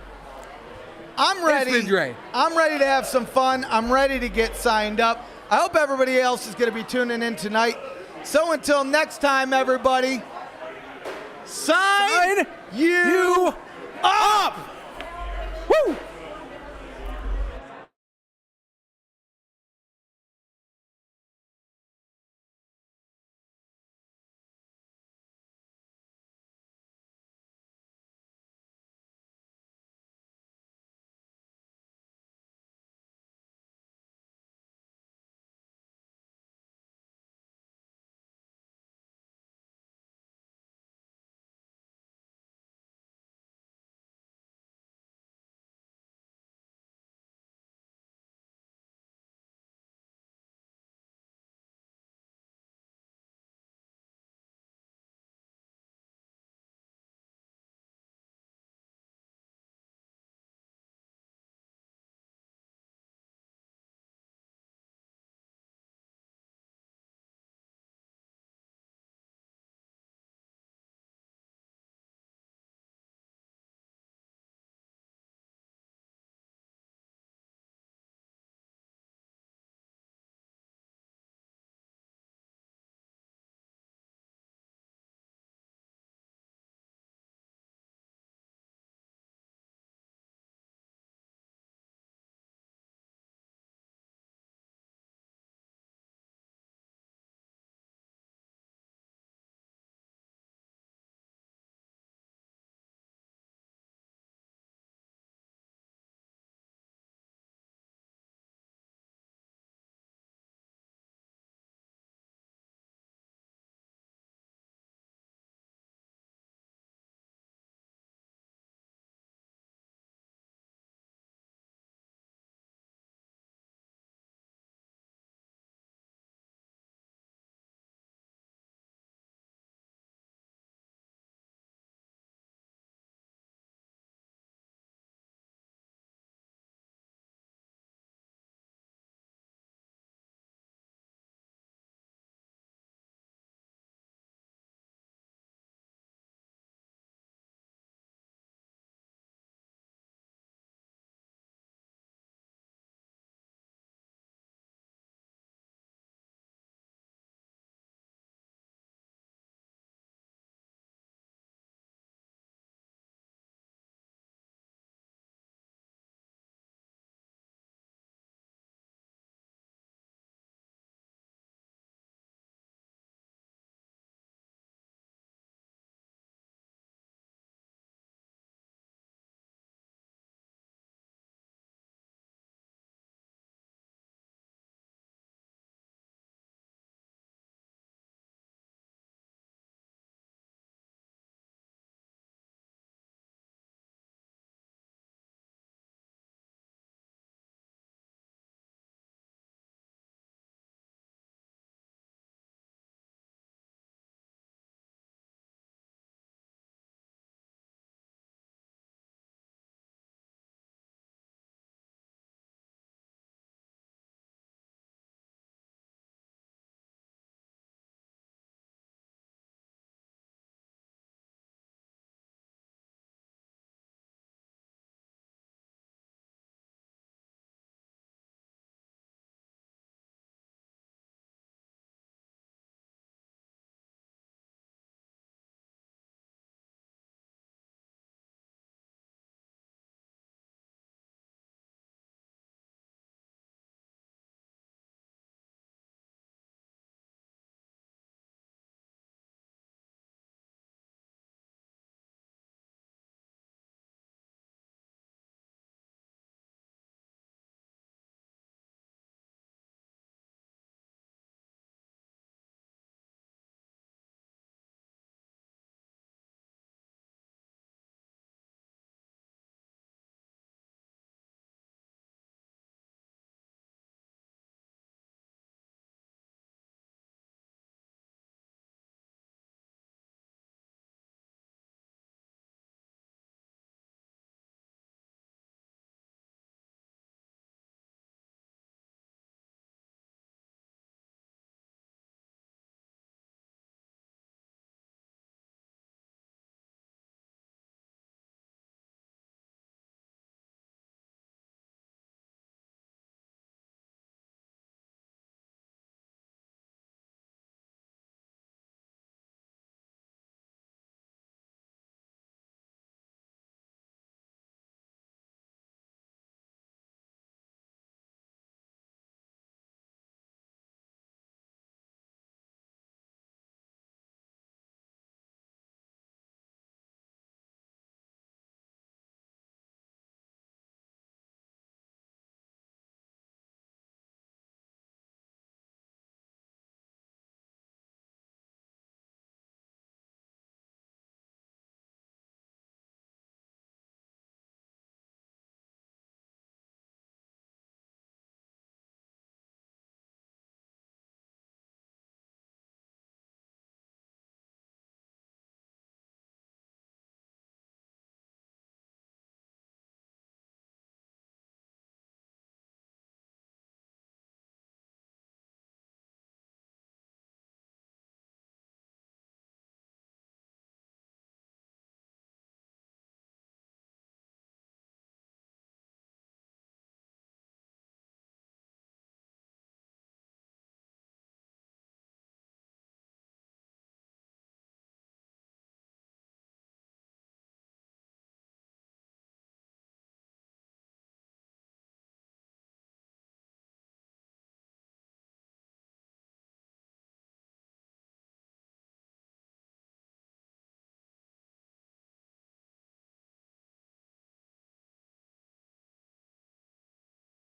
I'm ready. It's been great. I'm ready to have some fun. I'm ready to get signed up. I hope everybody else is going to be tuning in tonight. So until next time, everybody, sign you